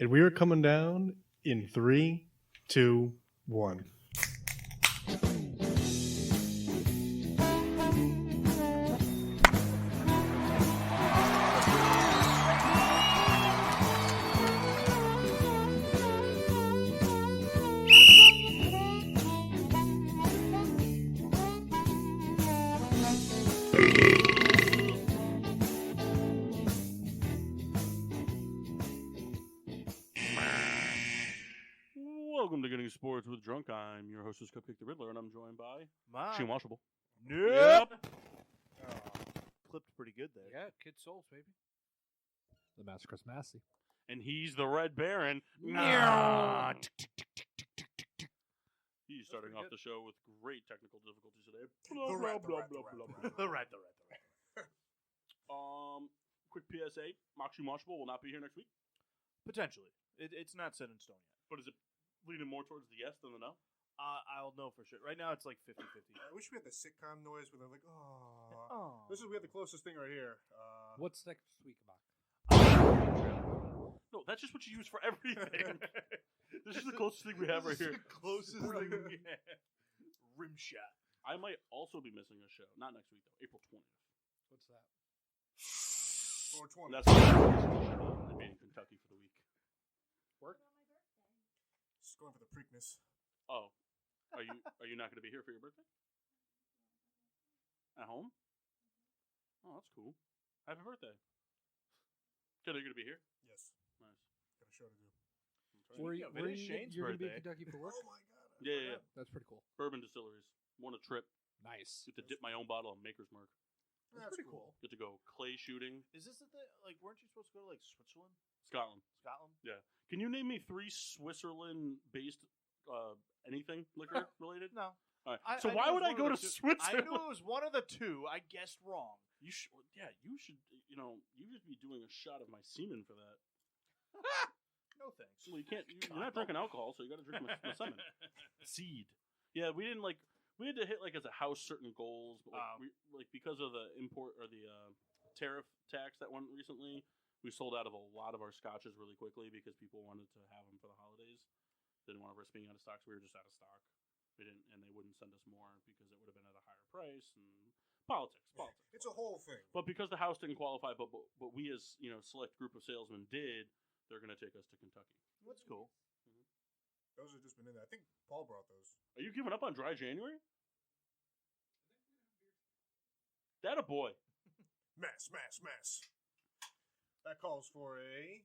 And we are coming down in 3, 2, 1. Welcome to Getting Sports with Drunk. I'm your hostess, Cupcake the Riddler, and I'm joined by Shane Washable. Yep. Clipped pretty good there. Yeah, Kid Souls, baby. The Massacre's Massey. And he's the Red Baron. He's starting off the show with great technical difficulties today. The rat. Quick PSA: Moxie Washable will not be here next week. Potentially. It's not set in stone yet. But is it leaning more towards the yes than the no? I'll know for sure. Right now it's like 50-50. I wish we had the sitcom noise where they're like, oh. We have the closest thing right here. What's next week, Mark? No, that's just what you use for everything. This is the closest thing we have right here. The closest thing we have. Rim shot. I might also be missing a show. Not next week, though. April 20th. What's that? 420. That's why I'm missing a show. I'll be in Kentucky for the week. Work? Just going for the Preakness. Oh. Are you not going to be here for your birthday? At home? Oh, that's cool. Happy birthday. Good, are you going to be here? Yes. Nice. Got a show to do. You're going to be in Kentucky for work? Oh my god. Yeah. That's pretty cool. Bourbon Distilleries. Won a trip. Nice. Get to dip my own bottle of Maker's Mark. That's pretty cool. Get to go clay shooting. Is this the thing? Like, weren't you supposed to go to, like, Switzerland? Scotland. Scotland? Yeah. Can you name me 3 Switzerland-based anything liquor related? No. All right. I So knew why it would was I one go of to the two. Switzerland? I knew it was one of the two. I guessed wrong. You should. Yeah, you should. You should be doing a shot of my semen for that. No thanks. Well, you can't. You're not drinking alcohol, so you got to drink my semen. Seed. Yeah, we didn't like. We had to hit like as a house certain goals, but like because of the import or the tariff tax that went recently, we sold out of a lot of our scotches really quickly because people wanted to have them for the holidays. Didn't want to risk being out of stock, so we were just out of stock. We didn't, and they wouldn't send us more because it would have been at a higher price and politics. It's a whole thing. But because the house didn't qualify, but we as select group of salesmen did, they're going to take us to Kentucky. That's cool. Those have just been in there. I think Paul brought those. Are you giving up on dry January? That a boy. Mass. That calls for a...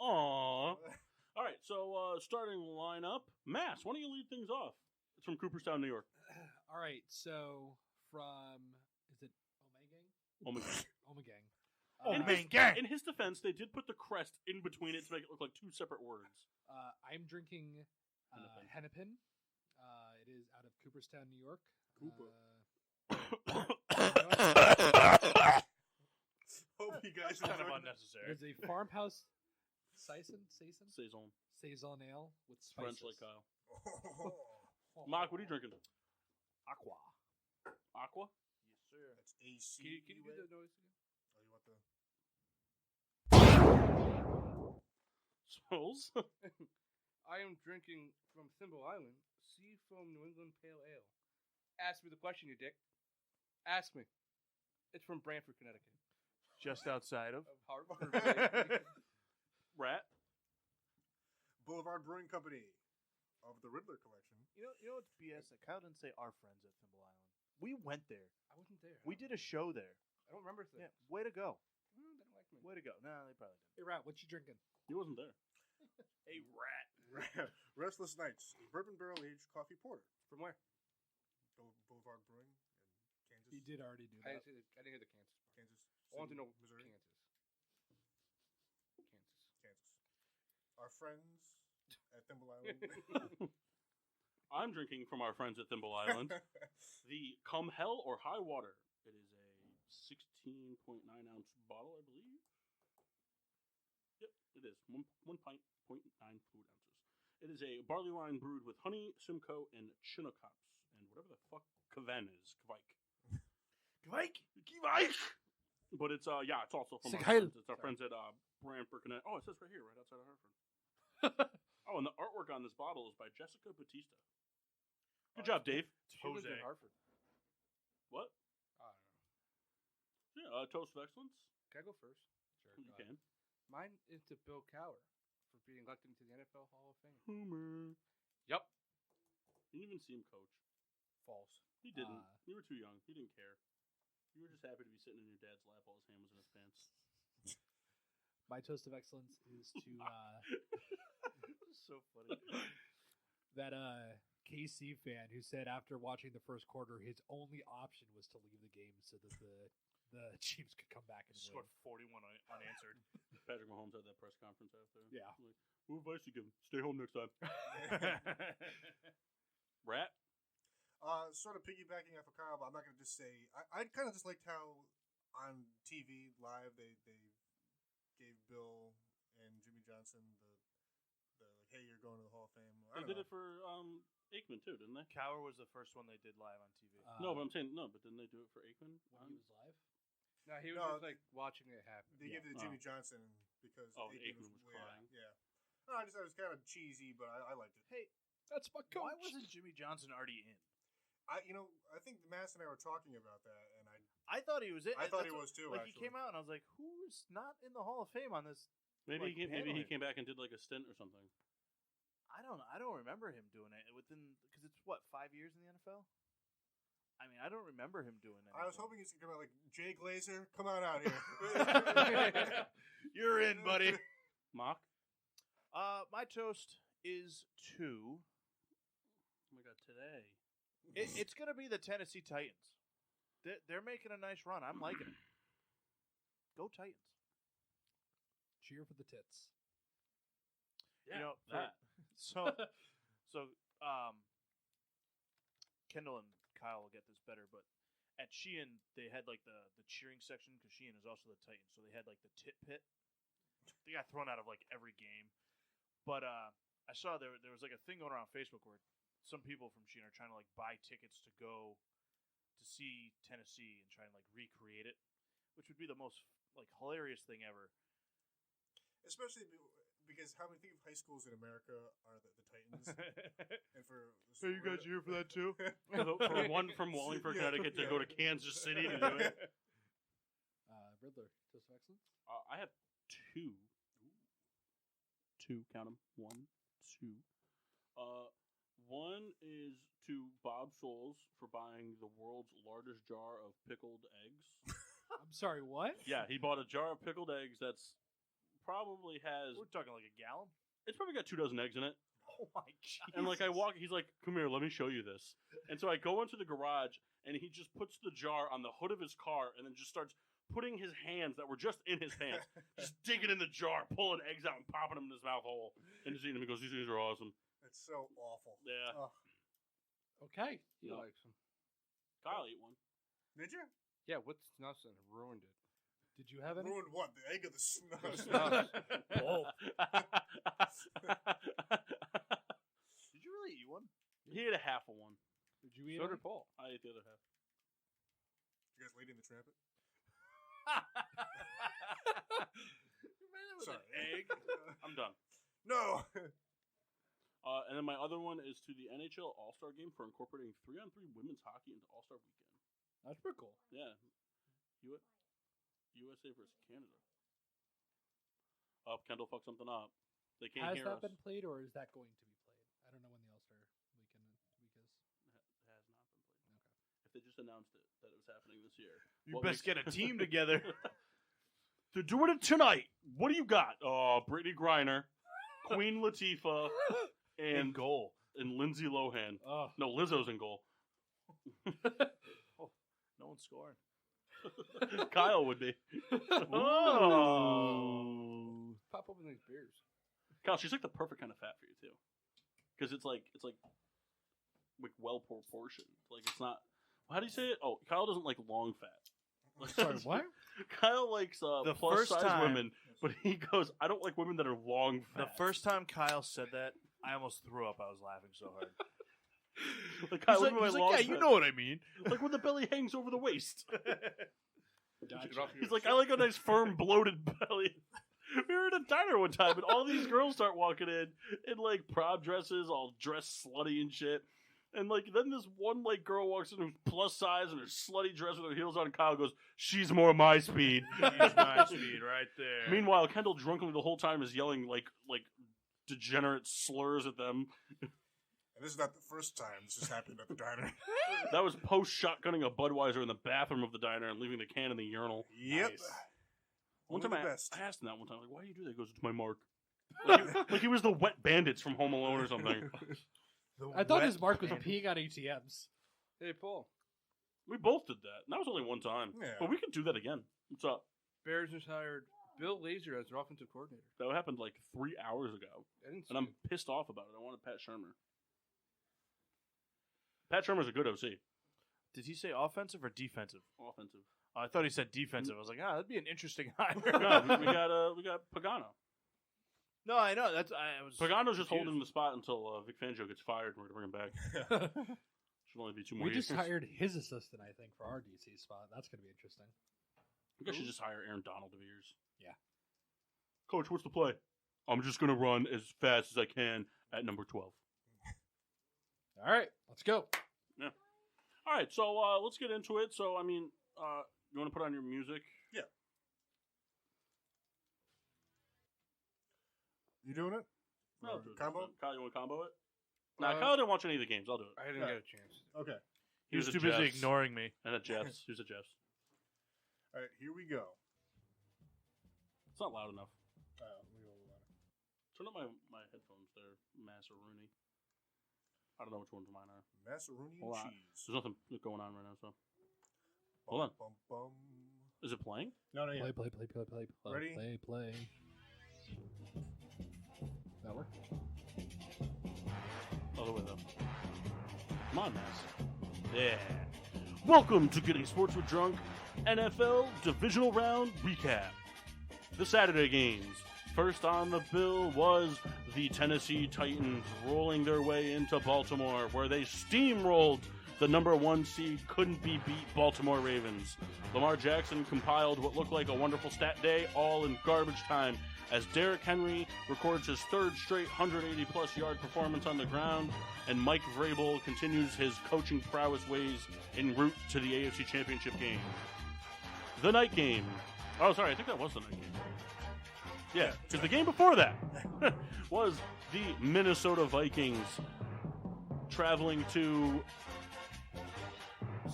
Aww. All right, so starting lineup, Mass, why don't you lead things off? It's from Cooperstown, New York. All right, so from, is it Omegang. Omegang. In his defense, they did put the crest in between it to make it look like 2 separate words. I'm drinking Hennepin. It is out of Cooperstown, New York. Hope you guys It's kind of enjoyed unnecessary. It's a farmhouse Saison Saison. ale with spices. French like Kyle. Oh, Mark, what are you drinking? Aqua. Aqua? Yes, sir. that's AC. Can you do the noise again? Oh, you want the... Smells. I am drinking from Thimble Island, Seafoam New England Pale Ale. Ask me the question, you dick. Ask me. It's from Brantford, Connecticut. Just outside of Hartford. Rat. Boulevard Brewing Company of the Riddler collection. You know what's BS? Like, Kyle didn't say our friends at Thimble Island. We went there. I wasn't there. We did a show there. I don't remember things. Yeah, way to go. They don't like me. Way to go. No, they probably didn't. Hey, Rat, what you drinking? He wasn't there. Hey, rat. Restless Nights, bourbon barrel aged coffee porter. From where? Boulevard Brewing in Kansas. He did already do I that. didn't hear the Kansas. Kansas. I want to know Missouri. Kansas. Our friends at Thimble Island. I'm drinking from our friends at Thimble Island the Come Hell or High Water. It is a 16.9 ounce bottle, I believe. Yep, it is. 1 pint, 0.9 fluid ounces. It is a barley wine brewed with honey, Simcoe, and Chinocaps, and whatever the fuck Kven is. Kvike. But it's it's also from our Sigheil. friends. It's our friends at Brantford, Connecticut. Oh, it says right here, right outside of Hartford. Oh, and the artwork on this bottle is by Jessica Batista. Good job, Dave. She lives in Jose. Hartford. What? I don't know. Yeah, Toast of Excellence. Can I go first? Sure, You go ahead. can. Mine is to Bill Cowher for being elected into the NFL Hall of Fame. Homer. Yep. You didn't even see him coach. False. He didn't. Uh, You were too young. He didn't care. You were just happy to be sitting in your dad's lap while his hand was in his pants. My toast of excellence is to So funny. that KC fan who said after watching the first quarter, his only option was to leave the game so that the Chiefs could come back and win. Scored 41 unanswered. Patrick Mahomes had that press conference after. Yeah. Like, what advice you give him? Stay home next time. Rat? Sort of piggybacking off of Kyle, but I'm not going to just say. I kind of just liked how on TV live they gave Bill and Jimmy Johnson the like, hey, you're going to the Hall of Fame. They did it for Aikman too, didn't they? Cowher was the first one they did live on TV. No, but I'm saying no. But didn't they do it for Aikman? when he was live. No, he was No, just like watching it happen. They gave it to Jimmy Johnson because Aikman was way out. crying. Yeah. No, I just thought it was kind of cheesy, but I liked it. Hey, That's my coach. why wasn't Jimmy Johnson already in? I think Mass and I were talking about that, and I thought he was in. I thought he That's was too. Like actually. he came out, and I was like, "Who's not in the Hall of Fame on this?" Maybe Like, maybe he paneling. came back and did like a stint or something. I don't remember him doing it within because it's what 5 years in the NFL. I mean, I don't remember him doing it. I was hoping he's gonna come out like Jay Glazer. Come on out here. You're in, buddy. Mock? My toast is to. Oh my god, today. It's gonna be the Tennessee Titans. They're making a nice run. I'm liking it. Go Titans. Cheer for the tits. Yeah, that. So Kendall and Kyle will get this better, but at Sheehan they had like the cheering section because Sheehan is also the Titans, so they had like the tit pit. They got thrown out of like every game, but I saw there was like a thing going around Facebook where some people from Sheehan are trying to like buy tickets to go to see Tennessee and try and like recreate it, which would be the most like hilarious thing ever. Especially because how many think of high schools in America are the Titans, and for Hey, you guys here for that too? For one from Wallingford, Connecticut to go to Kansas City to do it. Riddler, toast of excellence. I have two. Two, count them. 1, 2. One is to Bob Scholes for buying the world's largest jar of pickled eggs. I'm sorry, what? Yeah, he bought a jar of pickled eggs that's probably has. We're talking like a gallon. It's probably got 2 dozen eggs in it. Oh my god! And like I walk, he's like, "Come here, let me show you this." And so I go into the garage, and he just puts the jar on the hood of his car, and then just starts putting his hands that were just in his pants, just digging in the jar, pulling eggs out and popping them in his mouth hole, and just eating them. He goes, "These things are awesome." It's so awful. Yeah. Ugh. Okay. He Yeah. likes him. Kyle ate one. Did you? Yeah, what's Nelson ruined it. Did you have any? Ruined what? The egg or the snuff? Both. Did you really eat one? He ate a half of one. Did you eat So any? did Paul. I ate the other half. You guys Lady in the Tramp it? Sorry. Egg? I'm done. No. And then my other one is to the NHL All-Star Game for incorporating 3-on-3 women's hockey into All-Star Weekend. That's pretty cool. Yeah. USA versus Canada. Kendall fucked something up. They can't Has hear that us. been played, or is that going to be played? I don't know when the All-Star week is. It has not been played. Okay. If they just announced it that it was happening this year. You what best makes- get a team together. They're doing it tonight. What do you got? Brittany Griner, Queen Latifah, and goal. and Lindsay Lohan. Oh, No, Lizzo's in goal. No one's scoring. Kyle would be. Oh. Pop open these beers. Kyle, she's like the perfect kind of fat for you too, because it's like well proportioned. Like it's not. How do you say it? Oh, Kyle doesn't like long fat. sorry, what? Kyle likes The plus first size time- women, but he goes, I don't like women that are long The fat. first time Kyle said that, I almost threw up. I was laughing so hard. Like Kyle, He's what do like, I long yeah, fat? you know what I mean. Like when the belly hangs over the waist. He's like, I like a nice, firm, bloated belly. We were in a diner one time, and all these girls start walking in like prom dresses, all dressed slutty and shit. And like then this one like girl walks in who's plus size and her slutty dress with her heels on. And Kyle goes, "She's more my speed." He's my speed right there. Meanwhile, Kendall drunkenly the whole time is yelling like degenerate slurs at them. And this is not the first time this has happened at the diner. That was post shotgunning a Budweiser in the bathroom of the diner and leaving the can in the urinal. Yep. Nice. One time the I best. asked him that one time, like, why do you do that? He goes, it's my mark. Like he was the Wet Bandits from Home Alone or something. I thought his mark was peeing on ATMs. Hey, Paul. We both did that. And that was only one time. Yeah. But we could do that again. What's up? Bears just hired Bill Lazor as their offensive coordinator. That happened like 3 hours ago. I didn't see And I'm it. pissed off about it. I wanted Pat Shermer. Pat Shermer's a good OC. Did he say offensive or defensive? Offensive. I thought he said defensive. I was like, that'd be an interesting hire. No, we got Pagano. No, I know. That's I was. Pagano's just confused. holding the spot until Vic Fangio gets fired and we're going to bring him back. Should only be 2 more We years. just hired his assistant, I think, for our DC spot. That's going to be interesting. I guess you should just hire Aaron Donald of years. Yeah. Coach, what's the play? I'm just going to run as fast as I can at number 12. All right, let's go. All right, so let's get into it. So, I mean, you want to put on your music? Yeah. You doing it? No, Or combo? Kyle, you want to combo it? Nah, Kyle didn't watch any of the games. I'll do it. I didn't Yeah. get a chance. Okay. He was at too busy Jeff's. ignoring me. And at Jeff's. He was at Jeff's. All right, here we go. It's not loud enough. Let me go a little louder. Turn up my headphones there, Massaroni. I don't know which ones mine are. Macaroni Hold and on. cheese. There's nothing going on right now, so. Hold on. Bum, bum. Is it playing? No, no, yeah. Play. Ready? Play. That work? Other way though. Come on, Mass. Yeah. Welcome to Getting Sports with Drunk NFL Divisional Round Recap. The Saturday games. First on the bill was the Tennessee Titans rolling their way into Baltimore, where they steamrolled the number 1 seed, couldn't be beat Baltimore Ravens. Lamar Jackson compiled what looked like a wonderful stat day, all in garbage time, as Derrick Henry records his 3rd straight 180-plus yard performance on the ground, and Mike Vrabel continues his coaching prowess ways en route to the AFC Championship game. The night game. Oh, sorry, I think that was the night game. Yeah, because the game before that was the Minnesota Vikings traveling to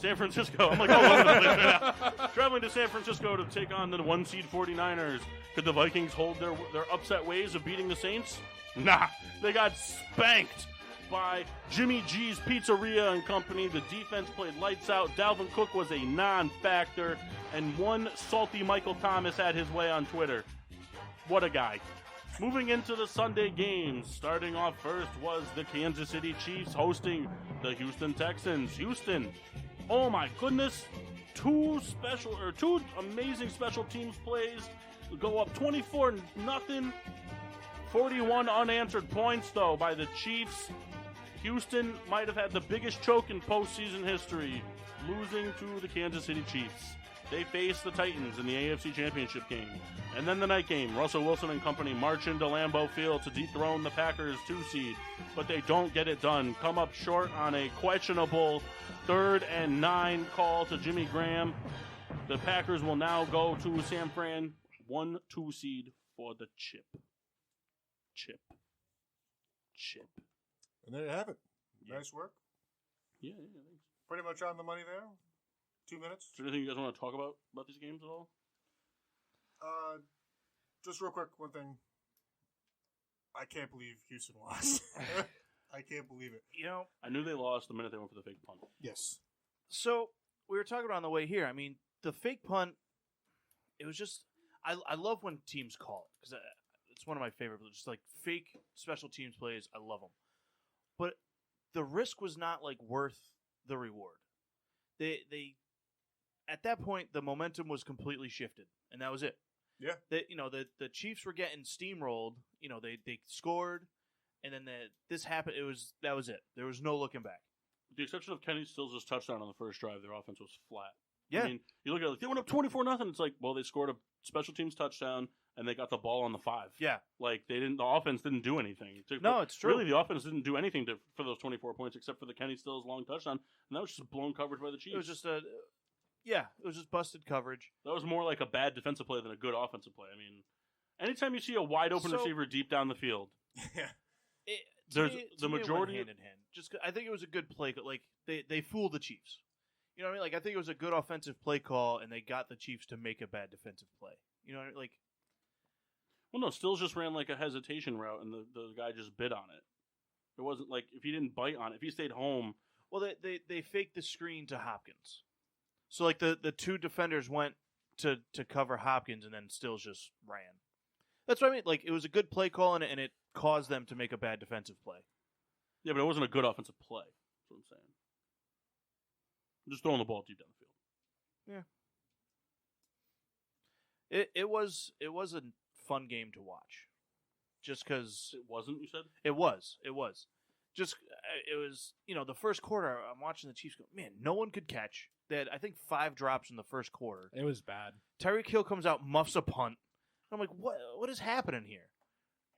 San Francisco. I'm like, all over the place right now. Traveling to San Francisco to take on the 1 seed 49ers. Could the Vikings hold their upset ways of beating the Saints? Nah, they got spanked by Jimmy G's Pizzeria and Company. The defense played lights out. Dalvin Cook was a non-factor, and one salty Michael Thomas had his way on Twitter. What a guy. Moving into the Sunday games, starting off first was the Kansas City Chiefs hosting the Houston Texans. Houston, oh my goodness, two amazing special teams plays. Go up 24-0. 41 unanswered points, though, by the Chiefs. Houston might have had the biggest choke in postseason history, losing to the Kansas City Chiefs. They face the Titans in the AFC Championship game. And then the night game, Russell Wilson and company march into Lambeau Field to dethrone the Packers 2 seed, but they don't get it done. Come up short on a questionable 3rd and 9 call to Jimmy Graham. The Packers will now go to San Fran, 1-2 seed for the chip. And there you have it. Nice work. Yeah, thanks. Pretty much on the money there. 2 minutes. Is there anything you guys want to talk about these games at all? Just real quick, one thing. I can't believe Houston lost. I can't believe it. You know, I knew they lost the minute they went for the fake punt. Yes. so we were talking about on the way here. I mean, the fake punt, it was just, I love when teams call it, because it's one of my favorite, just like fake special teams plays. I love them. But the risk was not like worth the reward. They at that point, the momentum was completely shifted, and that was it. Yeah. The Chiefs were getting steamrolled. They scored, and then this happened. That was it. There was no looking back. With the exception of Kenny Stills' touchdown on the first drive, their offense was flat. Yeah. I mean, you look at it, like, they went up 24-0. It's like, well, they scored a special teams touchdown and they got the ball on the 5. Yeah. Like the offense didn't do anything. No, it's true. Really, the offense didn't do anything for those 24 points except for the Kenny Stills long touchdown, and that was just blown coverage by the Chiefs. It was just it was just busted coverage. That was more like a bad defensive play than a good offensive play. I mean, anytime you see a wide open receiver deep down the field, Yeah. there's To the me, it went majority. hand in hand. I think it was a good play. Like they fooled the Chiefs. You know what I mean? Like I think it was a good offensive play call, and they got the Chiefs to make a bad defensive play. You know what I mean? Like. Well, no, Stills just ran like a hesitation route, and the guy just bit on it. It wasn't like if he didn't bite on it, if he stayed home. Well, they faked the screen to Hopkins. So, like, the two defenders went to cover Hopkins, and then Stills just ran. That's what I mean. Like, it was a good play call, and it caused them to make a bad defensive play. Yeah, but it wasn't a good offensive play. That's what I'm saying. Just throwing the ball deep down the field. Yeah. It was a fun game to watch. Just because... It wasn't, you said? It was. Just, it was, the first quarter, I'm watching the Chiefs go, man, no one could catch. They had, I think, 5 drops in the first quarter. It was bad. Tyreek Hill comes out, muffs a punt. I'm like, what is happening here?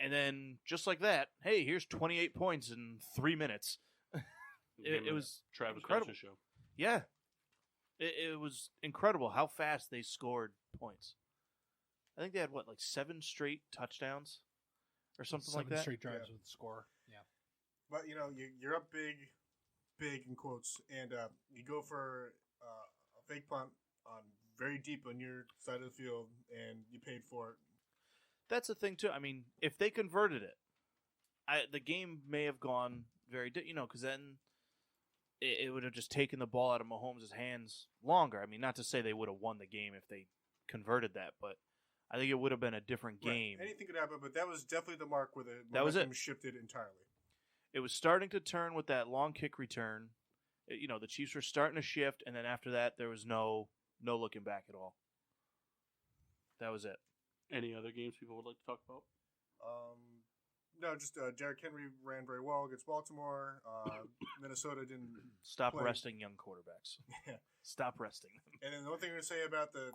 And then, just like that, hey, here's 28 points in 3 minutes. It was Travis incredible. Kelce show. Yeah. It was incredible how fast they scored points. I think they had, 7 straight touchdowns? Or something like that? 7 straight drives with the score. Yeah. But you're up big in quotes, and you go for a fake punt on very deep on your side of the field, and you paid for it. That's the thing too. I mean, if they converted it, the game may have gone very, because then it would have just taken the ball out of Mahomes' hands longer. I mean, not to say they would have won the game if they converted that, but I think it would have been a different game. Right. Anything could happen, but that was definitely the mark where the That was momentum it. shifted entirely. It was starting to turn with that long kick return. The Chiefs were starting to shift, and then after that, there was no looking back at all. That was it. Any other games people would like to talk about? No, just Derrick Henry ran very well against Baltimore. Minnesota didn't Stop play. resting young quarterbacks. Yeah. Stop resting them. And then the one thing I'm going to say about the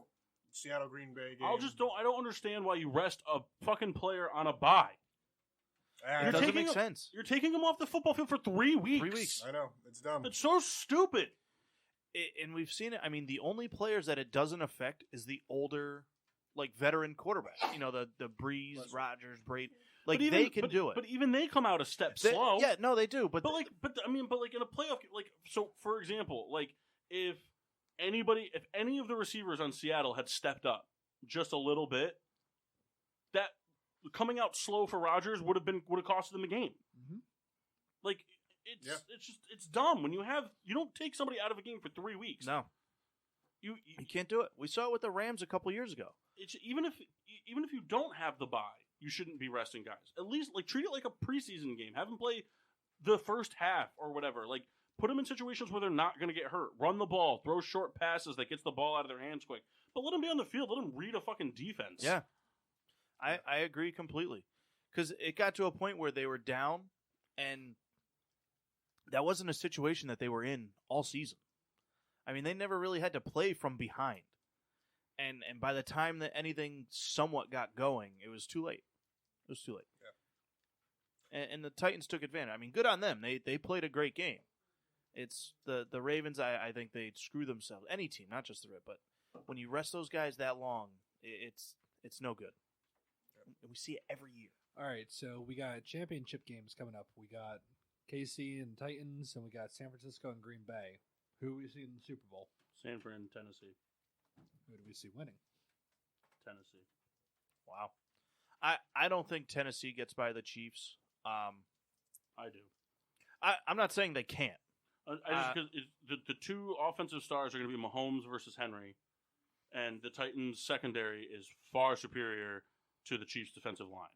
Seattle Green Bay game. I don't understand why you rest a fucking player on a bye. It You're doesn't taking make a- sense. You're taking him off the football field for 3 weeks. 3 weeks. I know. It's dumb. It's so stupid. And we've seen it. I mean, the only players that it doesn't affect is the older, veteran quarterbacks. The Breeze, Rodgers, Brady. They can do it. But even they come out a step They- slow. Yeah, no, they do. But But in a playoff, so for example, if any of the receivers on Seattle had stepped up just a little bit, that coming out slow for Rodgers would have costed them the game. Mhm. It's dumb when you don't take somebody out of a game for 3 weeks. no, you can't do it. We saw it with the Rams a couple years ago. It's even if you don't have the bye, you shouldn't be resting guys. At least treat it like a preseason game. Have them play the first half or whatever. Put them in situations where they're not going to get hurt. Run the ball, throw short passes that gets the ball out of their hands quick. But let them be on the field. Let them read a fucking defense. Yeah, I agree completely. Because it got to a point where they were down, and that wasn't a situation that they were in all season. I mean, they never really had to play from behind. And by the time that anything somewhat got going, it was too late. It was too late. Yeah. And the Titans took advantage. I mean, good on them. They played a great game. It's the Ravens, I think they screw themselves. Any team, not just the Ravens. But when you rest those guys that long, it's no good. And we see it every year. All right, so we got championship games coming up. We got KC and Titans, and we got San Francisco and Green Bay. Who do we see in the Super Bowl? San Fran, Tennessee. Who do we see winning? Tennessee. Wow. I don't think Tennessee gets by the Chiefs. I do. I'm not saying they can't. Because the two offensive stars are going to be Mahomes versus Henry, and the Titans' secondary is far superior to the Chiefs' defensive line.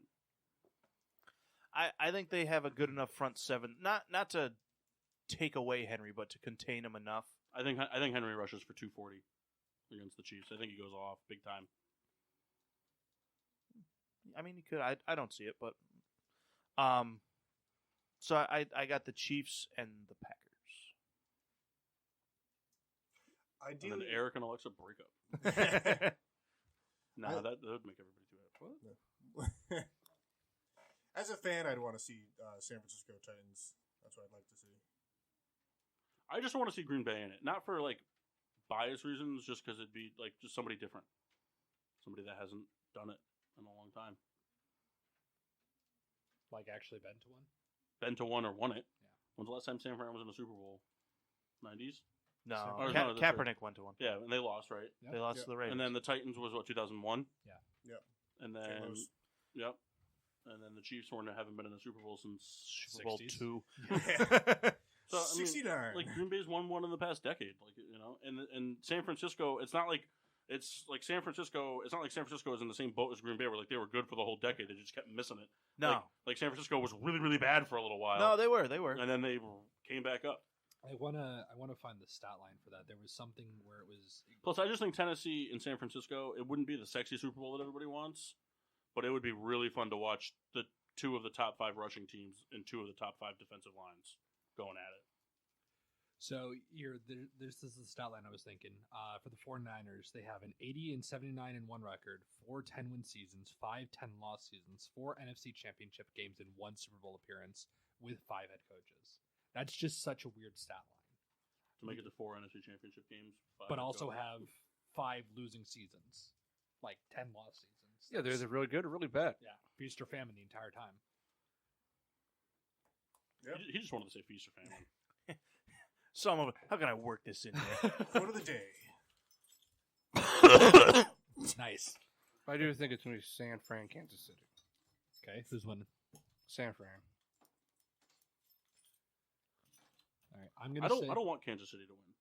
I think they have a good enough front seven, not to take away Henry, but to contain him enough. I think Henry rushes for 240 against the Chiefs. I think he goes off big time. I mean, he could. I don't see it, but so I got the Chiefs and the Packers. And Ideally, then Eric and Alexa break up. Nah, that would make everybody too happy. as a fan, I'd want to see San Francisco Titans. That's what I'd like to see. I just want to see Green Bay in it, not for like bias reasons, just because it'd be like just somebody different, somebody that hasn't done it in a long time, Like actually been to one. been to one or won it. Yeah. When's the last time San Fran was in a Super Bowl? 90s. No, Or no, that's Kaepernick went to one. Yeah, and they lost, right? Yep. They lost Yep. to the Ravens. And then the Titans was what 2001. Yeah. Yep. And Can't then lose. yep. And then the Chiefs haven't been in the Super Bowl since Super Bowl 60s. 2. So I mean, 69. like Green Bay's won one in the past decade, like and San Francisco. It's not like San Francisco. It's not like San Francisco is in the same boat as Green Bay, where like they were good for the whole decade. They just kept missing it. No. Like San Francisco was really really bad for a little while. No, they were. and then they came back up. I wanna find the stat line for that. There was something where it was. Plus, I just think Tennessee and San Francisco. It wouldn't be the sexy Super Bowl that everybody wants, but it would be really fun to watch the two of the top 5 rushing teams and 2 of the top 5 defensive lines going at it. So this is the stat line I was thinking. For the 49ers, they have an 80-79-1 record, 4 10-win seasons, 5 10-loss seasons, 4 NFC Championship games, and 1 Super Bowl appearance with 5 head coaches. That's just such a weird stat line. To make it to 4 NFC Championship games, 5 But also coaches. have 5 losing seasons, like 10 loss seasons. Yeah, they're either really good or really bad. Yeah, feast or famine the entire time. Yep. He just wanted to say feast or famine. Some of it. How can I work this in there? Quote of the day. Nice. I do think it's going to be San Fran, Kansas City. Okay, who's winning? San Fran. All right, I'm gonna I say. don't want Kansas City to win.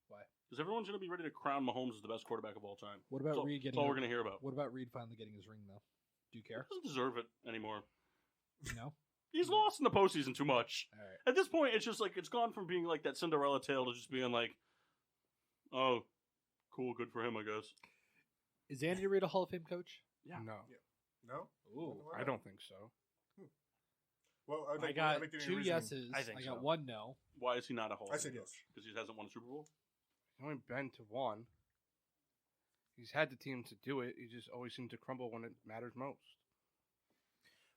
Why? Because everyone's going to be ready to crown Mahomes as the best quarterback of all time. What about That's all- Reed That's getting? all a- we're going to hear about. What about Reed finally getting his ring though? Do you He care? doesn't deserve it anymore. No. He's lost in the postseason too much. All right. At this point, it's just like it's gone from being like that Cinderella tale to just being like, oh, cool, good for him, I guess. Is Andy Reid a Hall of Fame coach? Yeah. No. No? Ooh. Why I not? don't think so. Well, I'd I like, got I'd like to hear 2 your reasoning. yeses. I think I got so. 1 no. Why is he not a Hall I of said Fame yes. Because he hasn't won a Super Bowl? He's only been to one. He's had the team to do it. He just always seems to crumble when it matters most.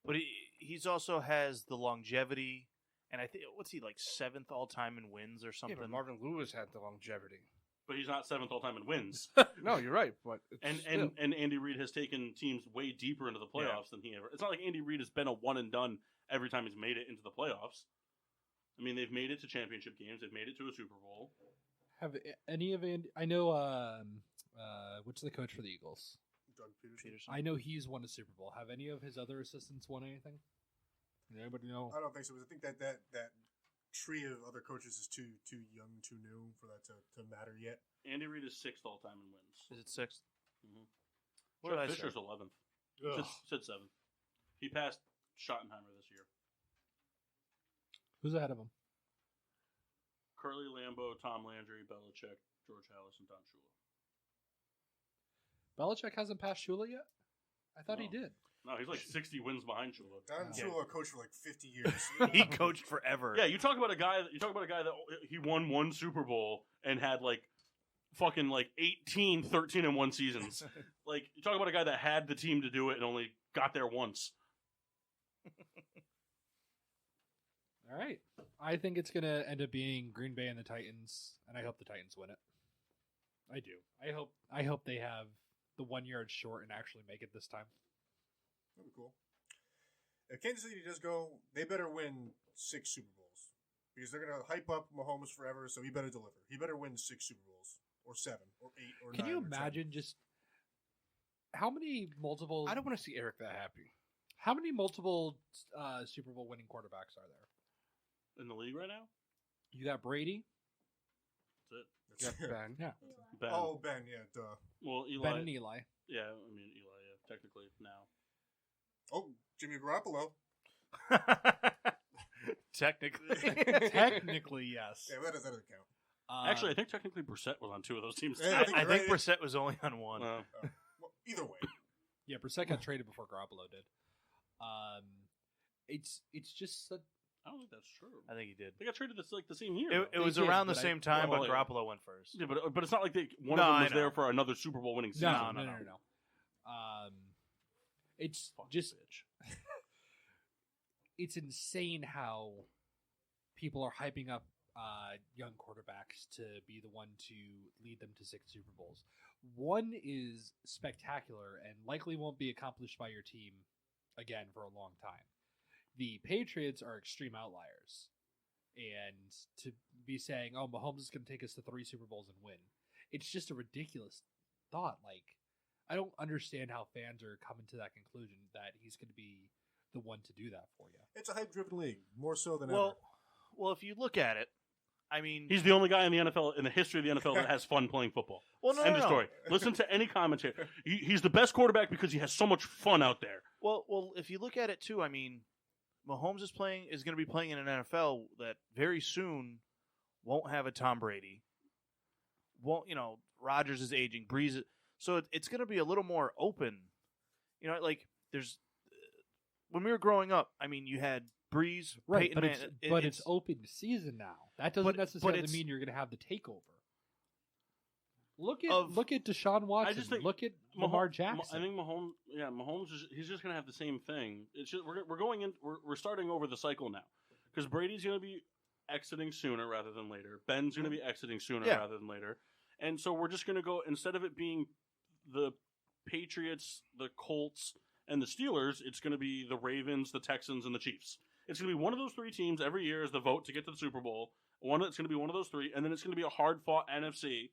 But he's also has the longevity, and I think what's he like 7th all time in wins or Yeah, something. but Marvin Lewis had the longevity. But he's not 7th all time in wins. No, you're right, but it's and Andy Reid has taken teams way deeper into the playoffs than he ever. It's not like Andy Reid has been a one and done every time he's made it into the playoffs. I mean, they've made it to championship games. They've made it to a Super Bowl. Have any of Andy? I know. What's the coach for the Eagles? Doug Peterson. I know he's won a Super Bowl. Have any of his other assistants won anything? Does anybody know? I don't think so. I think that tree of other coaches is too young, too new for that to matter yet. Andy Reid is 6th all time in wins. Is it 6th? Mm-hmm. What did I say? Fisher's 11th. Ugh. Said 7th. He passed Schottenheimer this year. Who's ahead of him? Curly Lambeau, Tom Landry, Belichick, George Halas, and Don Shula. Belichick hasn't passed Shula yet. I thought he No. did. No, he's like 60 wins behind Shula. Don Yeah. Shula coached for like 50 years. He coached forever. Yeah, you talk about a guy. You talk about a guy that he won 1 Super Bowl and had like fucking like 18, 13 and 1 seasons. Like you talk about a guy that had the team to do it and only got there once. All right. I think it's gonna end up being Green Bay and the Titans, and I hope the Titans win it. I do. I hope they have the 1 yard short and actually make it this time. That'd be cool. If Kansas City does go, they better win 6 Super Bowls because they're gonna hype up Mahomes forever. So he better deliver. He better win 6 Super Bowls or 7 or 8 or 9. Can you or 10. imagine just how many multiple? I don't want to see Eric that happy. How many multiple Super Bowl winning quarterbacks are there? In the league right now? You got Brady, That's it. Jeff Ben. yeah, Ben. Oh, Ben, yeah, duh. Well, Eli. Ben and Eli. Yeah, I mean Eli. Yeah, technically now. Oh, Jimmy Garoppolo. Technically. Technically, yes. Yeah, that doesn't count. Actually, I think technically Brissett was on 2 of those teams. Yeah, I think think you're right. Brissett was only on 1. Uh, Well, either way, Yeah, Brissett got traded before Garoppolo did. It's just I don't think that's true. I think he did. They got traded this like the same year. It was did, around the but same time, well, but yeah. Garoppolo went first. Yeah, but it's not like one No, of them I was know. there for another Super Bowl winning season. No. It's Fuck just bitch. it's insane how people are hyping up young quarterbacks to be the one to lead them to 6 Super Bowls. One is spectacular and likely won't be accomplished by your team again for a long time. The Patriots are extreme outliers. And to be saying, oh, Mahomes is going to take us to 3 Super Bowls and win, it's just a ridiculous thought. Like, I don't understand how fans are coming to that conclusion that he's going to be the one to do that for you. It's a hype-driven league, more so than Well, if you look at it, I mean, He's the only guy in the NFL, in the history of the NFL, that has fun playing football. well, End of story. Listen to any commentator. He's the best quarterback because he has so much fun out there. Well, if you look at it too, I mean, Mahomes is going to be playing in an NFL that very soon won't have a Tom Brady. Rodgers is aging, Breeze, so it's going to be a little more open. Like there's when we were growing up, I mean, you had Breeze, Right, Peyton but Manning, it's open season now. That doesn't necessarily it's- mean you're going to have the takeover. Look at Deshaun Watson. just think Look at Lamar Jackson. I think Mahomes he's just going to have the same thing. It's just we're starting over the cycle now because Brady's going to be exiting sooner rather than later. Ben's going to be exiting sooner Yeah. rather than later, and so we're just going to go instead of it being the Patriots, the Colts, and the Steelers. It's going to be the Ravens, the Texans, and the Chiefs. It's going to be one of those 3 teams every year as the vote to get to the Super Bowl. It's going to be one of those 3, and then it's going to be a hard-fought NFC.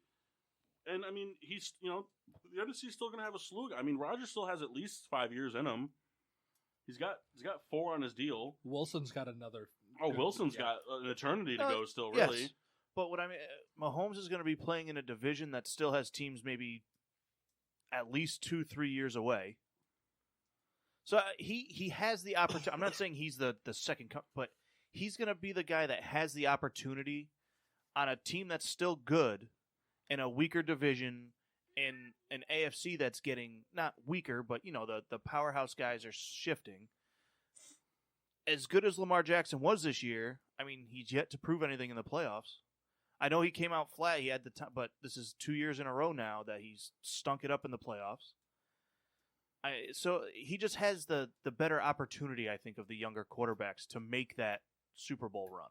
And I mean, the NFC is still going to have a slew. I mean, Rodgers still has at least 5 years in him. He's got 4 on his deal. Wilson's got another. Oh, Wilson's got an eternity to go still, really. Yes. But what I mean, Mahomes is going to be playing in a division that still has teams maybe at least 2-3 years away. So he has the opportunity. I'm not saying he's the second, but he's going to be the guy that has the opportunity on a team that's still good in a weaker division in an AFC that's getting not weaker, but the powerhouse guys are shifting. As good as Lamar Jackson was this year, I mean, he's yet to prove anything in the playoffs. I know he came out flat. He had the time, but this is 2 years in a row now that he's stunk it up in the playoffs. So he just has the better opportunity, I think, of the younger quarterbacks to make that Super Bowl run.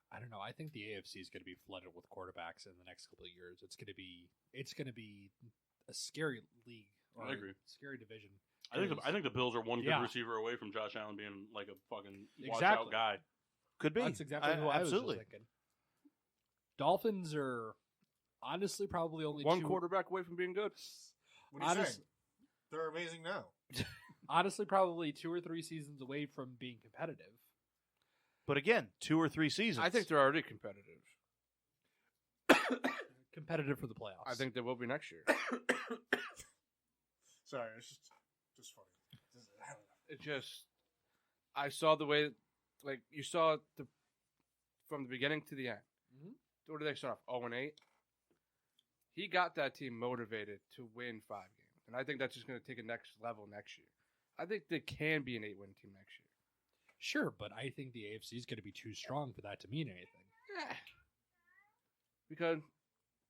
I don't know. I think the AFC is going to be flooded with quarterbacks in the next couple of years. It's going to be a scary league. Or I agree. Scary division. I think the Bills are one good Yeah. receiver away from Josh Allen being like a fucking watch Exactly. out guy. Could be. That's exactly who I was absolutely. just thinking. Dolphins are honestly probably only One 2 quarterback away from being good. What are you Honest- saying? They're amazing now. Honestly, probably 2 or 3 seasons away from being competitive. But again, 2 or 3 seasons. I think they're already competitive. Competitive for the playoffs. I think they will be next year. Sorry, it's just funny. I don't know. It just, I saw the way, like you saw from the beginning to the end. Mhm. What did they start off? 0-8. He got that team motivated to win 5 games, and I think that's just going to take a next level next year. I think they can be an 8-win team next year. Sure, but I think the AFC is going to be too strong for that to mean anything. Yeah. Because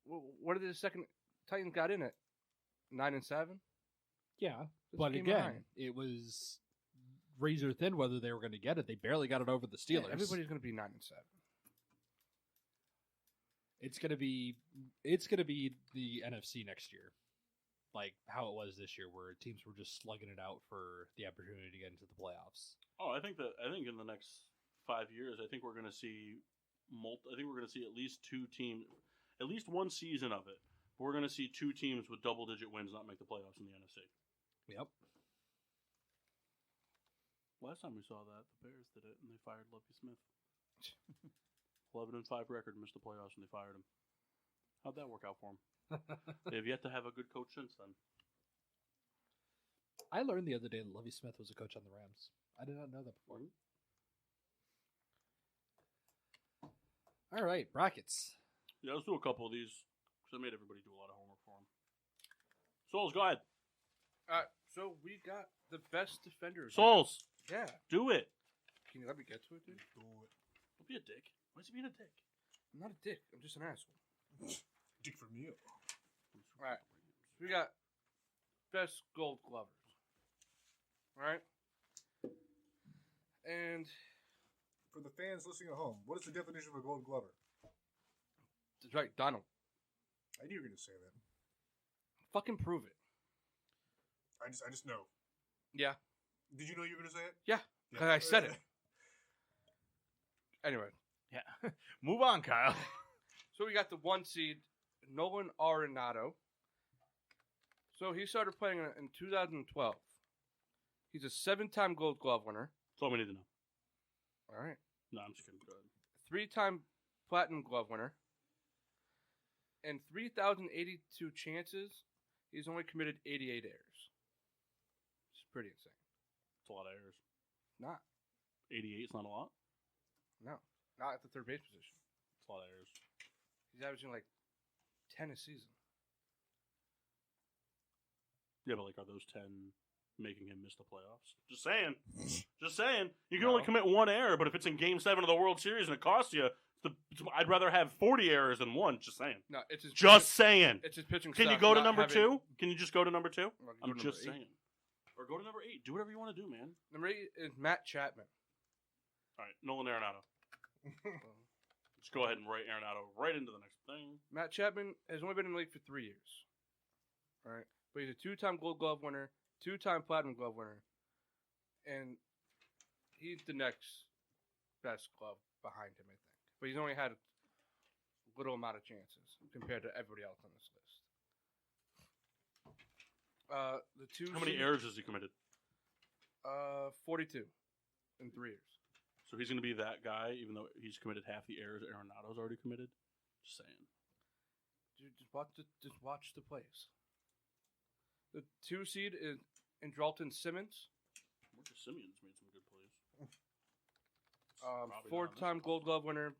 what did the second Titans got in it? 9-7. Yeah, Just but game again, behind. it was razor thin whether they were going to get it. They barely got it over the Steelers. Yeah, everybody's going to be 9-7. It's going to be the NFC next year, like how it was this year, where teams were just slugging it out for the opportunity to get into the playoffs. Oh, I think in the next 5 years, I think we're going to see at least 2 teams, at least one season of it. We're going to see 2 teams with double-digit wins not make the playoffs in the NFC. Yep. Last time we saw that, the Bears did it, and they fired Lovie Smith. 11-5 record, missed the playoffs, and they fired him. How'd that work out for him? They've yet to have a good coach since then. I learned the other day that Lovie Smith was a coach on the Rams. I did not know that before. All right, brackets. Yeah, let's do a couple of these, because I made everybody do a lot of homework for them. Souls, go ahead. So we got the best defenders. Souls, Yeah. do it. Can you let me get to it, dude? Do it. Don't be a dick. Why is he being a dick? I'm not a dick. I'm just an asshole. Dick for me. All right. We got best Gold Glovers. All right. And For the fans listening at home, what is the definition of a Gold Glover? that's right, Donald. I knew you were going to say that. Fucking prove it. I just know. Yeah. Did you know you were going to say it? Yeah. 'Cause I said it. Anyway. Yeah. Move on, Kyle. So we got the 1 seed, Nolan Arenado. So he started playing in 2012. He's a 7-time Gold Glove winner. That's all we need to know. All right. No, I'm just kidding. Go ahead. 3-time Platinum Glove winner. And 3,082 chances, he's only committed 88 errors. It's pretty insane. It's a lot of errors. Not. 88 is not a lot. No. Not at the third base position. It's a lot of errors. He's averaging like 10 a season. Yeah, but like, are those 10 making him miss the playoffs? Just saying. Just saying. You can only commit 1 error, but if it's in Game 7 of the World Series and it costs you, I'd rather have 40 errors than 1. Just saying. No, it's his Just saying. It's his pitching. Can you staff go to not number having- 2? Can you just go to number 2? Well, I'm go to just number 8. saying. Or go to number 8. Do whatever you want to do, man. Number 8 is Matt Chapman. All right, Nolan Arenado. Just go ahead and write Arenado right into the next thing. Matt Chapman has only been in the league for 3 years. All right, but he's a 2-time Gold Glove winner, 2-time Platinum Glove winner, and he's the next best glove behind him, I think. But he's only had a little amount of chances compared to everybody else on this list. The 2. How many errors has he committed? 42 in 3 years. So he's going to be that guy, even though he's committed half the errors Arenado's already committed? Just saying. Dude, just watch the plays. The 2 seed is Andrelton Simmons. Marcus Simeon's made some good plays. 4-time Gold Glove winner,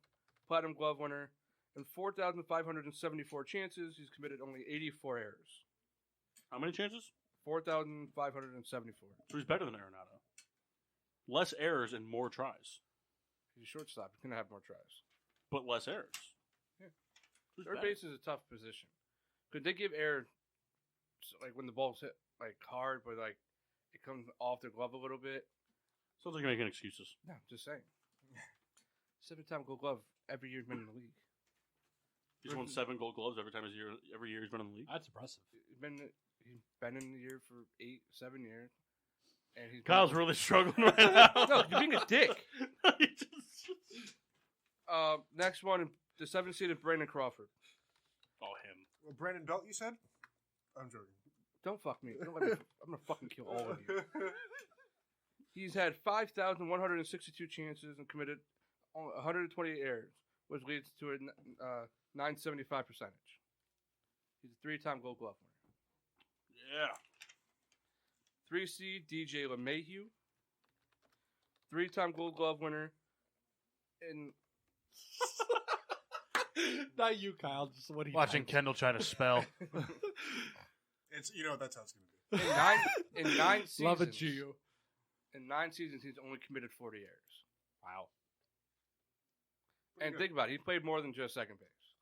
Platinum Glove winner, and 4,574 chances. He's committed only 84 errors. How many chances? 4,574. So he's better than Arenado. Less errors and more tries. He's a shortstop. He's going to have more tries. But less errors. Yeah. Who's Third better? base is a tough position. Could they give error, like when the ball's hit like hard, but like it comes off their glove a little bit? Sounds like you're making excuses. No, just saying. 7-time Gold Glove every year he's been in the league. He's won 7 Gold Gloves every year he's been in the league. That's impressive. He's been in the year for 7 years. And he's Kyle's really struggling right now. No, you're being a dick. He just- Next one, the 7th seed is Brandon Crawford. Oh, him. Well, Brandon Belt, you said? I'm joking. Don't fuck me. Don't let me. I'm gonna fucking kill all of you. He's had 5,162 chances and committed 128 errors, which leads to a 975 percentage. He's a 3-time Gold Glove winner. Yeah. 3 seed DJ LeMahieu, 3-time Gold Glove winner, and Not you, Kyle. Just what he Watching typed. Kendall try to spell. It's that's how it's going to be. in 9 seasons. Love it, you. In 9 seasons, he's only committed 40 errors. Wow. Pretty And good. think about it, he played more than just second base.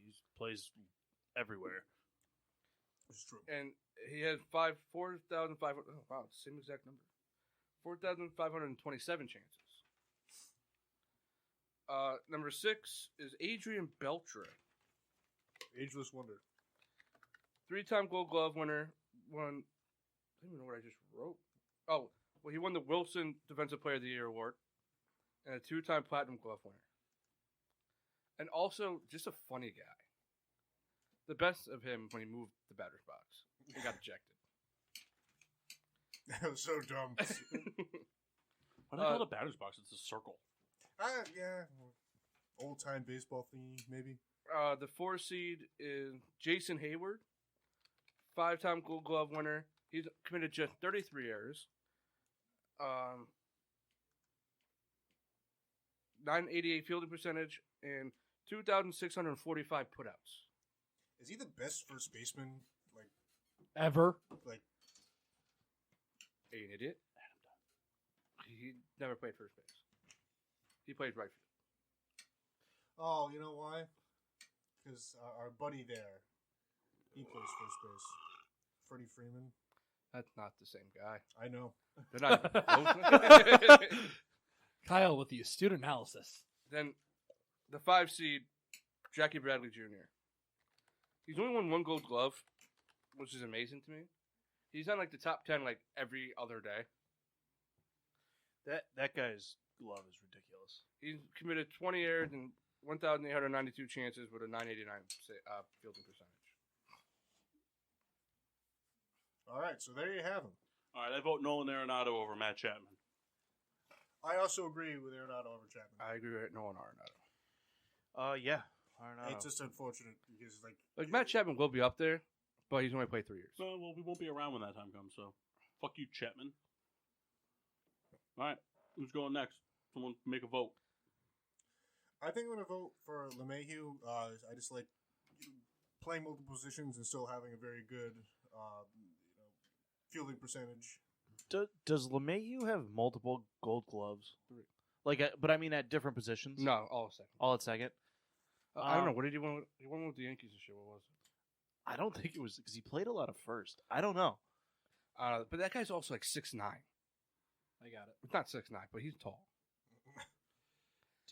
He plays everywhere. It's true. And he has 4,500. Oh, wow, same exact number. 4,527 chances. Number 6 is Adrian Beltre, Ageless wonder. 3-time Gold Glove winner. I don't even know what I just wrote. Oh, well, he won the Wilson Defensive Player of the Year award, and a 2-time Platinum Glove winner. And also, just a funny guy. The best of him when he moved the batter's box. He got ejected. That was so dumb. Why do they call it a batter's box? It's a circle. Yeah. Old time baseball thingy, maybe. The 4 seed is Jason Hayward, 5-time Gold Glove winner. He's committed just 33 errors. 988 fielding percentage and 2,645 putouts. Is he the best first baseman? Ever? Like Are you an idiot? He never played first base. He plays right field. Oh, you know why? Because our buddy there, he plays first base. Freddie Freeman. That's not the same guy. I know. They're not even close. Kyle with the astute analysis. Then the 5 seed, Jackie Bradley Jr. He's only won 1 Gold Glove, which is amazing to me. He's on like the top 10 like every other day. That guy's glove is ridiculous. He's committed 20 errors and 1,892 chances with a 989 fielding percentage. All right, so there you have him. All right, I vote Nolan Arenado over Matt Chapman. I also agree with Arenado over Chapman. I agree with Nolan Arenado. Yeah. Arenado. It's just unfortunate because Like Matt Chapman will be up there, but he's only played 3 years. Well, we won't be around when that time comes, so fuck you, Chapman. All right, who's going next? Someone make a vote. I think I'm going to vote for LeMahieu. I just like playing multiple positions and still having a very good fielding percentage. Does LeMahieu have multiple Gold Gloves? 3. Like, but I mean at different positions. No, all second. All at second. I don't know. What did he win? He won with the Yankees this year. What was it? I don't think it was because he played a lot of first. I don't know. But that guy's also like 6'9". I got it. It's not 6'9", but he's tall.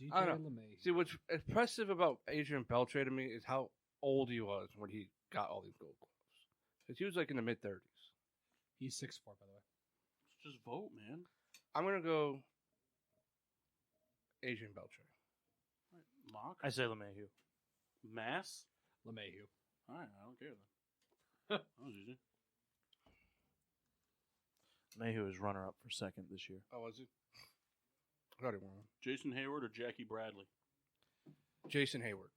DJ I don't know. LeMay. See, what's impressive about Adrian Beltre to me is how old he was when he got all these Gold Gloves. Because he was like in the mid-30s. He's 6'4", by the way. Just vote, man. I'm going to go Adrian Beltre. Mock? I say LeMahieu. Mass? LeMahieu. All right, I don't care then. That was easy. LeMahieu is runner-up for second this year. Oh, was he? I thought he won. Jason Hayward or Jackie Bradley? Jason Hayward.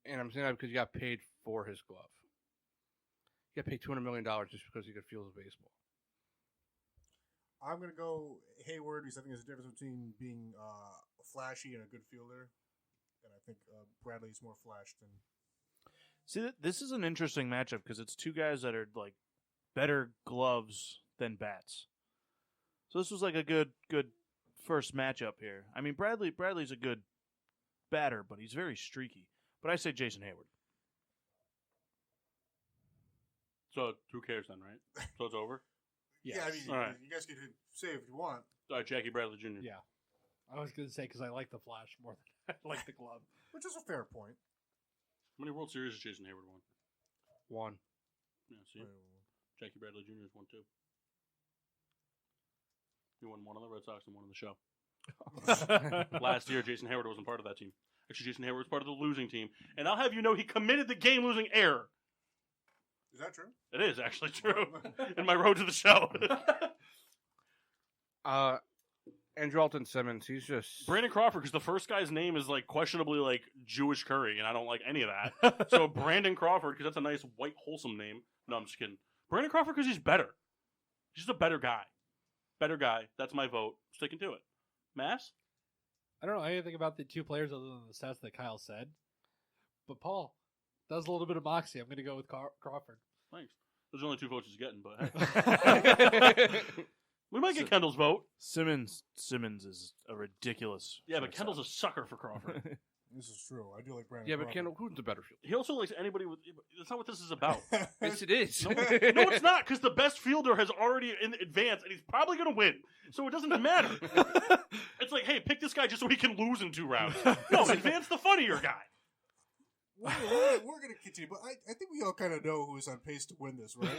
And I'm saying that because he got paid for his glove. He got paid $200 million just because he could field a baseball. I'm going to go Hayward because I think there's a difference between being flashy and a good fielder. And I think Bradley's more flash than... See, this is an interesting matchup because it's 2 guys that are like better gloves than bats. So this was like a good first matchup here. I mean, Bradley's a good batter, but he's very streaky. But I say Jason Hayward. So who cares then, right? So it's over? Yes. Yeah, I mean, All right. you guys can say if you want. All right, Jackie Bradley Jr. Yeah. I was going to say because I like the flash more than I like the glove. Which is a fair point. How many World Series has Jason Hayward won? 1. Yeah, see? Jackie Bradley Jr. has won 2. He won 1 on the Red Sox and 1 on the show. Last year, Jason Hayward wasn't part of that team. Actually, Jason Hayward was part of the losing team. And I'll have you know he committed the game-losing error. Is that true? It is actually true. In my road to the show. Andrelton Simmons, he's just... Brandon Crawford, because the first guy's name is like questionably like Jewish curry, and I don't like any of that. So Brandon Crawford, because that's a nice white wholesome name. No, I'm just kidding. Brandon Crawford, because he's better. He's just a better guy. Better guy. That's my vote. Sticking to it. Mass? I don't know anything about the 2 players other than the stats that Kyle said. But Paul, that was a little bit of moxie. I'm going to go with Crawford. Thanks. Those are only 2 votes he's getting, but hey. We might get Kendall's vote. Simmons is a ridiculous. Yeah, but Kendall's a sucker for Crawford. This is true. I do like Brandon Yeah, but Crawford. Kendall, who's the better fielder? He also likes anybody with... That's not what this is about. Yes, it is. No, it's not, because the best fielder has already in advance, and he's probably going to win. So it doesn't matter. It's like, hey, pick this guy just so he can lose in 2 rounds. No, advance the funnier guy. We're going to continue, but I think we all kind of know who's on pace to win this, right?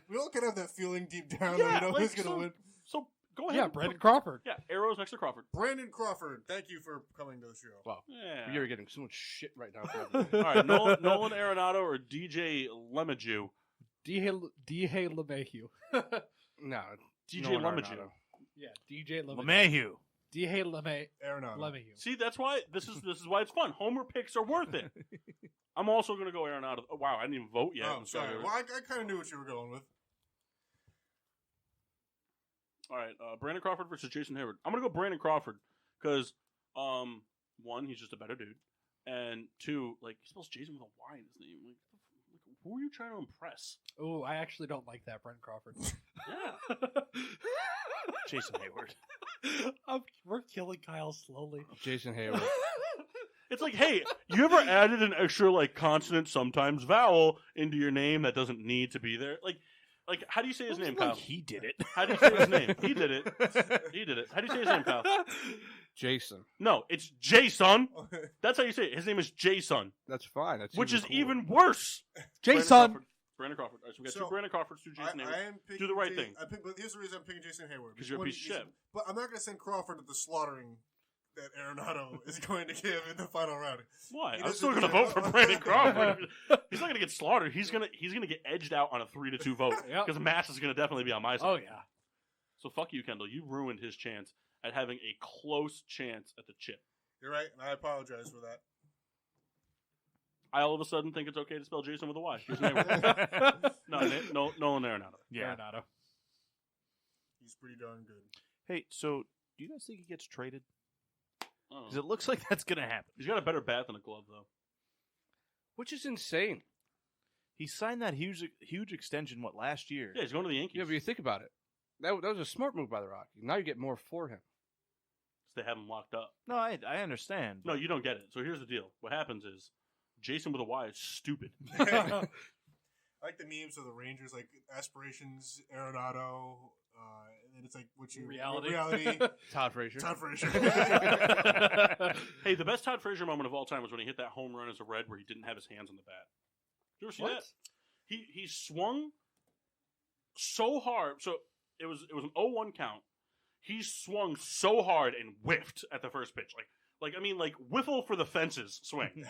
We all kind of have that feeling deep down that we know who's going to win. So go ahead. Yeah, Brandon Crawford. Yeah, arrows next to Crawford. Brandon Crawford, thank you for coming to the show. Wow. Yeah. You're getting so much shit right now. All right, Nolan Arenado or DJ LeMahieu? DJ LeMahieu. No, DJ Nolan LeMahieu. Arenado. Yeah, DJ LeMahieu. LeMahieu. DJ LeMahieu. Arenado. See, that's why this is why it's fun. Homer picks are worth it. I'm also going to go Arenado. Oh, wow, I didn't even vote yet. Oh, I'm sorry. Well, I kind of knew what you were going with. All right, Brandon Crawford versus Jason Hayward. I'm going to go Brandon Crawford because, 1, he's just a better dude. And 2, like, he spells Jason with a Y in his name. Like, who are you trying to impress? Oh, I actually don't like that, Brandon Crawford. Yeah. Jason Hayward. We're killing Kyle slowly. Jason Hayward. It's like, hey, you ever added an extra like consonant, sometimes vowel, into your name that doesn't need to be there? Like how do you say his name, Kyle? Like he did it. How do you say his name? He did it. He did it. How do you say his name, Kyle? Jason. No, it's Jason. That's how you say it. His name is Jason, That's fine. That's which is cooler. even worse. Jason. Brandon Crawford. All right, so we got So, two Brandon Crawfords, two Jason Hayward. I am picking Do the right thing. but here's the reason I'm picking Jason Hayward. Because you're a One, piece of shit. But I'm not going to send Crawford to the slaughtering that Arenado is going to give in the final round. Why? He I'm doesn't still going to deserve- vote for Brandon Crawford. He's not going to get slaughtered. He's going to get edged out on a 3-2 vote Yep. because Mass is going to definitely be on my side. Oh yeah. So fuck you, Kendall. You ruined his chance at having a close chance at the chip. You're right, and I apologize for that. I all of a sudden think it's okay to spell Jason with a Y. Jason Hayward. no, Nolan Arenado. Yeah. Arenado. He's pretty darn good. Hey, so do you guys think he gets traded? Oh. Because it looks like that's going to happen. He's got a better bat than a glove, though. Which is insane. He signed that huge extension, last year? Yeah, he's going to the Yankees. Yeah, but you think about it. That was a smart move by the Rockies. Now you get more for him. They have him locked up. No, I understand. No, you don't get it. So here's the deal. What happens is Jason with a Y is stupid. I like the memes of the Rangers, like aspirations, Arenado, and then it's like reality. Todd Frazier. Todd Frazier. Hey, the best Todd Frazier moment of all time was when he hit that home run as a Red where he didn't have his hands on the bat. Did you ever see What? that? He swung so hard. So it was an 0-1 count. He swung so hard and whiffed at the first pitch. Like whiffle for the fences swing.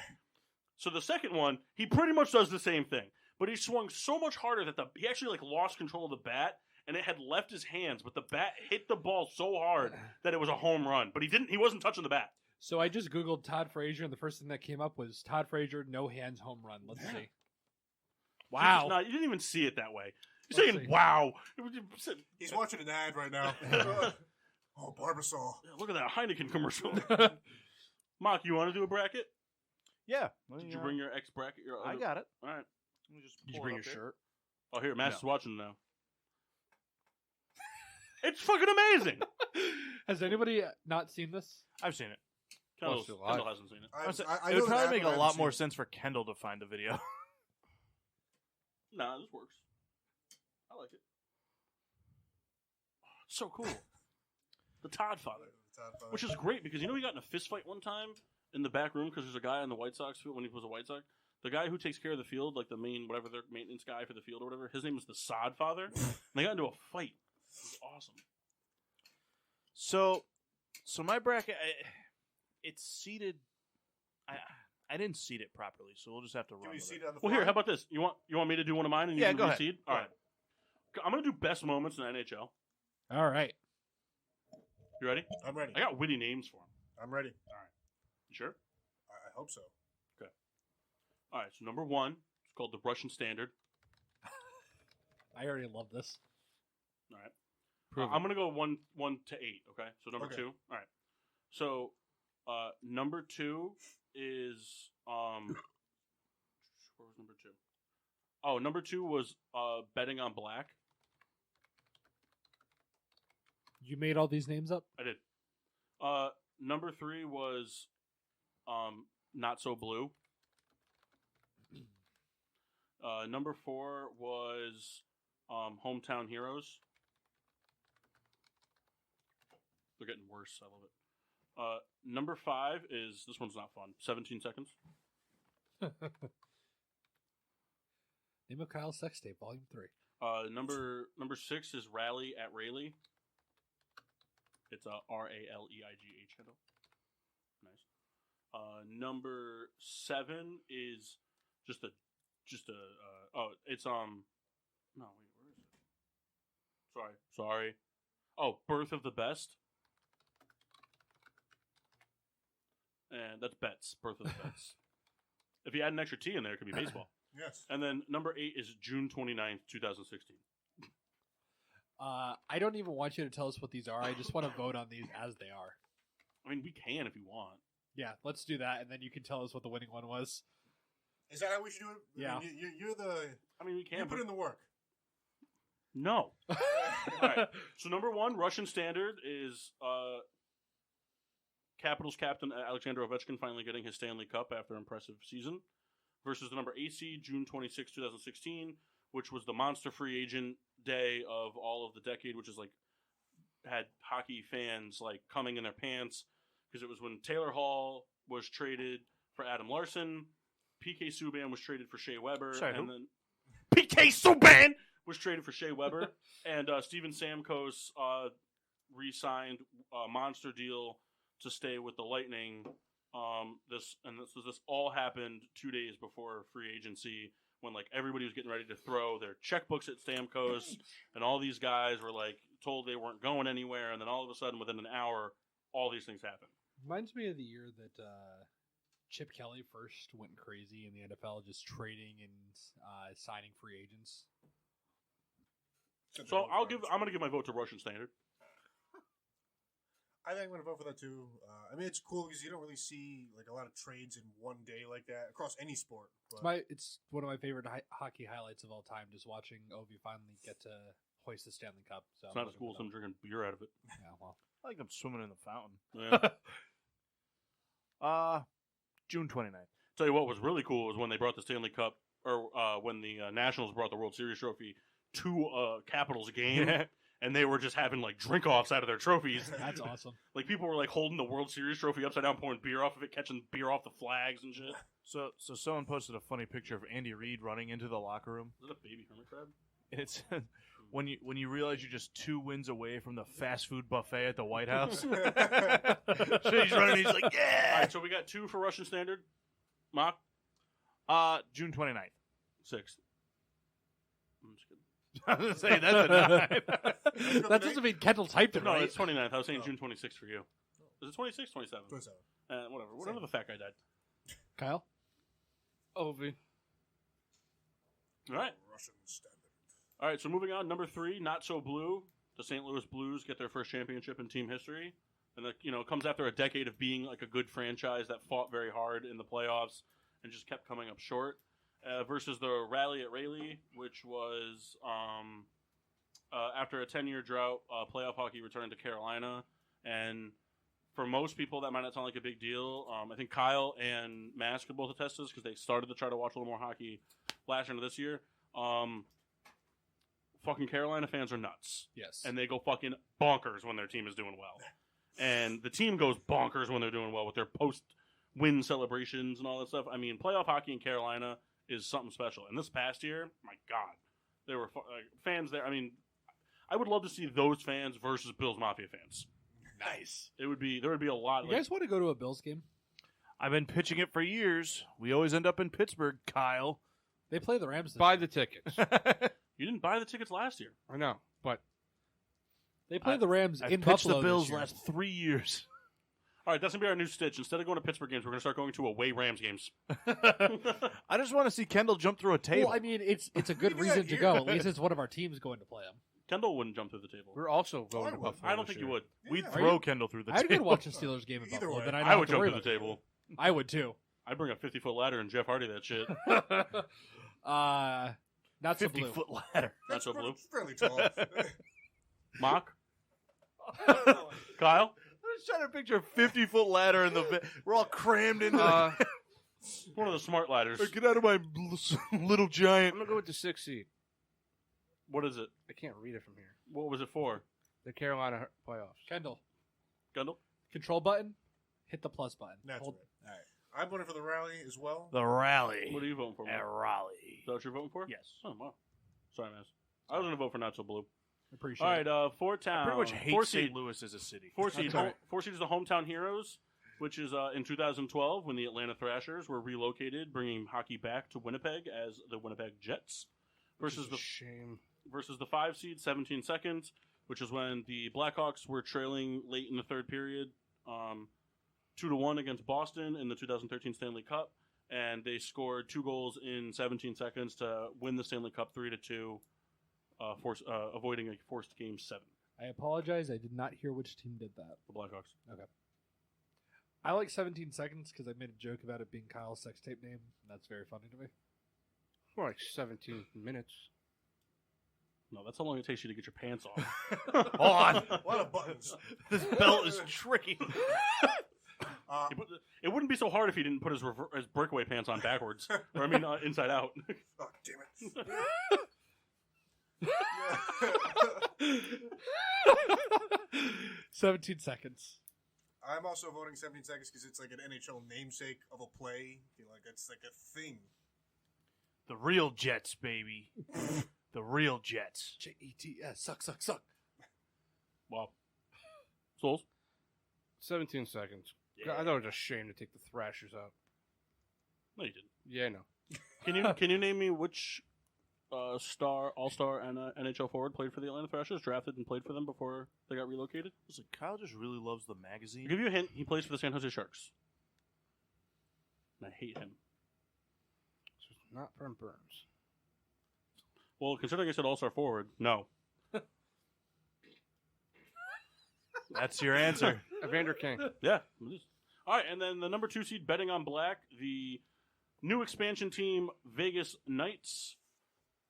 So the second one, he pretty much does the same thing. But he swung so much harder that he actually lost control of the bat and it had left his hands, but the bat hit the ball so hard that it was a home run. But he wasn't touching the bat. So I just Googled Todd Frazier, and the first thing that came up was Todd Frazier, no hands home run. Let's see. Wow. You didn't even see it that way. You're Let's saying, see. wow. He's watching an ad right now. Oh, Barbasol. Look at that Heineken commercial. Mock, you want to do a bracket? Yeah. Did you bring your X bracket? I got it. All right. Let me just Did you pull bring it your up here. shirt? Oh, here, Matt's is watching now. It's fucking amazing. Has anybody not seen this? I've seen it. Kendall Watched it live. hasn't seen it. I it know would the app, probably but make I a haven't lot seen more it. sense for Kendall to find the video. Nah, this works. I like it. Oh, it's so cool. The Todd father. Which is great because he got in a fist fight one time in the back room because there's a guy on the White Sox field when he was a White Sox. The guy who takes care of the field, like the main, whatever, their maintenance guy for the field or whatever, his name is the Sod Father. And they got into a fight. It was awesome. So my bracket, it's seated. I didn't seed it properly, so we'll just have to run Can we with see it. it on the Well, here, fly? how about this? You want me to do one of mine and you Yeah, can go ahead. reseed? All right. I'm going to do best moments in the NHL. All right. You ready? I'm ready. I got witty names for him. I'm ready. You sure? I hope so. All right, so number one, it's called the Russian Standard. I already love this. All right. I'm going to go 1 to 8, okay? So number Okay. 2. All right. So number 2 is where was number 2? Oh, number 2 was betting on black. You made all these names up? I did. Number 3 was not so blue. Number 4 was hometown heroes. They're getting worse. I love it. Number 5 is, this one's not fun, 17 seconds. Name of Kyle's sex tape, volume 3. Number 6 is rally at Rayleigh. It's a RALEIGH handle. Nice. Number 7 is just a it's no, wait, where is it? Sorry. Oh, Birth of the Best. And that's bets. Birth of the Bets. If you add an extra T in there, it could be baseball. Yes. And then number 8 is June 29th, 2016. I don't even want you to tell us what these are. I just want to vote on these as they are. I mean, we can if you want. Yeah, let's do that, and then you can tell us what the winning one was. Is that how we should do it? Yeah. I mean, you're the. I mean, we You can. put in the work. No. All right. So number 1, Russian Standard is Capitals captain Alexander Ovechkin finally getting his Stanley Cup after an impressive season versus the number 8 seed, June 26, 2016, which was the monster free agent day of all of the decade, which is like had hockey fans like coming in their pants because it was when Taylor Hall was traded for Adam Larson, PK Subban was traded for Shea Weber, then PK Subban was traded for Shea Weber, and Steven Stamkos re-signed a monster deal to stay with the Lightning. This all happened 2 days before free agency, when like everybody was getting ready to throw their checkbooks at Stamkos, and all these guys were like told they weren't going anywhere, and then all of a sudden, within an hour, all these things happened. Reminds me of the year that Chip Kelly first went crazy in the NFL, just trading and signing free agents. So I'm going to give my vote to Russian Standard. I think I'm going to vote for that too. I mean, it's cool because you don't really see like a lot of trades in one day like that across any sport. But It's one of my favorite hockey highlights of all time, just watching Ovi finally get to hoist the Stanley Cup. So it's not as cool as him drinking beer out of it. Yeah, well, I like them swimming in the fountain. Yeah. June 29th. Tell you what was really cool was when they brought the Stanley Cup, or when the Nationals brought the World Series trophy to a Capitals game, and they were just having like drink-offs out of their trophies. that's awesome. Like people were like holding the World Series trophy upside down, pouring beer off of it, catching beer off the flags and shit. So someone posted a funny picture of Andy Reid running into the locker room. Is that a baby hermit crab? It's when you realize you're just 2 wins away from the fast food buffet at the White House. So he's running. He's like, yeah. All right, so we got 2 for Russian Standard. Mock? June 29th. 6. I'm just kidding. I was going to say that's a 9. That doesn't mean Kendall typed it No, right. it's 29th. I was saying June 26th for you. Is it 26, 27? 27. Whatever the fat guy died. Kyle? Ovi. All right. Russian Standard. All right, so moving on, number 3, Not So Blue. The St. Louis Blues get their first championship in team history. And it comes after a decade of being like a good franchise that fought very hard in the playoffs and just kept coming up short. Versus the Rally at Raleigh, which was after a 10-year drought, playoff hockey returned to Carolina. And for most people, that might not sound like a big deal. I think Kyle and Mask could both attest to this because they started to try to watch a little more hockey last year into this year. Fucking Carolina fans are nuts. Yes. And they go fucking bonkers when their team is doing well. And the team goes bonkers when they're doing well with their post-win celebrations and all that stuff. I mean, playoff hockey in Carolina is something special. And this past year, my God, there were fans there. I mean, I would love to see those fans versus Bills Mafia fans. Nice. There would be a lot. You guys want to go to a Bills game? I've been pitching it for years. We always end up in Pittsburgh, Kyle. They play the Rams. Buy the tickets. You didn't buy the tickets last year. I know, but They play the Rams I've in pitched Buffalo the Bills this year. last 3 years. All right, that's going to be our new stitch. Instead of going to Pittsburgh games, we're going to start going to away Rams games. I just want to see Kendall jump through a table. Well, I mean, it's a good do reason that to here. go. At least it's one of our teams going to play them. Kendall wouldn't jump through the table. we're also going I to would. Buffalo. I don't this think you year. would. We'd Yeah. throw Kendall through the I'd table. go watch a Steelers game in Either Buffalo. way. Then I'd I have would to jump worry through the about table. it. I would too. I'd bring a 50-foot ladder and Jeff Hardy that shit. Not so blue. 50-foot ladder. Not so blue. Fairly tall. Mock? Kyle? I'm just trying to picture a 50-foot ladder in the. We're all crammed into. One of the smart ladders. Get out of my little giant. I'm gonna go with the 6th seed. What is it? I can't read it from here. What was it for? The Carolina playoffs. Kendall, Gundle? control button, hit the plus button. That's Hold- right. All right. I'm voting for the rally as well. The rally. What are you voting for? Mark? At Is Raleigh. that what you're voting for? Yes. Oh, wow. Sorry, man. I was going to vote for Not So Blue. Appreciate All it. right, four town. I pretty much hate four St. seed. Louis as a city. Four seed. That's all right. Four seed is the Hometown Heroes, which is in 2012 when the Atlanta Thrashers were relocated, bringing hockey back to Winnipeg as the Winnipeg Jets. Versus the shame. 5 seed, 17 seconds, which is when the Blackhawks were trailing late in the third period, 2-1 against Boston in the 2013 Stanley Cup, and they scored 2 goals in 17 seconds to win the Stanley Cup 3-2, avoiding a forced Game 7. I apologize. I did not hear which team did that. The Blackhawks. I like 17 seconds because I made a joke about it being Kyle's sex tape name. And that's very funny to me. More like 17 minutes. No, that's how long it takes you to get your pants off. Hold on. A lot of buttons. This belt is tricky. It wouldn't be so hard if he didn't put his breakaway pants on backwards. Or, I mean, inside out. Oh, damn it. 17 seconds. I'm also voting 17 seconds because it's like an NHL namesake of a play. I feel like it's like a thing. The real Jets, baby. The real Jets. Jets. Suck. Wow. Souls? 17 seconds. Yeah. I thought it was a shame to take the Thrashers out. No, you didn't. Yeah, I know. Can you name me which all-star and NHL forward played for the Atlanta Thrashers, drafted and played for them before they got relocated? Listen, Kyle just really loves the magazine. I'll give you a hint. He plays for the San Jose Sharks. And I hate him. So it's not Brent Burns. Well, considering I said all-star forward, no. That's your answer. Evander Kane. Yeah. It is. All right, and then the number 2 seed, betting on black, the new expansion team, Vegas Knights,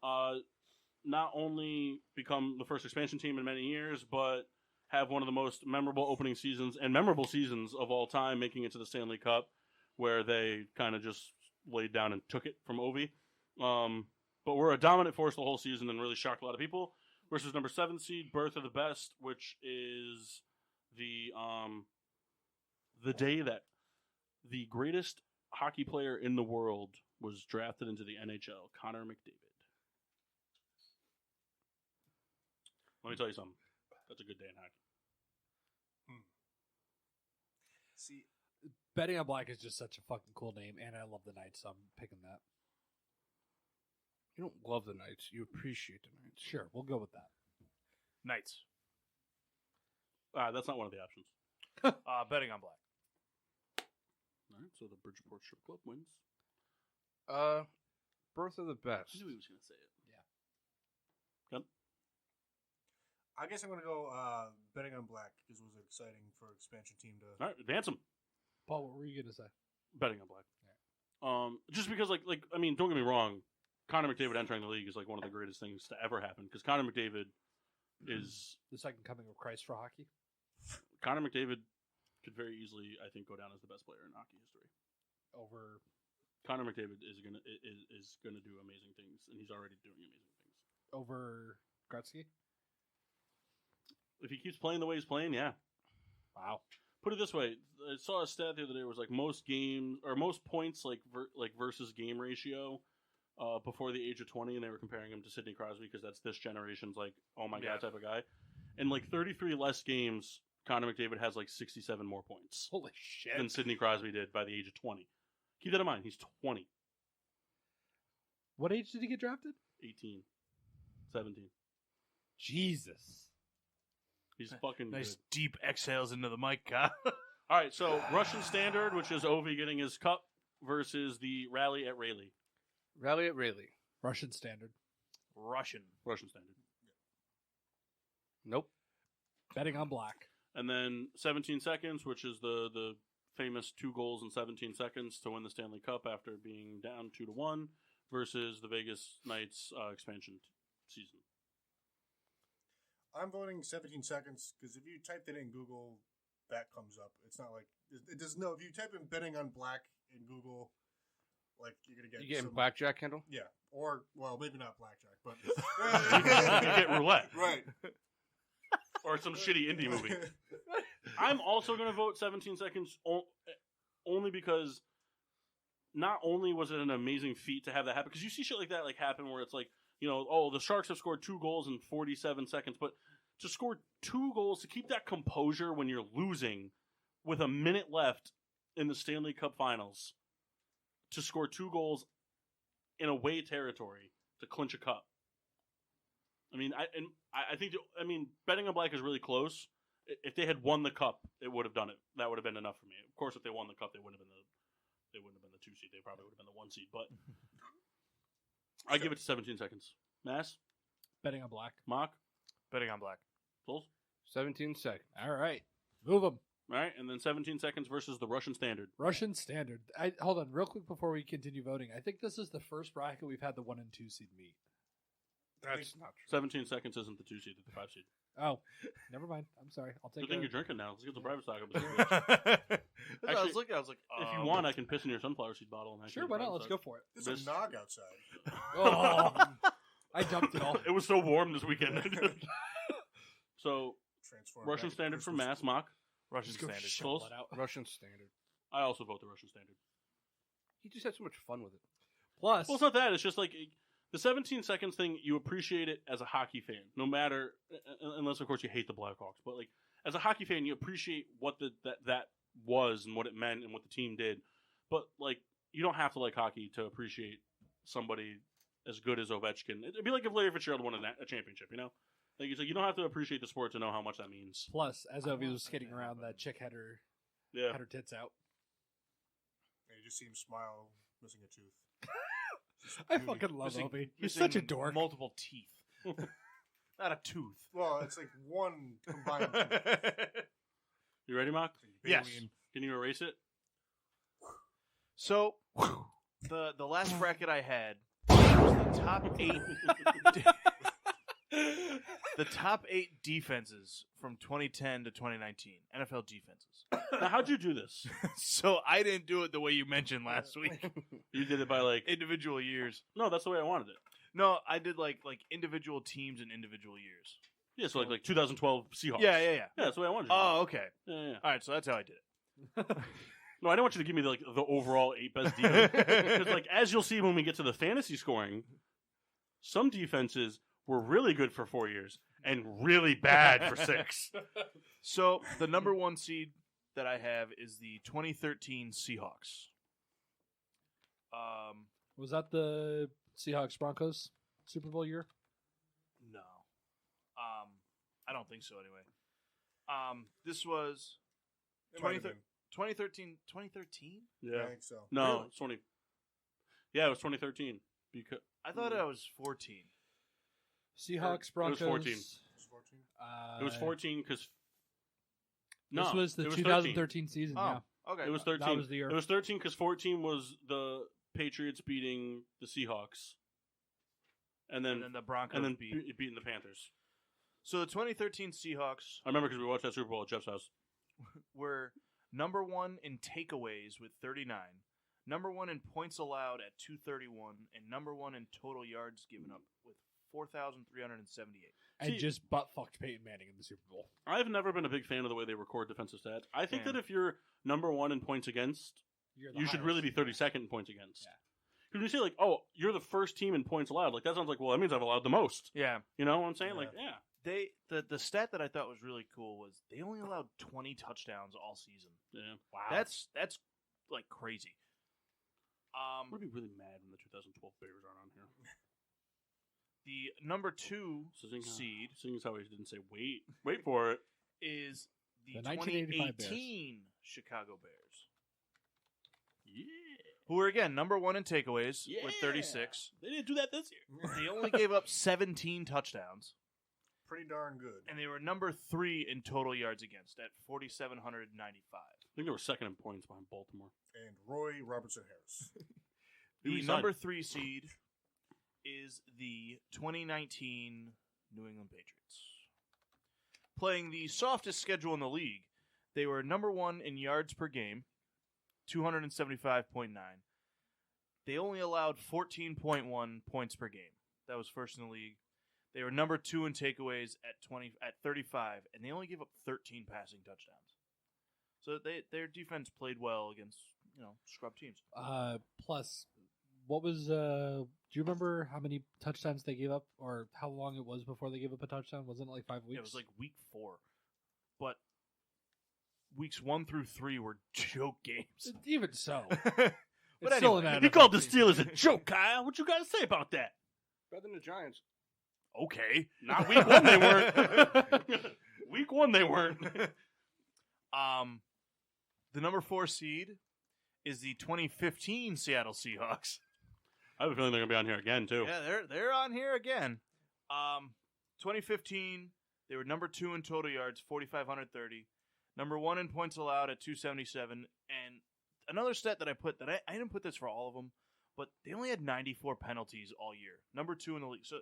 not only become the first expansion team in many years, but have one of the most memorable opening seasons and memorable seasons of all time, making it to the Stanley Cup, where they kind of just laid down and took it from Ovi. But we're a dominant force the whole season and really shocked a lot of people. Versus number 7 seed, Birth of the Best, which is the day that the greatest hockey player in the world was drafted into the NHL, Connor McDavid. Let me tell you something. That's a good day in hockey. See, Betting on black is just such a fucking cool name, and I love the Knights, so I'm picking that. You don't love the Knights. You appreciate the Knights. Sure, we'll go with that. Knights. That's not one of the options. Betting on black. All right, so the Bridgeport Strip Club wins. Birth of the Best. I knew he was going to say it. I guess I'm going to go betting on black because it was exciting for expansion team to. All right, advance him. Paul, what were you going to say? Betting on black. Just because, like, I mean, don't get me wrong, Connor McDavid entering the league is like one of the greatest things to ever happen because Connor McDavid is The second coming of Christ for hockey? Connor McDavid could very easily, I think, go down as the best player in hockey history. Over Connor McDavid is gonna do amazing things, and he's already doing amazing things. over Gretzky? If he keeps playing the way he's playing, yeah. Wow. Put it this way: I saw a stat the other day. It was like most games or most points, like versus game ratio, before the age of 20, and they were comparing him to Sidney Crosby because that's this generation's like, oh my god type of guy. And like 33 less games, Connor McDavid has like 67 more points Holy shit. than Sidney Crosby did by the age of 20. Keep that in mind. He's 20, What age did he get drafted? 18, 17. Jesus. He's fucking Nice good. deep exhales into the mic, Kyle. All right, so Russian Standard, which is Ovi getting his cup, versus the Rally at Rayleigh. Rally at Rayleigh. Russian Standard. Russian. Standard. Nope. Betting on black. And then 17 seconds, which is the famous 2 goals in 17 seconds to win the Stanley Cup after being down 2-1, versus the Vegas Knights expansion season. I'm voting 17 seconds because if you typed it in Google, that comes up. It's not like it doesn't know. If you type in betting on black in Google, like you're gonna get You getting some, blackjack, Kendall? Yeah, or well, maybe not blackjack, but You get roulette. right. Or some shitty indie movie. I'm also going to vote 17 seconds only because not only was it an amazing feat to have that happen, because you see shit like that like happen where it's like, you know, oh, the Sharks have scored 2 goals in 47 seconds, but to score 2 goals, to keep that composure when you're losing with a minute left in the Stanley Cup Finals, to score 2 goals in away territory to clinch a cup. I mean, I think betting on black is really close. If they had won the cup, it would have done it. That would have been enough for me. Of course, if they won the cup, they wouldn't have been the 2 seed. They probably would have been the 1 seed. But I give it to 17 seconds. Mass, Betting on black. Mock, Betting on black. Souls. 17 seconds. All right. Move them. All right, and then 17 seconds versus the Russian Standard. Russian Standard. Hold on, real quick before we continue voting. I think this is the first bracket we've had the 1 and 2 seed meet. That's not true. 17 seconds isn't the 2 seed, it's the 5 seed. Oh, never mind. I'm sorry. I'll take Good thing it. you're drinking now. Let's get some private stock up. I was looking. I was like, If you want, I can piss in your sunflower seed bottle. And Sure, why not? Let's go for it. There's a nog outside. Oh, I dumped it all. It was so warm this weekend. So, Transform Russian back standard to for Christmas. mass mock. Russian Just go standard. shovel Close. it out. Russian standard. I also vote the Russian standard. He just had so much fun with it. Plus, Well, it's not that. It's just like the 17 seconds thing. You appreciate it as a hockey fan, no matter, unless of course you hate the Blackhawks. But like as a hockey fan, you appreciate what that was and what it meant and what the team did. But like you don't have to like hockey to appreciate somebody as good as Ovechkin. It'd be like if Larry Fitzgerald won a championship. You know, like it's like you don't have to appreciate the sport to know how much that means. plus, as Ovi was skating around, that chick had her Yeah. tits out. And you just see him smile, missing a tooth. I fucking love Missing- Ovi. He's missing such a dork. Multiple teeth. Not a tooth. Well, it's like one combined tooth. You ready, Mock? Yes. Can you erase it? So the last bracket I had was the top 8 the top 8 defenses from 2010 to 2019 NFL defenses. Now, how'd you do this? So I didn't do it the way you mentioned last week. You did it by like Individual years. no, that's the way I wanted it. No, I did like individual teams and individual years. Yeah, so like 2012 Seahawks. Yeah. Yeah, that's the way I wanted it. Oh, okay. Yeah. All right, so that's how I did it. No, I didn't want you to give me the overall 8 best defense. Because like as you'll see when we get to the fantasy scoring, some defenses were really good for 4 years and really bad for 6. So the number 1 seed that I have is the 2013 Seahawks. Was that the Seahawks Broncos Super Bowl year? No. I don't think so anyway. This was It might have been. 2013. 2013? Yeah. I think so. No, Really? it's 20. Yeah, it was 2013. Because I thought it was 14. Seahawks Broncos. 14. It's 14. it was 14 because no, This was the it was 2013 season. Oh, Yeah, okay. It was 13. that was the year. It was 13 because 14 was the Patriots beating the Seahawks, and then the Broncos beat. beating the Panthers. So the 2013 Seahawks I remember because we watched that Super Bowl at Jeff's house. were number 1 in takeaways with 39, number 1 in points allowed at 231, and number 1 in total yards given up with 4,378. and See- just butt fucked Peyton Manning in the Super Bowl. I've never been a big fan of the way they record defensive stats. I think Yeah. that if you're number 1 in points against, You're the you should highest. really be 32nd in points against. Yeah. Because when you say like, oh, you're the first team in points allowed, like that sounds like, well, that means I've allowed the most. Yeah. You know what I'm saying? Yeah. Like, yeah. The stat that I thought was really cool was they only allowed 20 touchdowns all season. Yeah. Wow. That's like crazy. I'm gonna be really mad when the 2012 Bears aren't on here. The number 2 Seeing seed how he didn't say wait for it. is the, The 1985 2018 Chicago Bears, Yeah. who were again number 1 in takeaways with 36. They didn't do that this year. They only gave up 17 touchdowns, Pretty darn good. and they were number 3 in total yards against at 4,795. I think they were second in points behind Baltimore. And Roy Robertson Harris. Who The he number signed? 3 seed is the 2019 New England Patriots. Playing the softest schedule in the league, they were number 1 in yards per game, 275.9. They only allowed 14.1 points per game. That was first in the league. They were number 2 in takeaways at 35, and they only gave up 13 passing touchdowns. So their defense played well against scrub teams. Plus, what was? Do you remember how many touchdowns they gave up, or how long it was before they gave up a touchdown? Wasn't it like 5 weeks? Yeah, it was like week 4, but weeks 1 through 3 were joke games. Even so, But it's still anyway, an He NFL called the team. Steelers a joke, Kyle. What you got to say about that? Better than the Giants. Okay, Not week 1 they weren't. Week 1 they weren't. The number 4 seed is the 2015 Seattle Seahawks. I have a feeling they're gonna be on here again too. Yeah, they're on here again. 2015, they were number 2 in total yards, 4,530. Number 1 in points allowed at 277. And another stat that I put that I didn't put this for all of them, but they only had 94 penalties all year. Number 2 in the league. So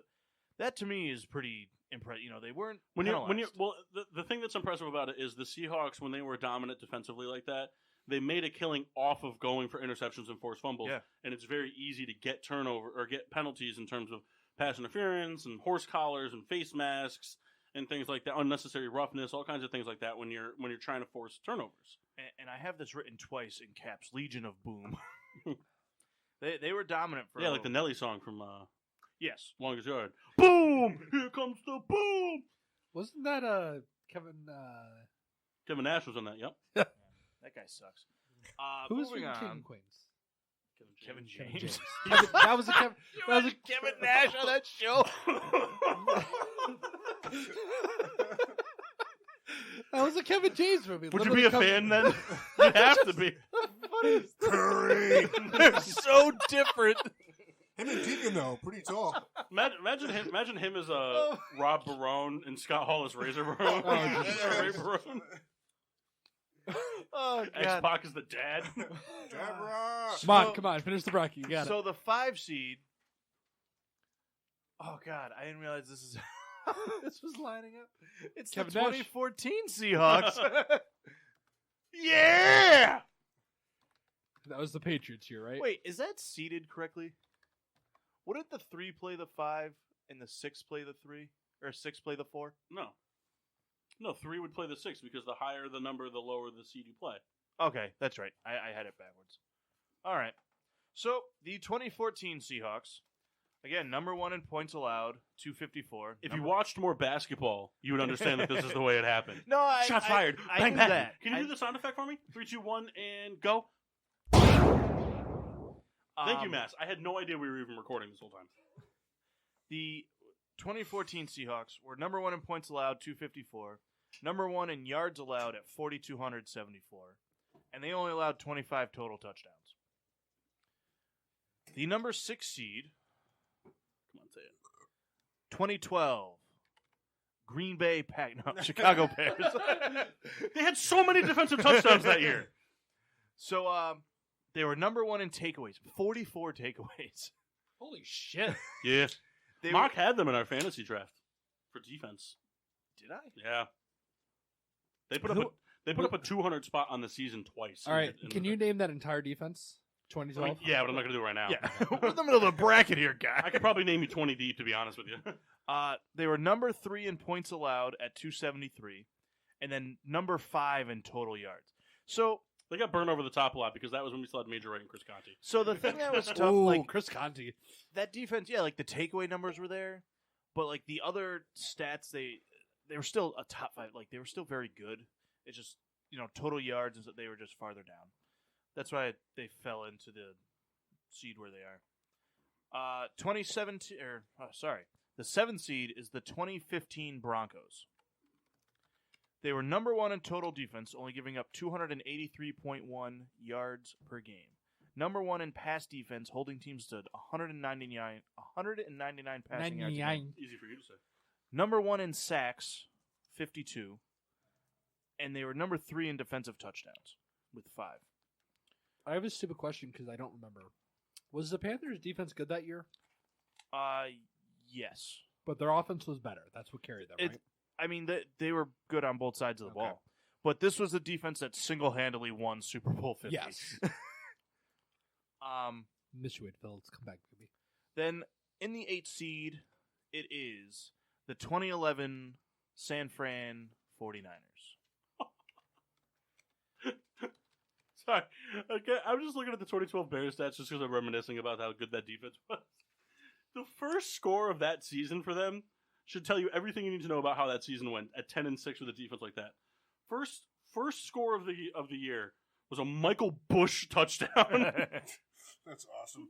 That to me is pretty impressive. They weren't when you penalized. the thing that's impressive about it is the Seahawks, when they were dominant defensively like that, they made a killing off of going for interceptions and forced fumbles. Yeah. And it's very easy to get turnover or get penalties in terms of pass interference and horse collars and face masks and things like that, unnecessary roughness, all kinds of things like that when you're trying to force turnovers. And I have this written twice in caps: Legion of Boom. they were dominant for like the Nelly song from yes, Longest Yard. Boom! Here comes the boom! Wasn't that Kevin Nash was on that. Yep. that guy sucks. who was Moving from King on. and Queens? Kevin Kevin James. James. That was a Kevin. That was a Kevin Nash on that show. That was a Kevin James movie. Would you be a fan then? You'd have to be. Curry. They're so different. Him and Deacon, though, pretty tall. Imagine him as Rob Barone and Scott Hall as Razor Barone. Oh, Ray Barone. Oh X-Pac is the dad. Deborah. Come on, finish the bracket. You got So the 5 seed. Oh God, I didn't realize this is this was lining up. It's Kevin the Nash. 2014 Seahawks. Yeah. it. That was the Patriots here, right? Wait, is that seeded correctly? Wouldn't the 3 play the 5 and the 6 play the 3, or 6 play the 4? No, 3 would play the 6 because the higher the number, the lower the seed you play. Okay, that's right. I had it backwards. All right. So the 2014 Seahawks, again, number 1 in points allowed, 254. If you watched more basketball, you would understand that this is the way it happened. No, Shots fired. I Bang, knew bang. that. Can you do the sound effect for me? 3, 2, 1, and go. Thank you, Mass. I had no idea we were even recording this whole time. The 2014 Seahawks were number 1 in points allowed, 254. Number 1 in yards allowed at 4,274. And they only allowed 25 total touchdowns. The number 6 seed, Come on, say it. 2012, Green Bay Chicago Bears. They had so many defensive touchdowns that year. So they were number 1 in takeaways, 44 takeaways. Holy shit! Yeah. They Mark had them in our fantasy draft for defense. Did I? Yeah. They put up a 200 spot on the season twice. All right, can you name that entire defense? 2012. Yeah, but I'm not going to do it right now. Yeah. We're in the middle of the bracket here, guy. I could probably name you 20 deep, to be honest with you. They were number 3 in points allowed at 273, and then number 5 in total yards. So They got burned over the top a lot because that was when we still had Major Wright and Chris Conti. So the thing that was tough, Ooh, like Chris Conti. that defense, yeah, like the takeaway numbers were there, but like the other stats, they were still a top 5. Like they were still very good. It's just total yards and they were just farther down. That's why they fell into the seed where they are. 2017, the 7th seed is the 2015 Broncos. They were number 1 in total defense, only giving up 283.1 yards per game. Number 1 in pass defense, holding teams to 199 passing yards. Easy for you to say. Number 1 in sacks, 52. And they were number 3 in defensive touchdowns with 5. I have a stupid question because I don't remember. Was the Panthers' defense good that year? Yes. But their offense was better. That's what carried them, right? I mean, they were good on both sides of the Okay. ball. But this was the defense that single-handedly won Super Bowl 50. Yes. Miss you, Phillips. Come back, baby. Then in the 8th seed, it is the 2011 San Fran 49ers. Sorry. Okay, I'm just looking at the 2012 Bears stats just because I'm reminiscing about how good that defense was. The first score of that season for them should tell you everything you need to know about how that season went at 10-6 with a defense like that. First score of the year was a Michael Bush touchdown. That's awesome.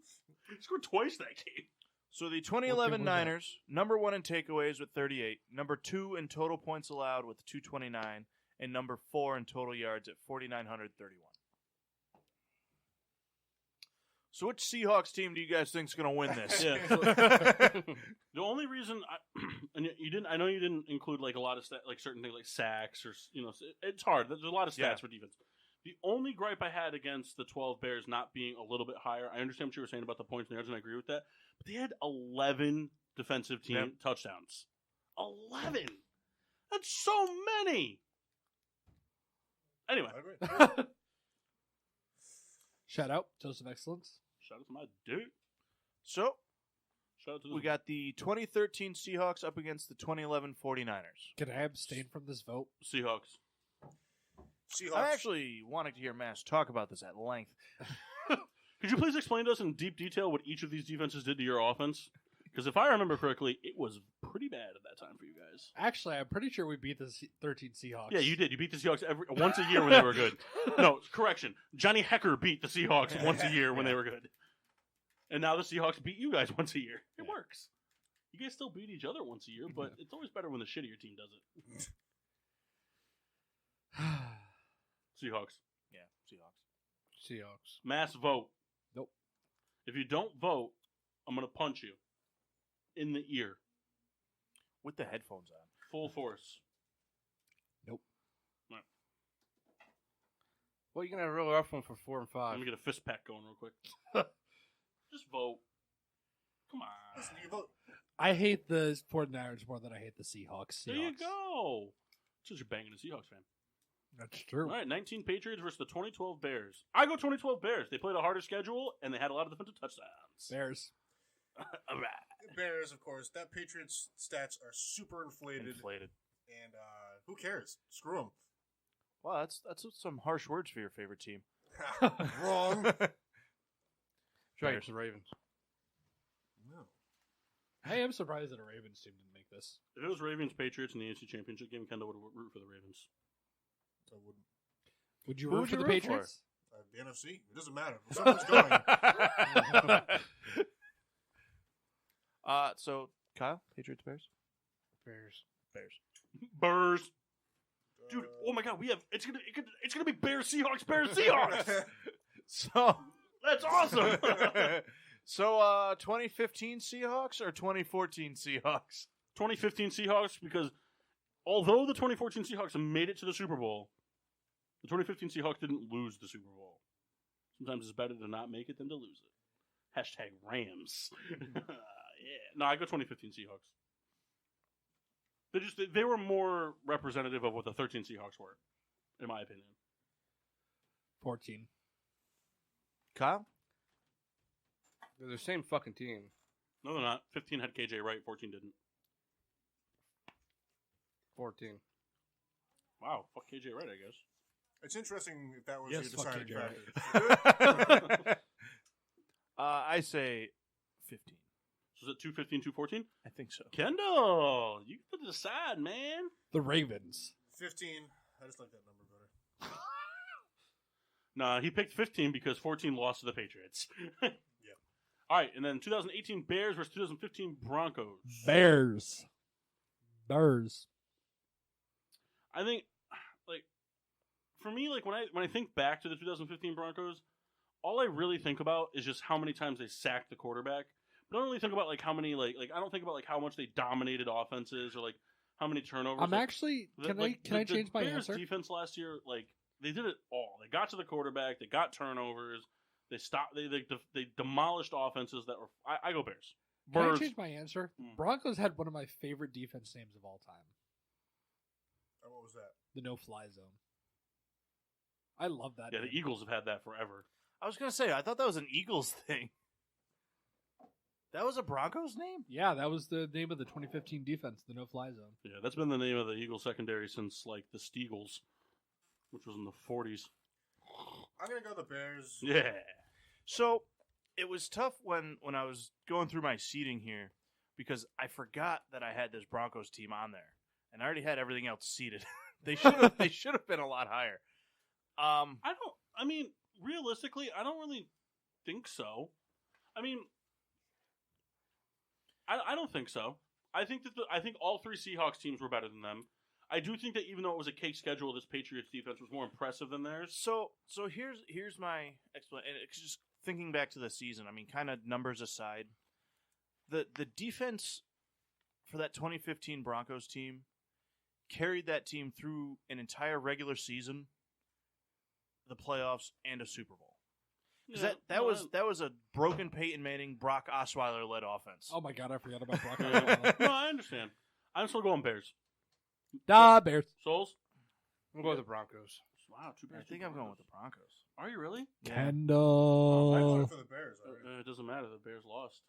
He scored twice that game. So the 2011 What game was Niners, number 1 in takeaways with 38, number 2 in total points allowed with 229, and number 4 in total yards at 4,931. So which Seahawks team do you guys think is going to win this? Yeah. The only reason I know you didn't include like a lot of like certain things like sacks or it's hard. There's a lot of stats Yeah. for defense. The only gripe I had against the 12 Bears not being a little bit higher, I understand what you were saying about the points and yards, and I agree with that. But they had 11 defensive team touchdowns. 11. That's so many. Anyway, I agree. Shout out, Joseph Excellence. shout out to my dude. So Shout out to we got the 2013 Seahawks up against the 2011 49ers. Can I abstain from this vote? Seahawks. Seahawks. I'm actually wanting to hear Mass talk about this at length. Could you please explain to us in deep detail what each of these defenses did to your offense? Because if I remember correctly, it was pretty bad at that time for you guys. Actually, I'm pretty sure we beat the 13 Seahawks. Yeah, you did. You beat the Seahawks once a year when they were good. No, correction. Johnny Hecker beat the Seahawks once a year when they were good. And now the Seahawks beat you guys once a year. It works. You guys still beat each other once a year, but it's always better when the shittier team does it. Seahawks. Yeah, Seahawks. Seahawks. Mass vote. Nope. If you don't vote, I'm going to punch you in the ear. With the headphones on. Full force. Well, you're going to have a real rough one for 4 and 5. Let me get a fist pack going real quick. Just vote. Come on. Listen, you vote. I hate the 49ers more than I hate the Seahawks. There you go. Since you're banging a Seahawks fan. That's true. All right, 19 Patriots versus the 2012 Bears. I go 2012 Bears. They played a harder schedule, and they had a lot of defensive touchdowns. Bears. All right. Bears, of course. That Patriots stats are super inflated. And who cares? Screw them. Wow, that's some harsh words for your favorite team. Wrong. Right, Bears. it's the Ravens. No. I am surprised that a Ravens team didn't make this. If it was Ravens Patriots in the AFC Championship game, Kendall would root for the Ravens. I wouldn't. Would you Who root would for you the root Patriots? The NFC. It doesn't matter. Someone's going. So Kyle, Patriots, Bears. Bears. Dude, oh my God, it's gonna be Bears Seahawks. So That's awesome. So 2015 Seahawks or 2014 Seahawks? 2015 Seahawks, because although the 2014 Seahawks made it to the Super Bowl, the 2015 Seahawks didn't lose the Super Bowl. Sometimes it's better to not make it than to lose it. Hashtag Rams. Yeah. No, I go 2015 Seahawks. They were more representative of what the 13 Seahawks were, in my opinion. 14. Kyle? They're the same fucking team. No, they're not. 15 had KJ Wright, 14 didn't. 14. Wow, fuck KJ Wright, I guess. It's interesting if that was Yes, your fuck deciding KJ factor. I say 15. So is it 215, 214? I think so. Kendall, you get to decide, man. The Ravens. 15. I just like that number better. Nah, he picked 15 because 14 lost to the Patriots. Yeah. All right, and then 2018 Bears versus 2015 Broncos. Bears. I think, like, for me, like when I think back to the 2015 Broncos, all I really think about is just how many times they sacked the quarterback. But I don't really think about like how many like I don't think about like how much they dominated offenses or like how many turnovers. I'm actually. Can I change my Bears answer? Defense last year, like they did it all. They got to the quarterback. They got turnovers. They stopped. They demolished offenses that were. I go Bears. Can I Bears. change my answer? Mm. Broncos had one of my favorite defense names of all time. What was that? The no-fly zone. I love that. Yeah, name. the Eagles have had that forever. I was going to say, I thought that was an Eagles thing. That was a Broncos name? Yeah, that was the name of the 2015 defense, the no-fly zone. Yeah, that's been the name of the Eagles secondary since like the Steagles, which was in the 40s. I'm going to go the Bears. Yeah. So, it was tough when I was going through my seating here because I forgot that I had this Broncos team on there. And I already had everything else seated. They should have been a lot higher. I mean, realistically, I don't really think so. I mean, I don't think so. I think all three Seahawks teams were better than them. I do think that even though it was a cake schedule, this Patriots defense was more impressive than theirs. So here's my explanation. And it's just thinking back to the season. I mean, kind of numbers aside, the defense for that 2015 Broncos team carried that team through an entire regular season, the playoffs, and a Super Bowl. Yeah, That was a broken Peyton Manning, Brock Osweiler led offense. Oh my god, I forgot about Brock. No, I understand. I'm still going Bears. Bears. Souls? We'll go with the Broncos. Wow, two Bears. I think I'm going with the Broncos. Are you really? I Kendall. voted for the Bears. Already. It doesn't matter. The Bears lost.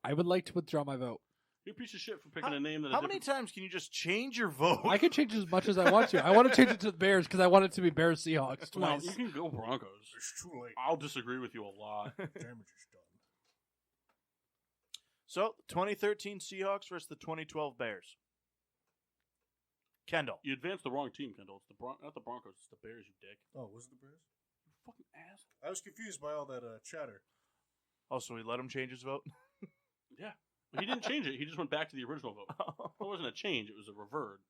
I would like to withdraw my vote. You're a piece of shit for picking a name that. How many times can you just change your vote? I can change as much as I want to. I want to change it to the Bears because I want it to be Bears Seahawks No, twice. you can go Broncos. It's too late. I'll disagree with you a lot. Damage is done. So, 2013 Seahawks versus the 2012 Bears. Kendall. You advanced the wrong team, Kendall. It's not the Broncos. It's the Bears, you dick. Oh, was it the Bears? You fucking ass. I was confused by all that chatter. Oh, so we let him change his vote? Yeah. He didn't change it. He just went back to the original vote. It wasn't a change. It was a revert.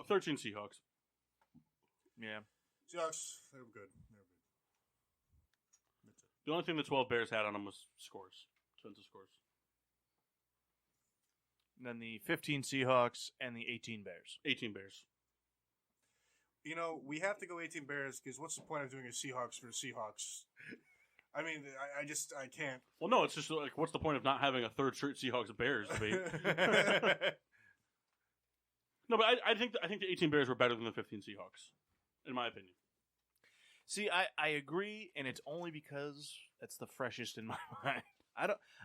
13 Seahawks. Yeah. Seahawks, they were good. That's it. The only thing the 12 Bears had on them was scores. Defensive scores. And then the 15 Seahawks and the 18 Bears. 18 Bears. You know, we have to go 18 Bears because what's the point of doing a Seahawks for Seahawks? I mean, I can't. Well, no, it's just like, what's the point of not having a third straight Seahawks Bears debate? No, but I think the 18 Bears were better than the 15 Seahawks, in my opinion. See, I agree, and it's only because that's the freshest in my mind.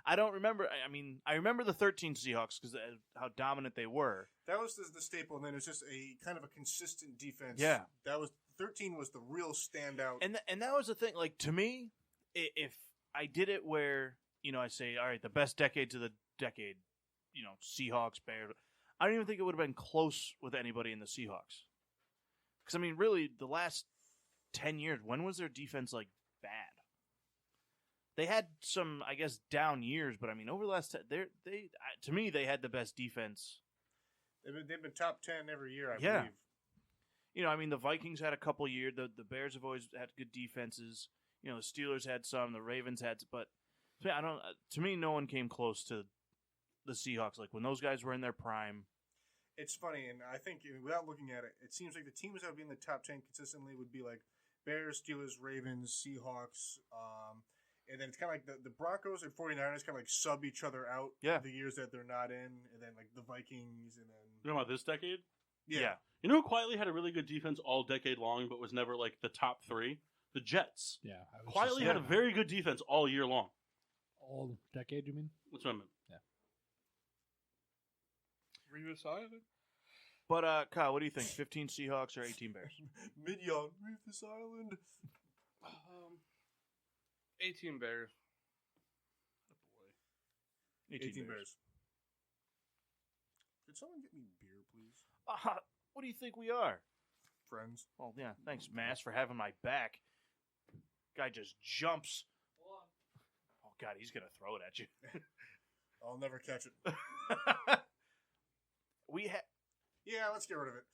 I don't remember. I mean, I remember the 13 Seahawks because how dominant they were. That was the staple, and then it was just a kind of a consistent defense. Yeah, that was 13 was the real standout. And that was the thing. Like, to me, if I did it where, you know, I say, all right, the best decade to the decade, you know, Seahawks, Bears, I don't even think it would have been close with anybody in the Seahawks. Because, I mean, really, the last 10 years, when was their defense, like, bad? They had some, I guess, down years, but, I mean, over the last to me, they had the best defense. They've been top 10 every year, I Yeah. believe. You know, I mean, the Vikings had a couple years. The Bears have always had good defenses. You know, the Steelers had some. The Ravens had, but to me, no one came close to the Seahawks. Like, when those guys were in their prime. It's funny, and I think without looking at it, it seems like the teams that would be in the top 10 consistently would be like Bears, Steelers, Ravens, Seahawks, and then it's kind of like the Broncos and 49ers kind of like sub each other out the years that they're not in, and then like the Vikings, and then... You know about this decade? Yeah. You know who quietly had a really good defense all decade long, but was never like the top three? The Jets. Yeah. Quietly had a very good defense all year long. All decade, you mean? That's what I meant. Yeah. Revis Island? But, Kyle, what do you think? 15 Seahawks or 18 Bears? Mignon, Reefus Island. 18 Bears. 18 Bears. Could someone get me beer, please? What do you think we are? Friends. Well, yeah, thanks, Mass, for having my back. Guy just jumps. Oh, God, he's going to throw it at you. I'll never catch it. Yeah, let's get rid of it.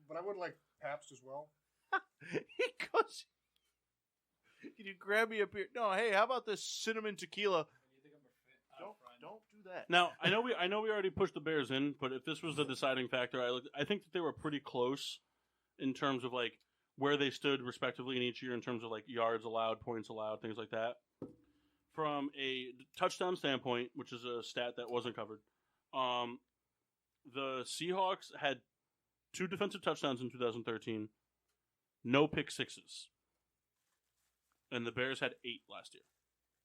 But I would like Pabst as well. He goes, can you grab me a beer? No, hey, how about this cinnamon tequila? Don't do that. Now, I know we already pushed the Bears in, but if this was the deciding factor, I think that they were pretty close in terms of like where they stood respectively in each year in terms of like yards allowed, points allowed, things like that. From a touchdown standpoint, which is a stat that wasn't covered, the Seahawks had 2 defensive touchdowns in 2013, no pick sixes, and the Bears had 8 last year.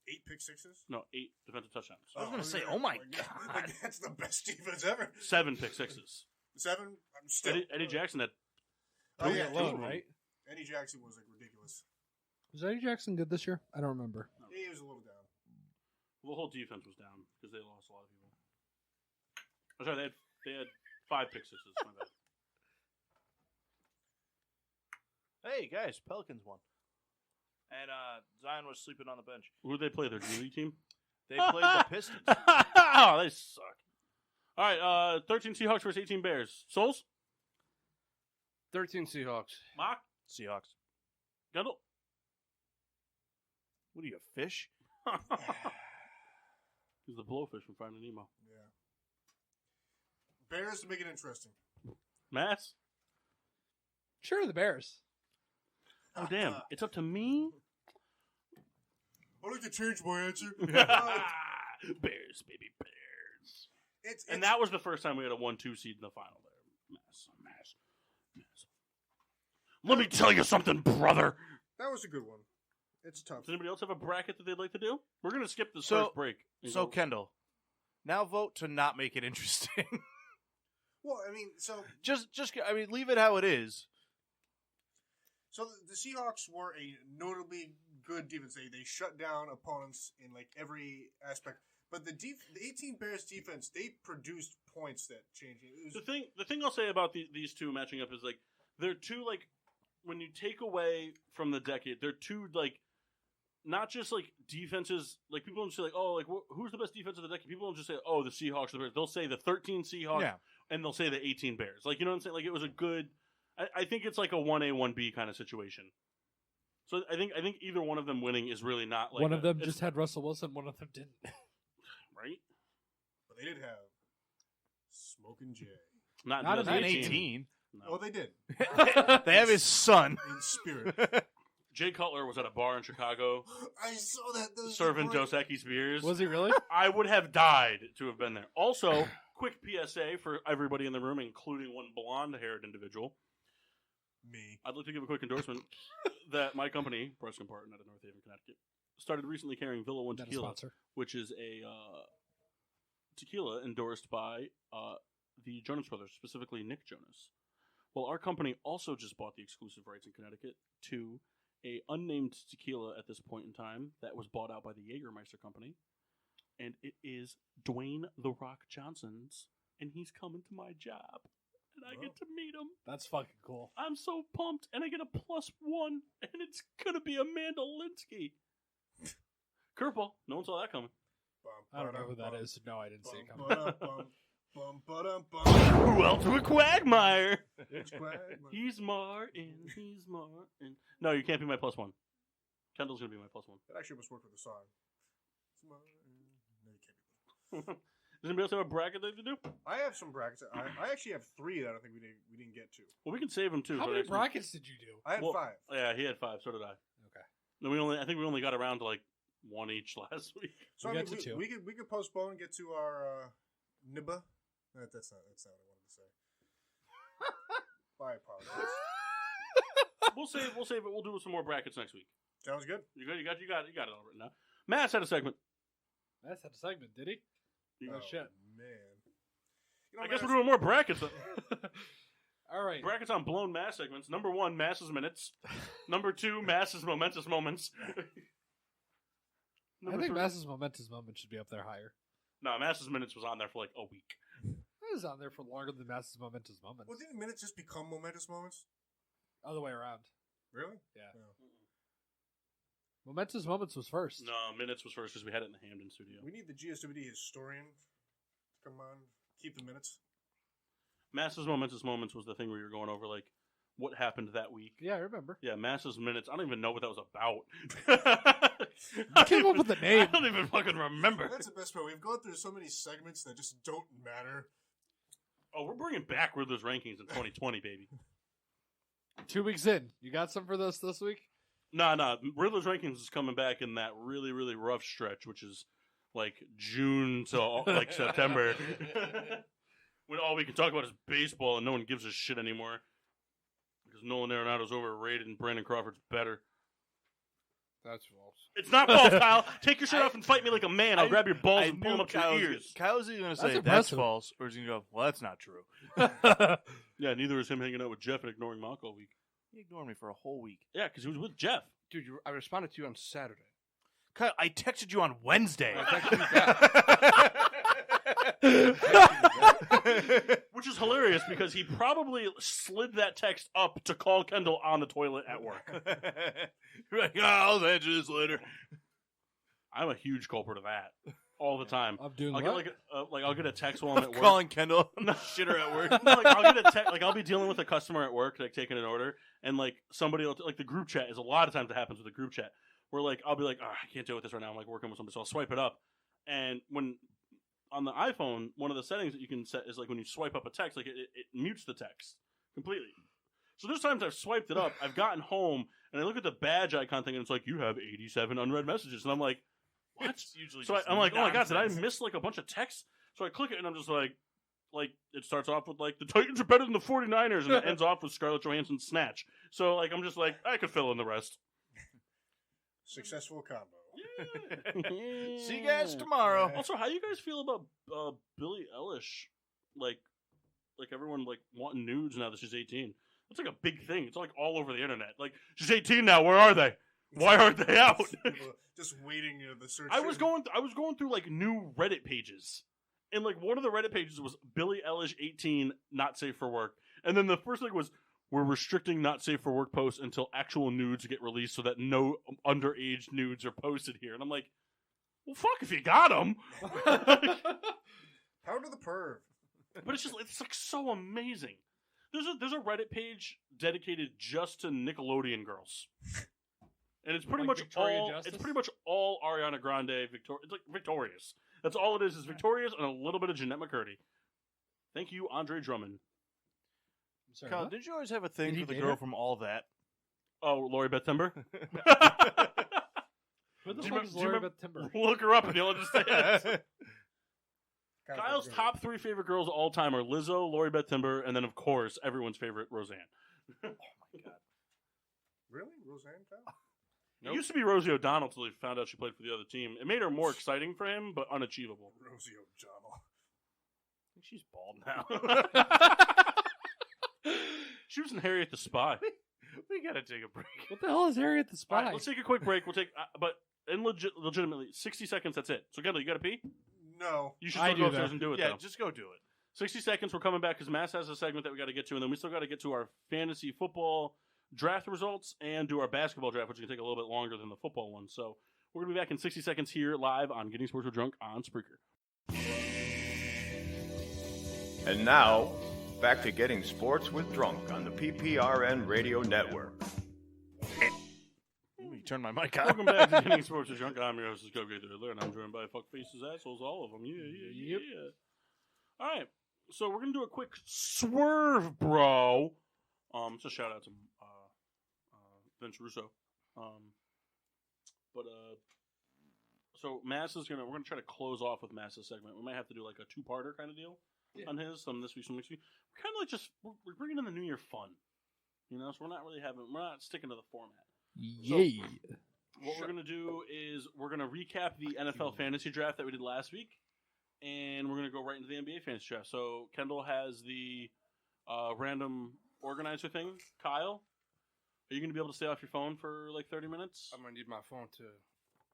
8 pick sixes? No, 8 defensive touchdowns. I was going to say, oh my God. Like, that's the best defense ever. 7 pick sixes. 7? I'm still... Eddie Jackson had Oh, yeah, alone, right? Eddie Jackson was like ridiculous. Was Eddie Jackson good this year? I don't remember. He was a little down. Well, the whole defense was down because they lost a lot of people. I'm sorry, they had 5 pick sixes. My bad. Hey, guys, Pelicans won. And Zion was sleeping on the bench. Who did they play? Their G League team? They played the Pistons. Oh, they suck. All right, 13 Seahawks versus 18 Bears. Souls? 13 Seahawks. Mock? Seahawks. Gundle? What are you, a fish? He's the blowfish from Finding Nemo. Yeah. Bears to make it interesting. Mass? Sure, the Bears. Oh, damn. It's up to me? I'd like to change my answer. Bears, baby, Bears. It's And that was the first time we had a 1-2 seed in the final there. Mass. Let me tell you something, brother. that was a good one. It's tough. Does anybody else have a bracket that they'd like to do? We're going to skip this So- first break. and So go- Kendall, now vote to not make it interesting. Well, I mean, so leave it how it is. the Seahawks were a notably good defense. They shut down opponents in like every aspect. But the 18 Bears defense, they produced points that changed. The thing I'll say about these two matching up is like they're two like when you take away from the decade, they're two like not just like defenses. Like people don't say like who's the best defense of the decade. People don't just say the Seahawks or the Bears. They'll say the 13 Seahawks and they'll say the 18 Bears. Like you know what I'm saying? Like it was a good. I think it's like a 1A 1B kind of situation. So I think either one of them winning is really not like one of them just had Russell Wilson, one of them didn't. Right. But they did have Smokin' Jay. Not in 18. No. Oh, they did They have his son. in spirit. Jay Cutler was at a bar in Chicago I saw that. Those serving were- Dos Equis beers. Was he really? I would have died to have been there. Also, quick PSA for everybody in the room, including one blonde-haired individual. Me. I'd like to give a quick endorsement that my company, Preston Parton out of North Haven, Connecticut, started recently carrying Villa One Not a Tequila, sponsor. which is a tequila endorsed by the Jonas Brothers, specifically Nick Jonas. Well, our company also just bought the exclusive rights in Connecticut to a unnamed tequila at this point in time that was bought out by the Jägermeister company, and it is Dwayne "The Rock" Johnson's, and he's coming to my job, and I get to meet him. That's fucking cool. I'm so pumped, and I get a +1, and it's gonna be Amanda Linsky. Curveball. No one saw that coming. I don't know who that is. No, I didn't see it coming. Who else with Quagmire? It's Quagmire. He's Martin. No, you can't be my +1. Kendall's gonna be my +1. That actually must work with the song. No, you can't be. Does anybody else have a bracket they to do? I have some brackets. I actually have 3 that I don't think we didn't get to. Well, we can save them too. How for many next week. brackets did you do? I had Well, 5. Yeah, he had 5. So did I. Okay. No, I think we only got around to like 1 each last week. So We I got mean, to 2. we could postpone and get to our nibba. That's not what I wanted to say. I apologize. We'll save it. We'll do some more brackets next week. Sounds good. You got it all written down. Matt's had a segment. That's that segment, did he? You- shit. Man. You know, I guess man, we're doing more brackets. All right. Brackets on blown mass segments. Number 1, Mass's minutes. Number 2, Mass's momentous moments. I Number think 3 Mass's momentous moment should be up there higher. No, Mass's minutes was on there for like a week. It was on there for longer than Mass's momentous moments. Well, didn't minutes just become momentous moments? Other way around. Really? Yeah. No. Momentous moments was first. No, minutes was first because we had it in the Hamden studio. We need the GSWD historian to come on, keep the minutes. Mass's momentous moments was the thing where you were going over like what happened that week. Yeah, I remember. Yeah, Mass's minutes. I don't even know what that was about. You came up with the name. I don't even fucking remember. That's the best part. We've gone through so many segments that just don't matter. Oh, we're bringing back Riddler's rankings in 2020, baby. 2 weeks in. You got some for this week? No. Riddler's rankings is coming back in that really, really rough stretch, which is like June to like September. When all we can talk about is baseball and no one gives a shit anymore. Because Nolan Arenado's overrated and Brandon Crawford's better. That's false. It's not false, Kyle. Take your shirt off and fight me like a man. I'll grab your balls and pull them up to your ears. Kyle's either going to say that's impressive. false, or is he going to go, well, that's not true. Yeah, neither is him hanging out with Jeff and ignoring Mock all week. He ignored me for a whole week. Yeah, because he was with Jeff. Dude, I responded to you on Saturday. Kyle, I texted you on Wednesday. I texted you back. Which is hilarious because he probably slid that text up to call Kendall on the toilet at work. Right, I'll answer this later. I'm a huge culprit of that all the time. I'm doing I'll what? get I'll get a text while I'm at work. Calling Kendall No. shitter at work. No, like I'll get a text. Like I'll be dealing with a customer at work, like taking an order, and like somebody will like the group chat is a lot of times it happens with the group chat where like I'll be like, I can't deal with this right now. I'm like working with somebody, so I'll swipe it up, and when on the iPhone, one of the settings that you can set is like when you swipe up a text, like it mutes the text completely. So there's times I've swiped it up, I've gotten home, And I look at the badge icon thing, and it's like, you have 87 unread messages. And I'm like, what? It's usually So just I'm like, oh my God, did I nonsense. miss like a bunch of text? So I click it, and I'm just like, it starts off with like, the Titans are better than the 49ers, and it ends off with Scarlett Johansson's snatch. So like, I'm just like, I could fill in the rest. Successful combo. Yeah. See you guys tomorrow. Also, how you guys feel about Billie Eilish? Like everyone like wanting nudes now that she's 18. That's like a big thing. It's like all over the internet. Like, she's 18 now. Where are they? Why aren't they out? People just waiting the search. I was going through like new Reddit pages, and like one of the Reddit pages was Billie Eilish 18 not safe for work, and then the first thing was, we're restricting not safe for work posts until actual nudes get released, so that no underage nudes are posted here. And I'm like, well, fuck if you got them. Power to the perv. But it's like so amazing. There's a Reddit page dedicated just to Nickelodeon girls, and it's pretty Like much Victoria all Justice? it's pretty much all Ariana Grande. It's like Victorious. That's all it is Victorious and a little bit of Jeanette McCurdy. Thank you, Andre Drummond. I'm sorry, Kyle, what? did you always have a thing Did he for the date girl her? from All That? Oh, Lori Beth Timber. Who the Do you fuck is remem- do you Laura remem- Beth Timber? Look her up and you'll understand. Kyle's Kyle's good. top 3 favorite girls of all time are Lizzo, Lori Beth Timber, and then of course everyone's favorite Roseanne. Really? Roseanne, Kyle? It used to be Rosie O'Donnell until he found out she played for the other team. It made her more exciting for him, but unachievable. Rosie O'Donnell. I think she's bald now. She was in Harriet the Spy. We gotta take a break. What the hell is Harriet the All Spy? right, let's take a quick break. We'll take, legitimately, 60 seconds. That's it. So, Kendall, you got to pee? No. You should I still do go upstairs that. and do it. Yeah, though. just go do it. 60 seconds. We're coming back because Mass has a segment that we got to get to, and then we still got to get to our fantasy football draft results and do our basketball draft, which is going to take a little bit longer than the football one. So we're going to be back in 60 seconds here live on Getting Sports with Drunk on Spreaker. And now, back to Getting Sports with Drunk on the PPRN Radio Network. Let me turn my mic on. Welcome back to Getting Sports with Drunk. I'm your host, Go Get There, and I'm joined by fuck faces, assholes, all of them. Yeah. All right, so we're gonna do a quick swerve, bro. It's a shout out to Vince Russo. So Mass is we're gonna try to close off with Mass's segment. We might have to do like a 2-parter kind of deal on his. Some this week, some next week. We're kind of like we're bringing in the New Year fun, So we're not sticking to the format. Yay. What we're going to do is we're going to recap the NFL fantasy draft that we did last week, and we're going to go right into the NBA fantasy draft. So Kendall has the random organizer thing. Kyle, are you going to be able to stay off your phone for like 30 minutes? I'm gonna need my phone to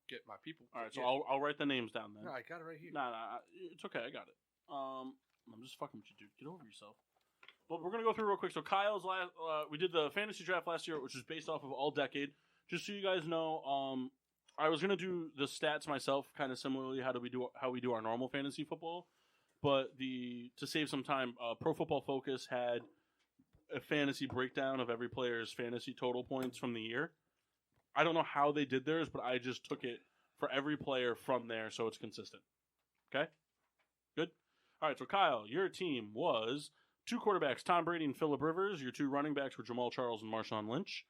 get my people. All right, so Yeah. I'll write the names down then. No, I got it right here. Nah, it's okay. I got it. I'm just fucking with you, dude. Get over yourself. But we're gonna go through real quick. So Kyle's last, we did the fantasy draft last year, which is based off of All Decade. Just so you guys know, I was gonna do the stats myself, kind of similarly how we do our normal fantasy football. But to save some time, Pro Football Focus had a fantasy breakdown of every player's fantasy total points from the year. I don't know how they did theirs, but I just took it for every player from there, so it's consistent. Okay? Good? All right, so Kyle, your team was 2 quarterbacks, Tom Brady and Phillip Rivers. Your 2 running backs were Jamal Charles and Marshawn Lynch.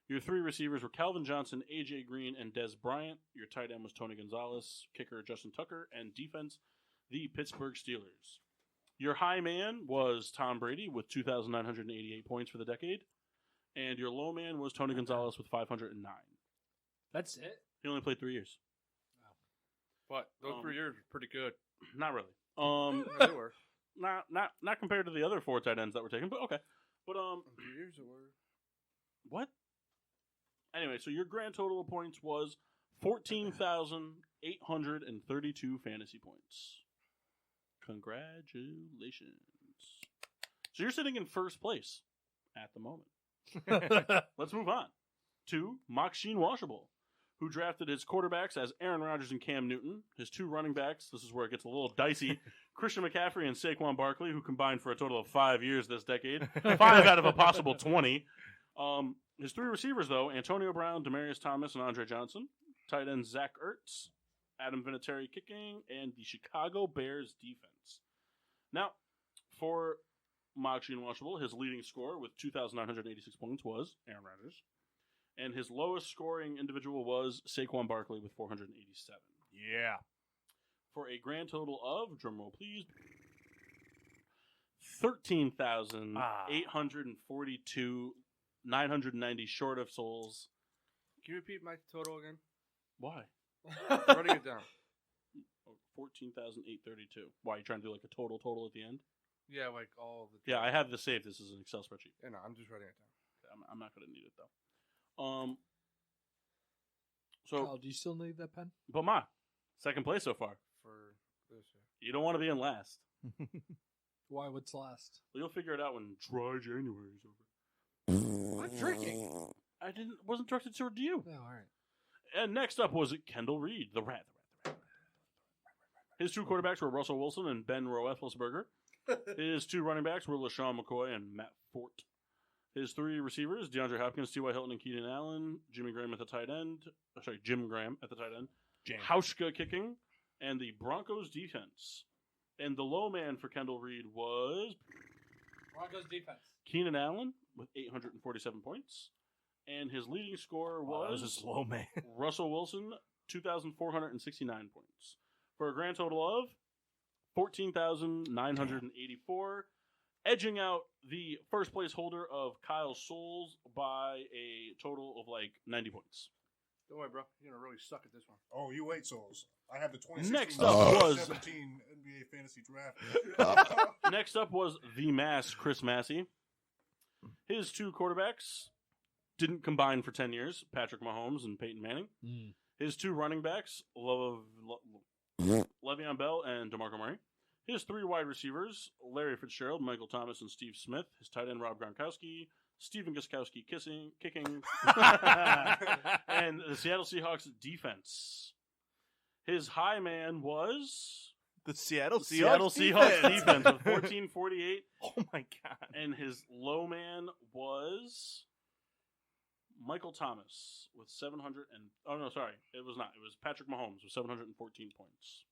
Your 3 receivers were Calvin Johnson, A.J. Green, and Des Bryant. Your tight end was Tony Gonzalez, kicker Justin Tucker, and defense, the Pittsburgh Steelers. Your high man was Tom Brady with 2,988 points for the decade. And your low man was Tony Gonzalez with 509. That's it? He only played 3 years. But those 3 years were pretty good. Not really. Yeah, they were. Not compared to the other 4 tight ends that were taken, but okay. But 3 years it were. what? Anyway, so your grand total of points was 14,832 fantasy points. Congratulations. So you're sitting in first place at the moment. Let's move on to Maxine Washable, who drafted his quarterbacks as Aaron Rodgers and Cam Newton. His 2 running backs, this is where it gets a little dicey, Christian McCaffrey and Saquon Barkley, who combined for a total of 5 years this decade. 5 out of a possible 20. His 3 receivers, though, Antonio Brown, Demaryius Thomas, and Andre Johnson. Tight ends Zach Ertz, Adam Vinatieri kicking, and the Chicago Bears defense. Now, for Maxine Washable, his leading scorer with 2,986 points was Aaron Rodgers. And his lowest scoring individual was Saquon Barkley with 487. Yeah. For a grand total of, drumroll please, 13,842, 990 short of souls. Can you repeat my total again? Why? I'm writing it down. 14,832. Why, you trying to do like a total at the end? Yeah, like all the. Yeah, I have this saved. This is an Excel spreadsheet. Yeah, no, I'm just writing it down. I'm not going to need it though. So, Kyle, do you still need that pen? but Ma, second place so far. For this year. You don't want to be in last. Why? What's last? Well, you'll figure it out when dry January is over. I'm drinking. I wasn't directed toward you. No, all right. And next up was Kendall Reed, the rat. His two quarterbacks were Russell Wilson and Ben Roethlisberger. His two running backs were LaShawn McCoy and Matt Fort. His three receivers, DeAndre Hopkins, T.Y. Hilton, and Keenan Allen. Jim Graham at the tight end. Hauschka kicking. And the Broncos defense. And the low man for Kendall Reed was Broncos defense. Keenan Allen with 847 points. And his leading scorer was a slow man. Russell Wilson, 2,469 points. For a grand total of 14,984, edging out the first place holder of Kyle Souls by a total of like 90 points. Don't worry, bro. You're going to really suck at this one. Oh, you wait, Souls. I have the 2016 Next up was 17 NBA fantasy draft. Next up was the Mass, Chris Massey. His two quarterbacks didn't combine for 10 years, Patrick Mahomes and Peyton Manning. His two running backs, Le'Veon Bell and DeMarco Murray. His three wide receivers, Larry Fitzgerald, Michael Thomas, and Steve Smith. His tight end, Rob Gronkowski. Steven Gostkowski kicking. And the Seattle Seahawks defense. His high man was The Seattle Seahawks defense with 1448. Oh my god. And his low man was Michael Thomas with 700 and oh no, sorry, it was not. It was Patrick Mahomes with 714 points.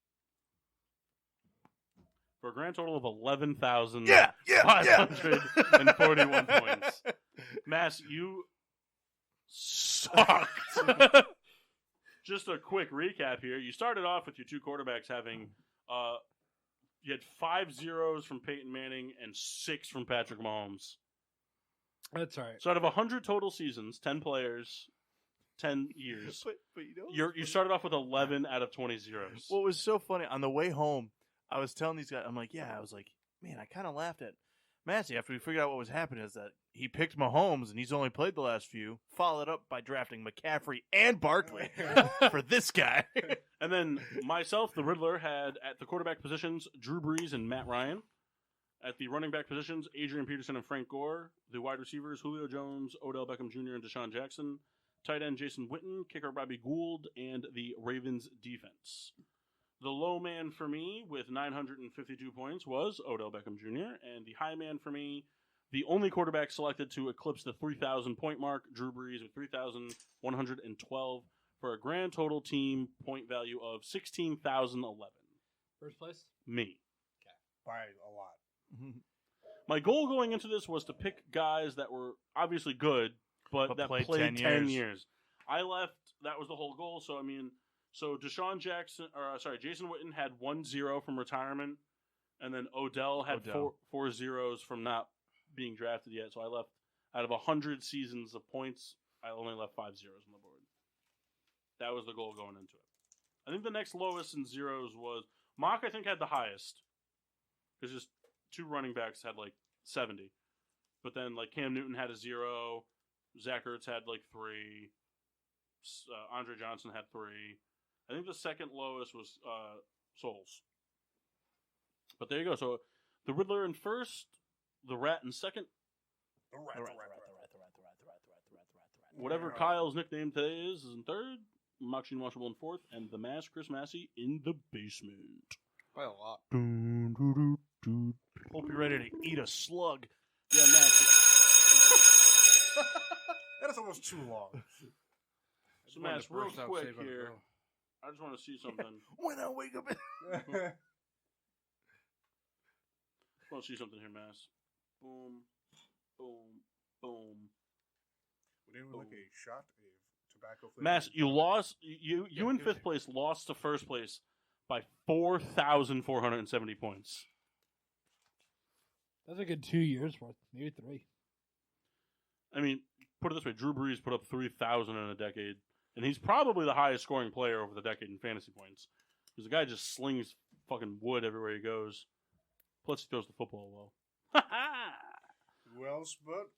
For a grand total of 11,541 points. Mass, you sucked. Just a quick recap here. You started off with your two quarterbacks having you had 5 zeros from Peyton Manning and 6 from Patrick Mahomes. That's all right. So out of 100 total seasons, 10 players, 10 years, But you know, you started off with 11 out of 20 zeros. what was so funny on the way home, I was telling these guys, I'm like, yeah, I was like, man, I kind of laughed at Massey after we figured out what was happening is that he picked Mahomes and he's only played the last few, followed up by drafting McCaffrey and Barkley for this guy. And then myself, the Riddler, had at the quarterback positions Drew Brees and Matt Ryan. At the running back positions, Adrian Peterson and Frank Gore. The wide receivers, Julio Jones, Odell Beckham Jr., and Deshaun Jackson. Tight end, Jason Witten. Kicker, Robbie Gould. And the Ravens defense. The low man for me with 952 points was Odell Beckham Jr. And the high man for me, the only quarterback selected to eclipse the 3,000 point mark, Drew Brees with 3,112 for a grand total team point value of 16,011. First place? Me. By a lot. My goal going into this was to pick guys that were obviously good, but that played 10 years. I left, that was the whole goal. So, I mean, Jason Witten had 1-0 from retirement, and then Odell had four zeros from not being drafted yet. So I left, out of 100 seasons of points, I only left 5 zeros on the board. That was the goal going into it. I think the next lowest in zeros was, Mock I think had the highest. Because just two running backs had like 70. But then like Cam Newton had a 0. Zach Ertz had like 3. Andre Johnson had 3. I think the second lowest was Souls. But there you go. So the Riddler in first, the Rat in second. Whatever Kyle's nickname today is in third. Machine Washable in fourth, and the Mass, Chris Massey, in the basement. By a lot. Hope you're ready to eat a slug. Yeah, Mass. That is almost too long. So, Mass, real quick here. I just want to see something. When I wake up. I want to see something here, Mass. Boom, boom, boom. We didn't we like a shot, a tobacco flavor? Mass, you lost. You in give it fifth to place lost to first place by 4,470 points. That's like in 2 years worth, maybe 3. I mean, put it this way: Drew Brees put up 3,000 in a decade, and he's probably the highest scoring player over the decade in fantasy points. Because the guy just slings fucking wood everywhere he goes. Plus, he throws the football well. Who else but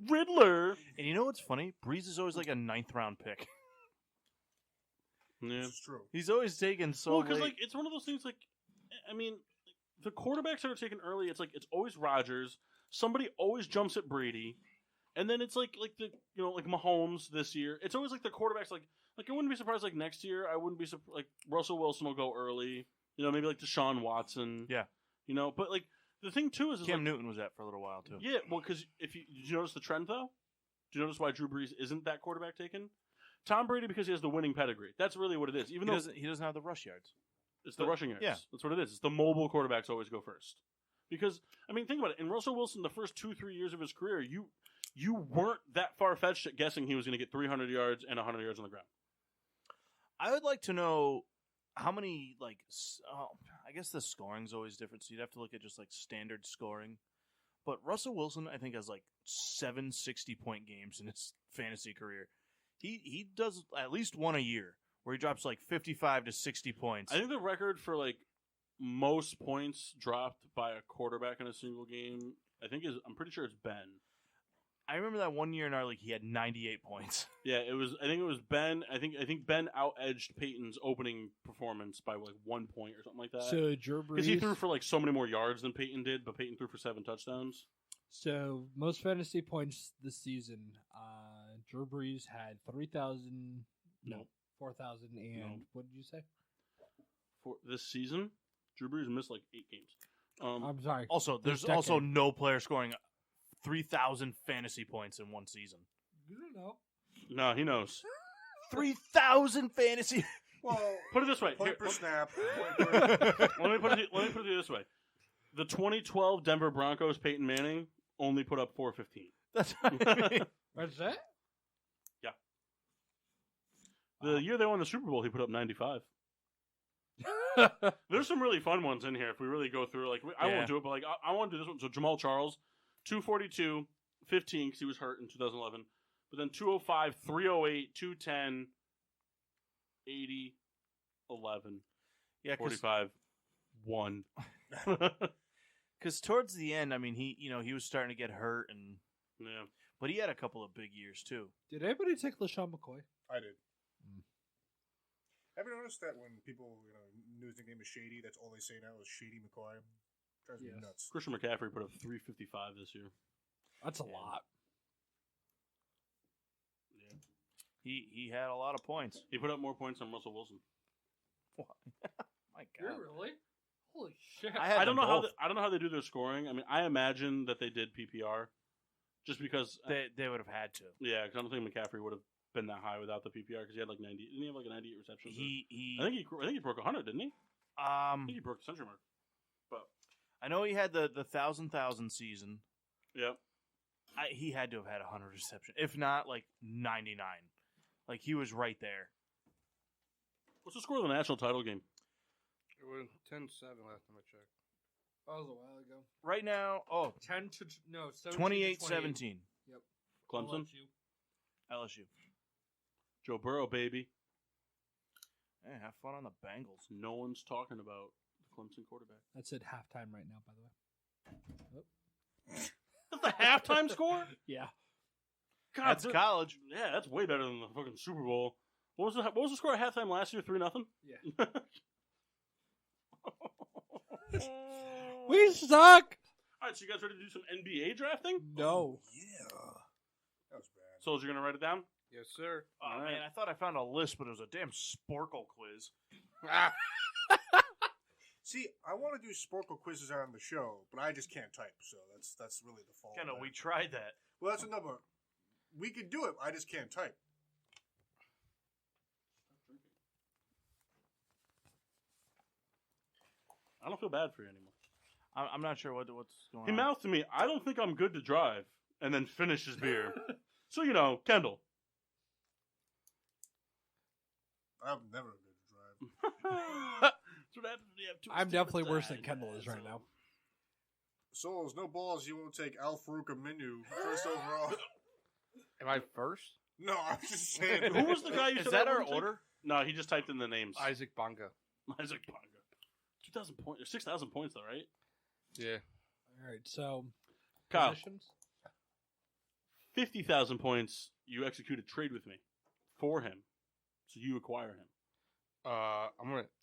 Riddler. And you know what's funny? Breeze is always like a 9th round pick. Yeah. this is true. He's always taken so Well, because late. like it's one of those things. Like, I mean, the quarterbacks that are taken early, it's always Rodgers. Somebody always jumps at Brady, and then it's like the like Mahomes this year. It's always like the quarterbacks. Like I wouldn't be surprised like next year. I wouldn't be like Russell Wilson will go early. Maybe like Deshaun Watson. Yeah. But like the thing too is Cam like, Newton was that for a little while too. Yeah, well, because did you notice the trend though? Do you notice why Drew Brees isn't that quarterback taken? Tom Brady because he has the winning pedigree. That's really what it is. Even though He doesn't have the rush yards. it's the rushing yards. Yeah. That's what it is. It's the mobile quarterbacks always go first. Because I mean, think about it. In Russell Wilson, the first 2-3 years of his career, you weren't that far fetched at guessing he was going to get 300 yards and 100 yards on the ground. I would like to know how many I guess the scoring's always different, so you'd have to look at just like standard scoring. But Russell Wilson, I think, has like 7 60-point games in his fantasy career. He does at least one a year where he drops like 55 to 60 points. I think the record for like most points dropped by a quarterback in a single game, I'm pretty sure it's Ben. I remember that one year in our league, he had 98 points. Yeah, I think it was Ben. I think Ben out-edged Peyton's opening performance by like 1 point or something like that. So Drew Brees. Because he threw for like so many more yards than Peyton did, but Peyton threw for 7 touchdowns. So most fantasy points this season, Drew Brees had 3,000. No, 4,000 and No. what did you say? For this season, Drew Brees missed like 8 games. I'm sorry. Also, there's This also decade. no player scoring 3,000 fantasy points in one season. You don't know. No, he knows. 3,000 fantasy. Well, Put it this way. point Here, per snap. let me put it this way. The 2012 Denver Broncos Peyton Manning only put up 415. That's what I mean. What's that? The year they won the Super Bowl, he put up 95. There's some really fun ones in here if we really go through. Like I Yeah. won't do it, but like I want to do this one. So Jamal Charles, 242, 15 because he was hurt in 2011. But then 205, 308, 210, 80, 11, Yeah, 45, 1. because towards the end, I mean, he was starting to get hurt, Yeah. but he had a couple of big years too. Did anybody take LaShawn McCoy? I did. Have you noticed that when people, news nickname is Shady, that's all they say now is Shady McCoy? Drives me Yes. nuts. Christian McCaffrey put up 355 this year. That's a lot. Yeah. He had a lot of points. He put up more points than Russell Wilson. My God. Really? Holy shit! I don't know how they do their scoring. I mean, I imagine that they did PPR, just because. They would have had to. Yeah, because I don't think McCaffrey would have been that high without the PPR because he had like 90. Didn't he have like a 98 receptions? I think he broke 100, didn't he? I think he broke the century mark. But I know he had the 1,000 season. yeah, He had to have had 100 reception, if not like 99. Like he was right there. what's the score of the national title game? It was 10-7 last time I checked. That was a while ago. Right now, 28-17. 28-17. Yep. Clemson, LSU. Joe Burrow, baby. Hey, have fun on the Bengals. No one's talking about the Clemson quarterback. That's at halftime right now, by the way. That's the halftime score. Yeah. God, That's college. Yeah, that's way better than the fucking Super Bowl. What was the score at halftime last year? 3-0. Yeah. We suck. All right, so you guys ready to do some NBA drafting? No. Yeah. That was bad. Soldier, gonna write it down. Yes, sir. Oh, All right. man, I thought I found a list, but it was a damn Sporkle quiz. See, I want to do Sporkle quizzes on the show, but I just can't type, so that's really the fault. Kind of, of we that. tried that. Well, that's another. We could do it. I just can't type. I don't feel bad for you anymore. I'm not sure what's going He on. mouthed to me, "I don't think I'm good to drive," and then finished his beer. So, Kendall. I'm never good to drive. That's what happens when you have too much I'm definitely worse than time. Kendall is right now. Souls, no balls. You won't take Al Farouk Aminu first overall. Am I first? No, I'm just saying. Who was the guy you Is said that I our wouldn't take? order? No, he just typed in the names. Isaac Bonga. Isaac Bonga. 2,000 points, or 6,000 points, though, right? Yeah. All right, so Kyle. positions? 50,000 points. You execute a trade with me for him, so you acquire him. I'm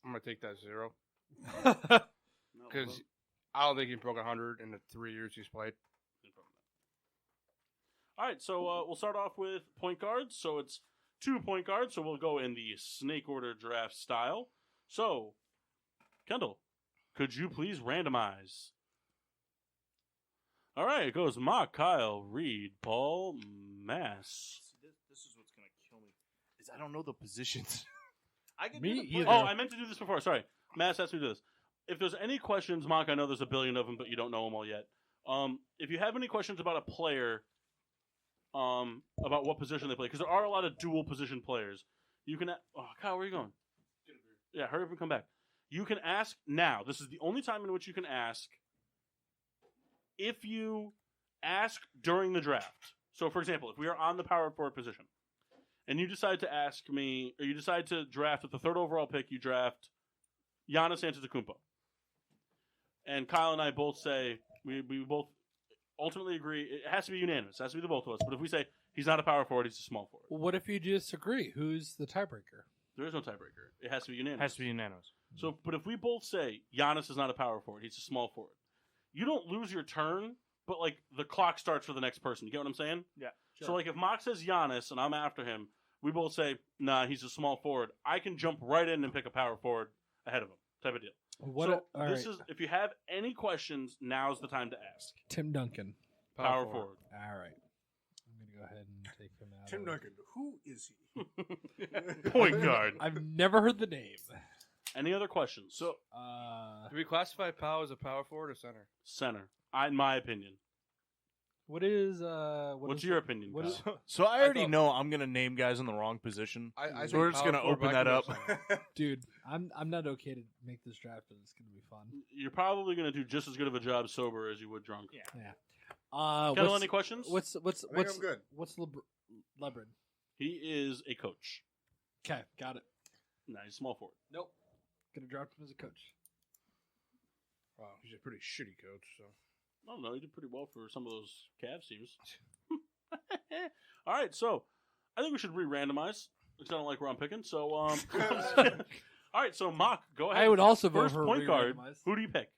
gonna take that 0 No, because I don't think he broke 100 in the 3 years he's played. All right, so we'll start off with point guards. So it's 2 point guards. So we'll go in the snake order draft style. So, Kendall, could you please randomize? All right, it goes Mock, Kyle, Reed, Paul, Mass. This is what's gonna kill me. Is I don't know the positions. I can Me do the either. Oh, I meant to do this before. Sorry. Mass asked me to do this. If there's any questions, Mock, I know there's a billion of them, but you don't know them all yet. If you have any questions about a player, about what position they play, because there are a lot of dual position players, you can. Kyle, where are you going? Yeah, hurry up and come back. You can ask now. This is the only time in which you can ask. If you ask during the draft, so for example, if we are on the power forward position, and you decide to ask me, or you decide to draft with the 3rd overall pick, you draft Giannis Antetokounmpo. And Kyle and I both say, we both ultimately agree, it has to be unanimous, it has to be the both of us, but if we say he's not a power forward, he's a small forward. Well, what if you disagree? Who's the tiebreaker? There is no tiebreaker. It has to be unanimous. Has to be unanimous. So, but if we both say Giannis is not a power forward, he's a small forward, you don't lose your turn, but like the clock starts for the next person. You get what I'm saying? Yeah. So like if Mock says Giannis and I'm after him, we both say, nah, he's a small forward. I can jump right in and pick a power forward ahead of him, type of deal. All right. Is if you have any questions, now's the time to ask. Tim Duncan. Power forward. All right. I'm going to go ahead and take him out. Tim of- Duncan. Who is he? Point guard. I've never heard the name. Any other questions? So Do we classify Powell as a power forward or center? Center. In my opinion. What is What's your opinion? what Kyle? is- So I already thought- know I'm gonna name guys in the wrong position. I So we're just gonna open that up. Dude, I'm not okay to make this draft, but it's gonna be fun. You're probably going to do just as good of a job sober as you would drunk. Yeah. Kendall, any questions? What's I think I'm good. what's Lebron? He is a coach. Okay, got it. No, he's a small forward. Nope. Gonna draft him as a coach. Wow, he's a pretty shitty coach. So I don't know. He did pretty well for some of those Cavs teams. All right, so I think we should re-randomize because I don't like where I'm picking. So, all right, so Mock, go ahead. I would also vote First for point guard. re-randomize. Who do you pick?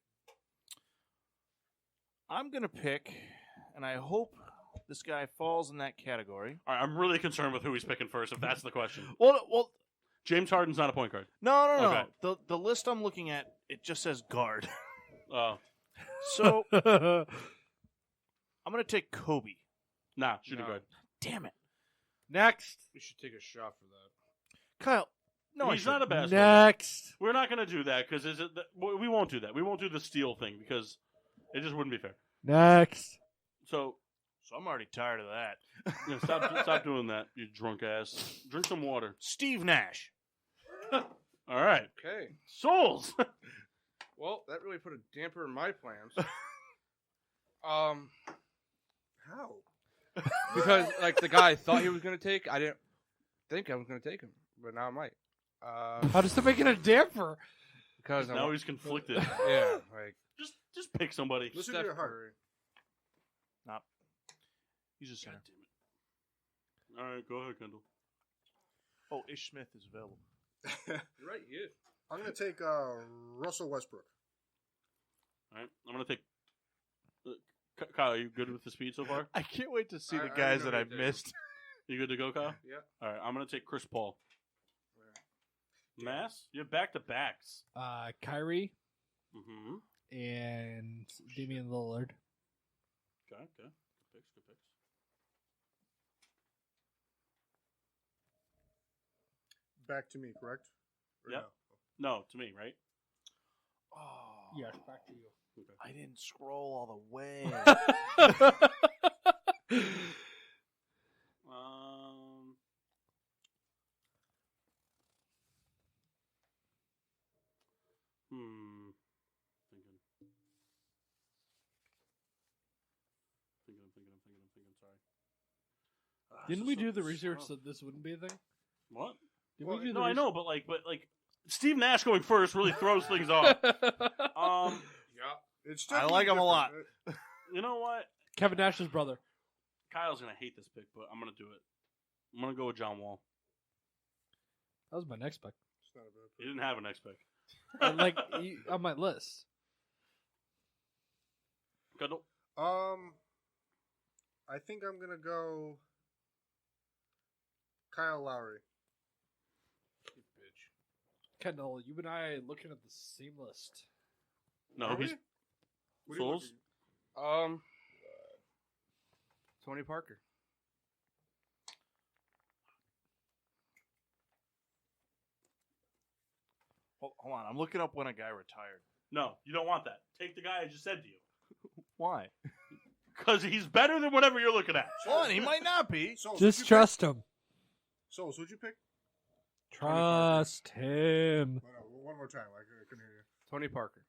I'm gonna pick, and I hope this guy falls in that category. All right, I'm really concerned with who he's picking first. If that's the question, Well, James Harden's not a point guard. no. Okay. The list I'm looking at, it just says guard. Oh, So I'm gonna take Kobe. nah, shooting No. guard. Damn it, Next. we should take a shot for that. Kyle. No, he's not a basketball guy. Next. We're not going to do that because we won't do that. We won't do the steal thing because it just wouldn't be fair. Next. So So I'm already tired of that. stop doing that, you drunk ass. Drink some water. Steve Nash. All right, Okay. Souls. Well, that really put a damper in my plans. How? Because like the guy I thought he was gonna take, I didn't think I was gonna take him, but now I might. How does that make it a damper? Because Now he's conflicted. yeah, like Just pick somebody. Listen Steph to your heart. Curry. He's a center. God damn it. All right, go ahead, Kendall. Oh, Ish Smith is available. You're right, he is. I'm going to take Russell Westbrook. All right, I'm gonna take. Kyle, are you good with the speed so far? I can't wait to see I the already guys know that who I've to take. missed. You good to go, Kyle? Yeah. All right, I'm gonna take Chris Paul. Mass, you have back to backs. Kyrie Mm-hmm. and Damian Lillard. Okay. Good picks. Back to me, correct? Or Yep. No, to me, right? Oh, Yes, back to you. I didn't scroll all the way. thinking. Sorry. Didn't we do the research that this wouldn't be a thing? What? Did Well, we do No, the I know, but Steve Nash going first really throws things off. It's I like him a lot. different. You know what? Kevin Nash's brother. Kyle's gonna hate this pick, but I'm gonna do it. I'm gonna go with John Wall. That was my next pick. It's not a bad He didn't have a next pick. On my list. Kendall. I think I'm gonna go Kyle Lowry. Kendall, you and I looking at the same list. No, Are we? he's What are you Souls? looking- Tony Parker. Hold on, I'm looking up when a guy retired. No, you don't want that. Take the guy I just said to you. Why? Because he's better than whatever you're looking at. Hold on, he might not be. Souls, Just who'd you trust him. pick? Souls, who'd you pick? Trust him. One more time. I couldn't hear you. Tony Parker.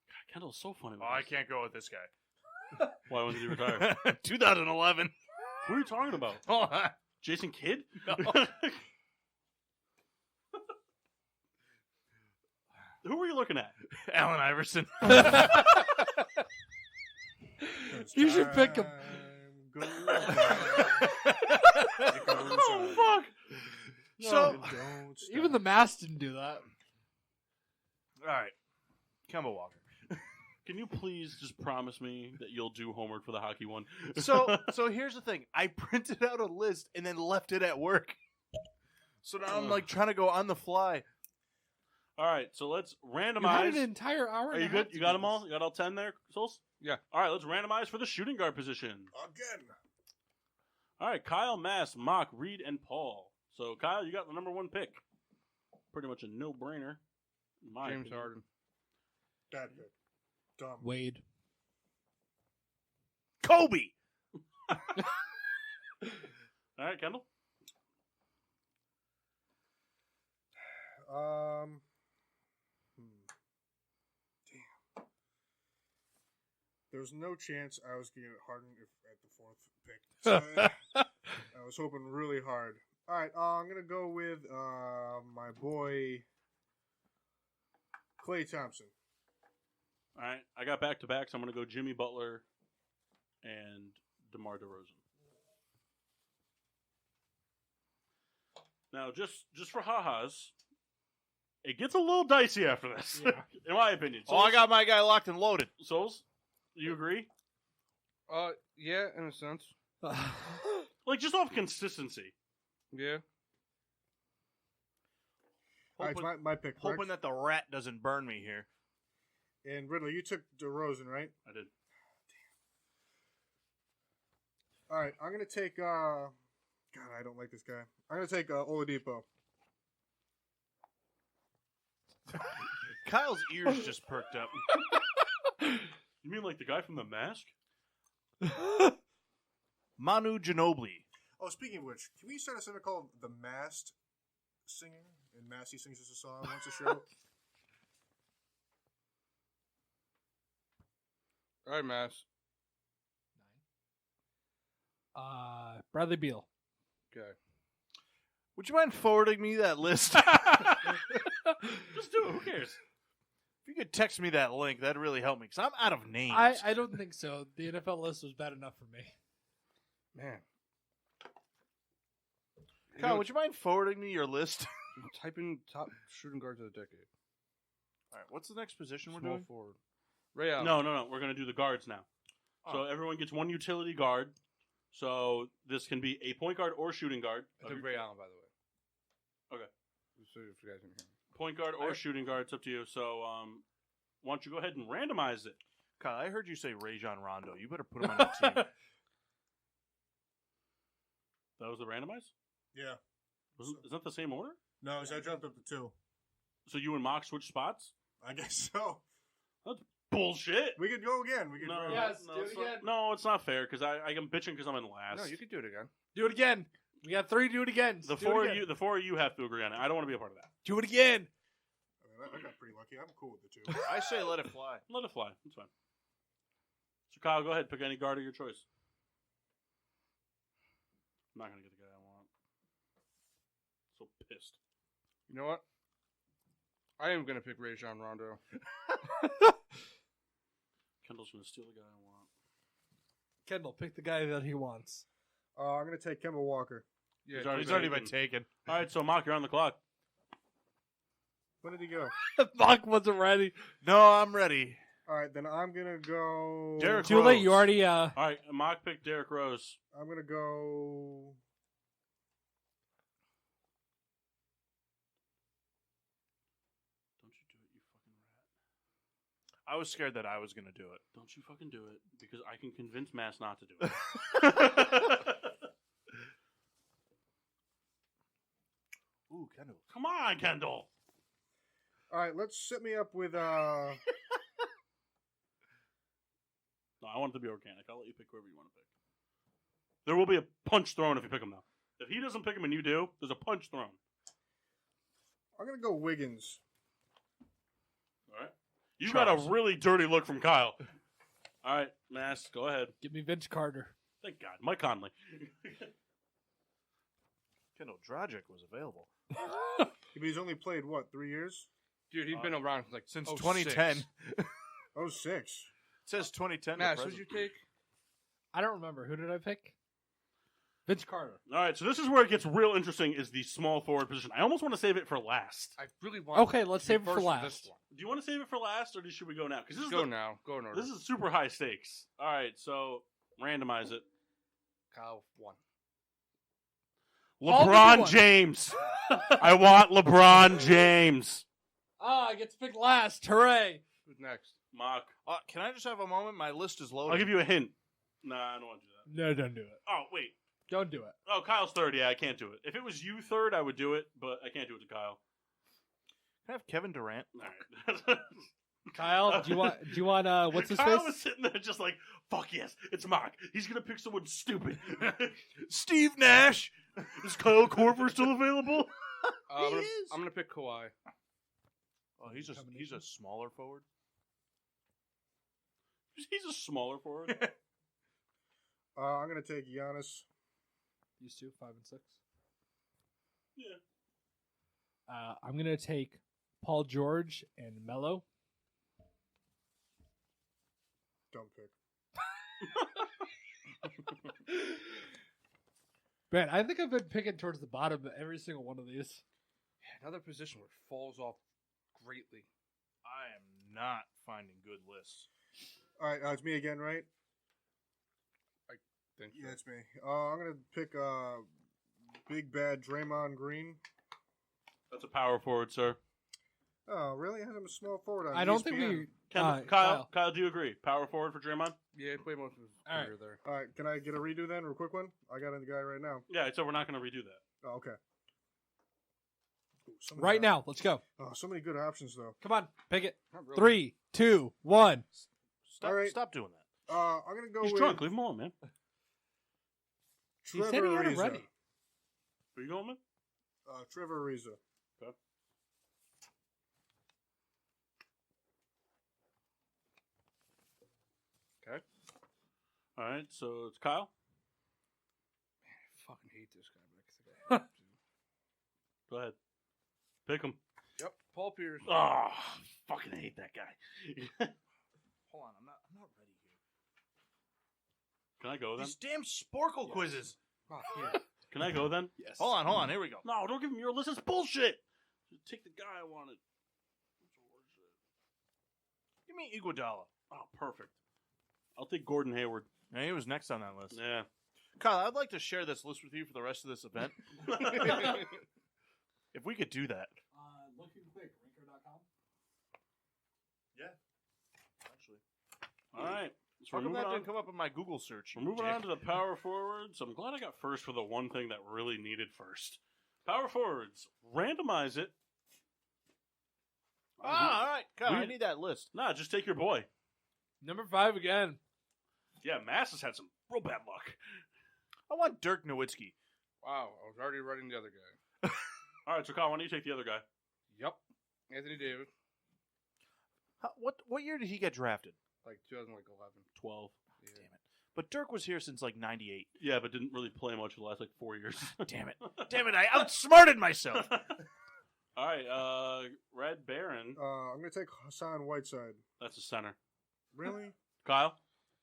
God, Kendall's so funny. Oh, I can't go with this guy. Why wasn't he retired? 2011. Who are you talking about? Hold on. Jason Kidd? No. Who were you looking at? Allen Iverson. You should pick him. Oh, fuck. So, Even the mask didn't do that. all right, Kemba Walker. Can you please just promise me that you'll do homework for the hockey one? So here's the thing. I printed out a list and then left it at work. So now I'm like trying to go on the fly. All right, so let's You had randomize. an entire hour. Are and you a good? half to You got do them all? this. You got all 10 there, Souls? Yeah. All right, let's randomize for the shooting guard position. Again. All right, Kyle, Mass, Mock, Reed, and Paul. So, Kyle, you got the number one pick. Pretty much a no-brainer. in my James opinion. Harden. Bad pick. Dumb. Wade. Kobe. All right, Kendall. Damn. There's no chance I was going to get Harden at the fourth pick. So I was hoping really hard. All right, I'm going to go with my boy Klay Thompson. All right, I got back-to-back, so I'm going to go Jimmy Butler and DeMar DeRozan. Now, just for ha-has, it gets a little dicey after this, in my opinion. Oh, I got my guy locked and loaded. Souls, you agree? Yeah, in a sense. Like, just off consistency. Yeah. All right, Hoping, it's my pick. Correct? hoping that the rat doesn't burn me here. And Ridley, you took DeRozan, right? I did. All right, I'm going to take... God, I don't like this guy. I'm going to take Oladipo. Kyle's ears just perked up. You mean like the guy from The Mask? Manu Ginobili. Oh, speaking of which, can we start a segment called The Masked Singer? And Massey sings us a song once a show. All right, Mass. Bradley Beal. Okay. Would you mind forwarding me that list? Just do it. Who cares? If you could text me that link, that'd really help me, because I'm out of names. I don't think so. The NFL list was bad enough for me. Man. Kyle, would you mind forwarding me your list? Type in top shooting guards of the decade. All right, what's the next position we're Small doing? forward. Ray Allen. No. We're going to do the guards now. So Oh. everyone gets one utility guard. So this can be a point guard or shooting guard. I took Ray Allen, by the way. Okay. Just so if you guys didn't hear me. Point guard or shooting guard. It's up to you. So why don't you go ahead and randomize it? Kyle, I heard you say Rajon Rondo. You better put him on your team. That was the randomize? Yeah. Isn't that the same order? No, so I jumped up to 2. So you and Mock switch spots? I guess so. Bullshit. We could go again. We could. No, Yes, no, do it it's not, again. no, it's not fair because I'm bitching because I'm in last. No, you could do it again. Do it again. We got 3. Do it again. The Do it four again. of you have to agree on it. I don't want to be a part of that. Do it again. I got pretty lucky. I'm cool with the 2. I say let it fly. Let it fly. It's fine. So Kyle, go ahead. Pick any guard of your choice. I'm not going to get the guy I want. So pissed. You know what? I am going to pick Rajon Rondo. Kendall's going to steal the guy I want. Kendall, pick the guy that he wants. I'm going to take Kemba Walker. Yeah, He's already been taken. All right, so Mock, you're on the clock. When did he go? Bach wasn't ready. No, I'm ready. All right, then I'm going to go... Derrick Too late. Rose. You already. All right, Mock picked Derrick Rose. I'm going to go... Don't you do it, you fucking rat. I was scared that I was going to do it. Don't you fucking do it, because I can convince Mass not to do it. Ooh, Kendall. Come on, Kendall. All right, let's set me up with... No, I want it to be organic. I'll let you pick whoever you want to pick. There will be a punch thrown if you pick him, though. If he doesn't pick him and you do, there's a punch thrown. I'm going to go Wiggins. All right? You got a really dirty look from Kyle. All right, Mass, go ahead. Give me Vince Carter. Thank God. Mike Conley. Kendall Dragic was available. He's only played, what, 3 years? Dude, he's been around like Since 06. 2010. Oh, 6. It says 2010. Mass, who'd you take? I don't remember. Who did I pick? Vince Carter. All right, so this is where it gets real interesting is the small forward position. I almost want to save it for last. I really want. Okay, let's to be save it for first last. this one. Do you want to save it for last, or should we go now? Because this is Go now. Go in order. This is super high stakes. All right, so randomize it. Kyle won. All LeBron one. James. I want LeBron James. Ah, I get to pick last. Hooray! Who's next? Mock. Can I just have a moment? My list is loaded. I'll give you a hint. Nah, I don't want to do that. No, don't do it. Oh, wait. Don't do it. Oh, Kyle's third. Yeah, I can't do it. If it was you third, I would do it, but I can't do it to Kyle. Can I have Kevin Durant? All right. Kyle, do you want what's his Kyle face? was sitting there just like, fuck yes, it's Mock. He's going to pick someone stupid. Steve Nash. Is Kyle Korver still available? I'm gonna pick Kawhi. Oh, he's a smaller forward. He's a smaller forward. I'm going to take Giannis. These two, 5 and 6. Yeah. I'm gonna take Paul George and Melo. Dumb pick. Man, I think I've been picking towards the bottom of every single one of these. Another position where it falls off greatly. I am not finding good lists. All right, it's me again, right? Think Yeah, so. it's me. I'm going to pick big bad Draymond Green. That's a power forward, sir. Oh, really? I had him a small forward on I don't think ESPN. we. Kyle, do you agree? Power forward for Draymond? Yeah, play most of his All right. career there. All right, can I get a redo then, real quick one? I got the guy right now. Yeah, so we're not going to redo that. Oh, okay. Ooh, so many Right op- now, let's go. Oh, so many good options though. Come on, pick it. Not really. 3, 2, 1. Stop, All right. stop doing that. I'm gonna go He's with drunk. Leave him alone, man. He said Trevor he had it Ariza. ready. Where you going, man? Trevor Ariza. Okay. All right, so it's Kyle. I fucking hate this guy, but I think I have to. Go ahead. Pick him. Yep, Paul Pierce. Oh, fucking hate that guy. Hold on, I'm not ready here. Can I go then? These damn Sporkle quizzes. Oh, here. Can I go then? Yes. Hold on, here we go. No, don't give him your list. It's bullshit. Just take the guy I wanted. Give me Iguodala. Oh, perfect. I'll take Gordon Hayward. Yeah, he was next on that list. Yeah. Kyle, I'd like to share this list with you for the rest of this event. If we could do that. Looking quick, ranker.com. Yeah. Actually. All right. So How we're come moving that on. didn't come up in my Google search? We're moving on to the power forwards. I'm glad I got first for the one thing that really needed first. Power forwards. Randomize it. All right. Kyle, I We- need that list. Nah, just take your boy. Number 5 again. Yeah, Mass has had some real bad luck. I want Dirk Nowitzki. Wow, I was already writing the other guy. All right, so Kyle, why don't you take the other guy? Yep, Anthony Davis, What year did he get drafted? like 2011. 12. But Dirk was here since like '98. Yeah, but didn't really play much for the last like 4 years. Damn it! I outsmarted myself. All right, Red Baron. I'm gonna take Hassan Whiteside. That's a center. Really? Kyle.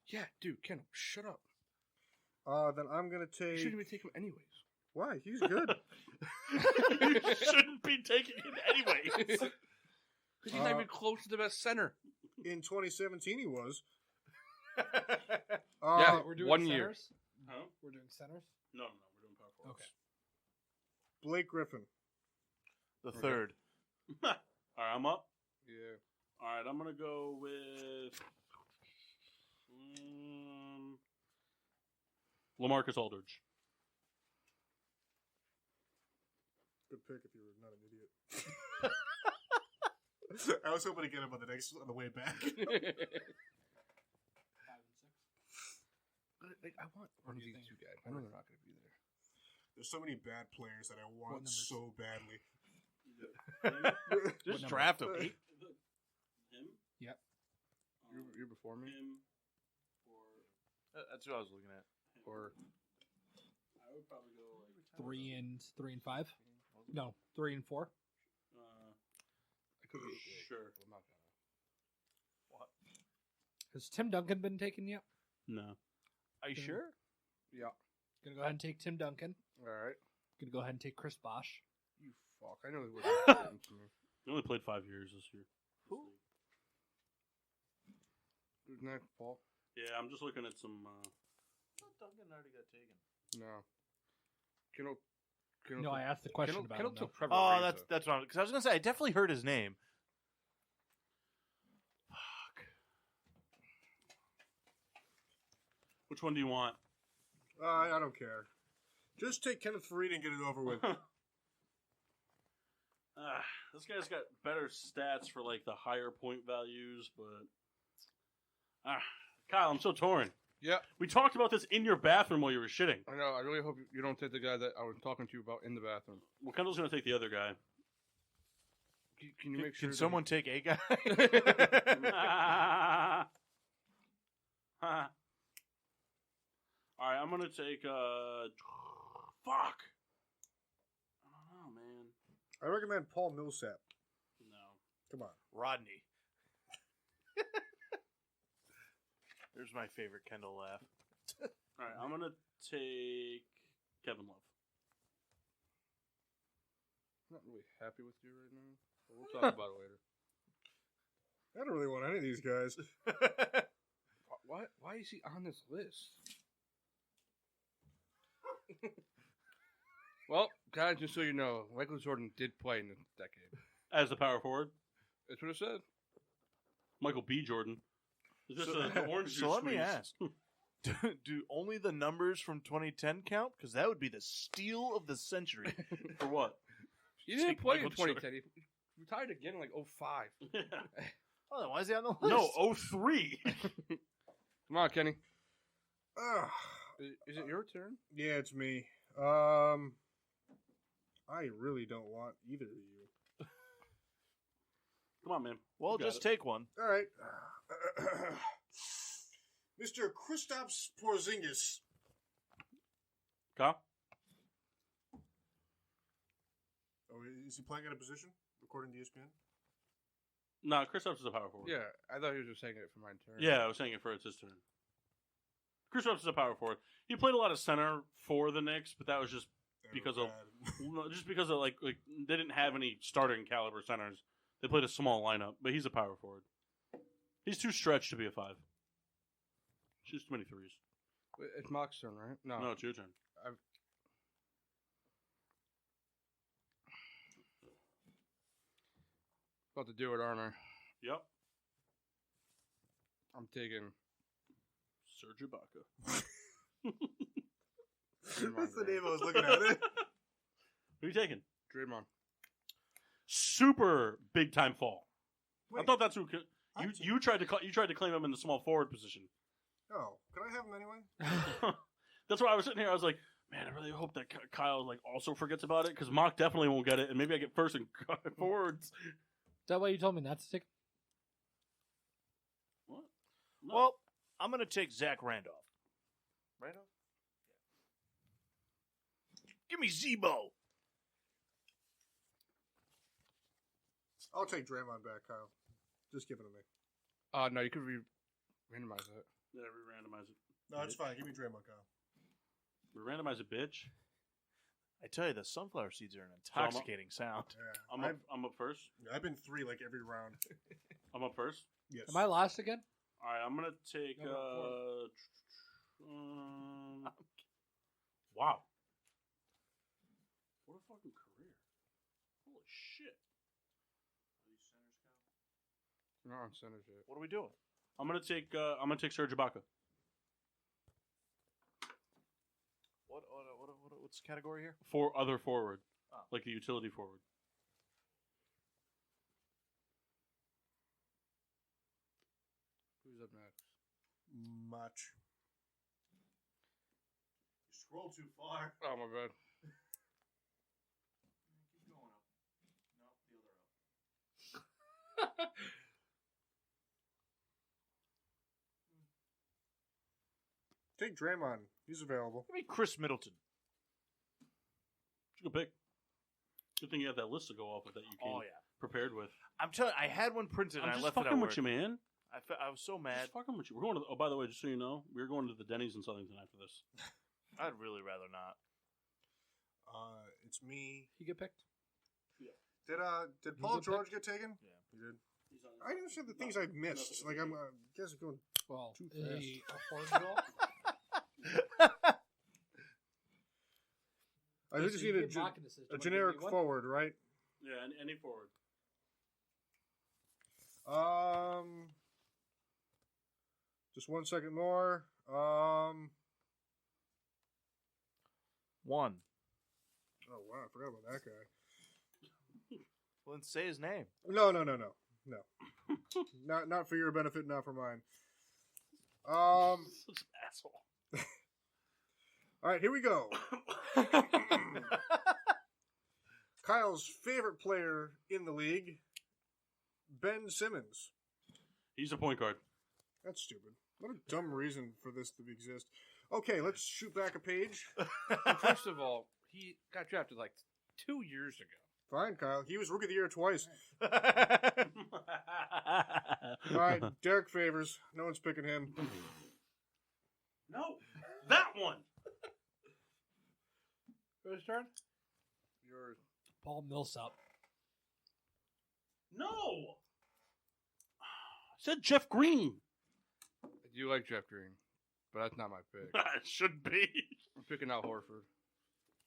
Yeah, dude, Kendall, shut up. Then I'm gonna You take. shouldn't even take him anyways. Why? He's good. You shouldn't be taking him anyway. Because he's not even close to the best center. In 2017, he was. Yeah. We're doing 1 year. centers? Huh? We're doing centers? No, we're doing power forwards. Okay. Blake Griffin. The third. All right, I'm up. Yeah. All right, I'm gonna go with LaMarcus Aldridge. Good pick if you're not an idiot. I was hoping to get him on the way back. 5 and 6. Like, I want one of these two guys. I know they're not going to be there. There's so many bad players that I What want numbers? so badly. Just number? draft him. Him? Yep. You're before me? Him or That's what I was looking at. Or I would probably go like 3 and 5. No, 3 and 4. I could be Sure. I'm not gonna. Has Tim Duncan been taken yet? No. Are you sure? Yeah. Gonna go ahead and take Tim Duncan. All right. Gonna go ahead and take Chris Bosh. You fuck. I know he wasn't important to me. He only played 5 years this year. Who? Who's next, Paul? Yeah, I'm just looking at some. Duncan already got taken. No. Kendall. No, I asked the question about Kendall him. took Though. Trevor Oh, Ariza. that's what because I was gonna say I definitely heard his name. Fuck. Which one do you want? I don't care. Just take Kenneth Faried and get it over with. This guy's got better stats for like the higher point values, but Kyle, I'm so torn. Yeah. We talked about this in your bathroom while you were shitting. I know. I really hope you don't take the guy that I was talking to you about in the bathroom. Well, Kendall's gonna take the other guy. Can you make sure? Can someone take a guy? All right, I'm gonna take. Fuck. I don't know, man. I recommend Paul Millsap. No. Come on. Rodney. There's my favorite Kendall laugh. All right, I'm gonna take Kevin Love. I'm not really happy with you right now. But we'll talk about it later. I don't really want any of these guys. Why is he on this list? Well, guys, just so you know, Michael Jordan did play in this decade. As the power forward, That's what it said. Michael B. Jordan. Is this So- an orange so juice let me squeeze? ask. Do only the numbers from 2010 count? Because that would be the steal of the century. For what? He didn't Take play in Michael 2010. He retired again in like 05. Oh, then why is he on the list? No, 03. Come on, Kenny. Ugh. Is it your turn? Yeah, it's me. I really don't want either of you. Come on, man. Well, You got just it. take one. All right. Mr. Kristaps Porzingis. Kyle? Oh, is he playing at a position, according to ESPN? No, Chris Phillips is a power forward. Yeah, I thought he was just saying it for my turn. Yeah, I was saying it for it's his turn. Chris Phillips is a power forward. He played a lot of center for the Knicks, but that was just because of like they didn't have any starting caliber centers. They played a small lineup, but he's a power forward. He's too stretched to be a 5. Shoots too many threes. Wait, it's Mock's turn, right? No. No, it's your turn. About to do it, aren't I? Yep. I'm taking. Serge Ibaka. That's the name I was looking at. Who are you taking? Draymond. Super big time fall. I Wait, thought that's who I- you tried to claim him in the small forward position. Oh, can I have him anyway? That's why I was sitting here. I was like, man, I really hope that Kyle like also forgets about it because Mock definitely won't get it, and maybe I get first and forwards. Is that why you told me not to take? What? No. Well, I'm going to take Zach Randolph. Right on. Give me Zebo. I'll take Draymond back, Kyle. Just give it to me. No, you could randomize it. Yeah, we randomize it. No, it's fine. Give me Draymond, Kyle. We randomize it, bitch. I tell you, the sunflower seeds are an So I'm up- intoxicating sound. Yeah. I'm up first. I've been 3 like every round. I'm up first. Yes. Am I last again? All right, I'm gonna take. No, we're Wow. What a fucking career! Holy shit! You're not on centers yet. What are we doing? I'm gonna take Serge Ibaka. What's the category here? For other forward, Oh. like the utility forward. Who's up next? Much. You scroll too far. Oh, my bad. Keep going up. No, the other up. Take Draymond. He's available. Give me Chris Middleton. It's a good pick. Good thing you have that list to go off of that you came Oh, yeah. prepared with. I'm telling you, I had one printed and I'm I just left it fucking at with work. you, man. I was so mad. Just fucking with you. We're going to. Oh, by the way, just so you know, we're going to the Denny's in Southington after this. I'd really rather not. It's me. You get picked? Did He Paul get George get taken? Yeah. He did. I didn't see the things I've missed. Like I'm guess I'm going. Well, Too a fast. forward goal? I Okay, just so you need get Mocking assist. a Do you wanna give generic me one? forward, right? Yeah, any forward. Just 1 second more. One. Oh wow, I forgot about that guy. Well, then say his name. No. not for your benefit, not for mine. Such an asshole. All right, here we go. Kyle's favorite player in the league, Ben Simmons. He's a point guard. That's stupid. What a dumb reason for this to exist. Okay, let's shoot back a page. First of all, he got drafted like 2 years ago. Fine, Kyle. He was Rookie of the Year twice. no, All right, Derek Favors. No one's picking him. that one. Whose turn? Yours. Paul Millsap. No. I said Jeff Green. I do like Jeff Green, but that's not my pick. It should be. I'm picking Al Horford.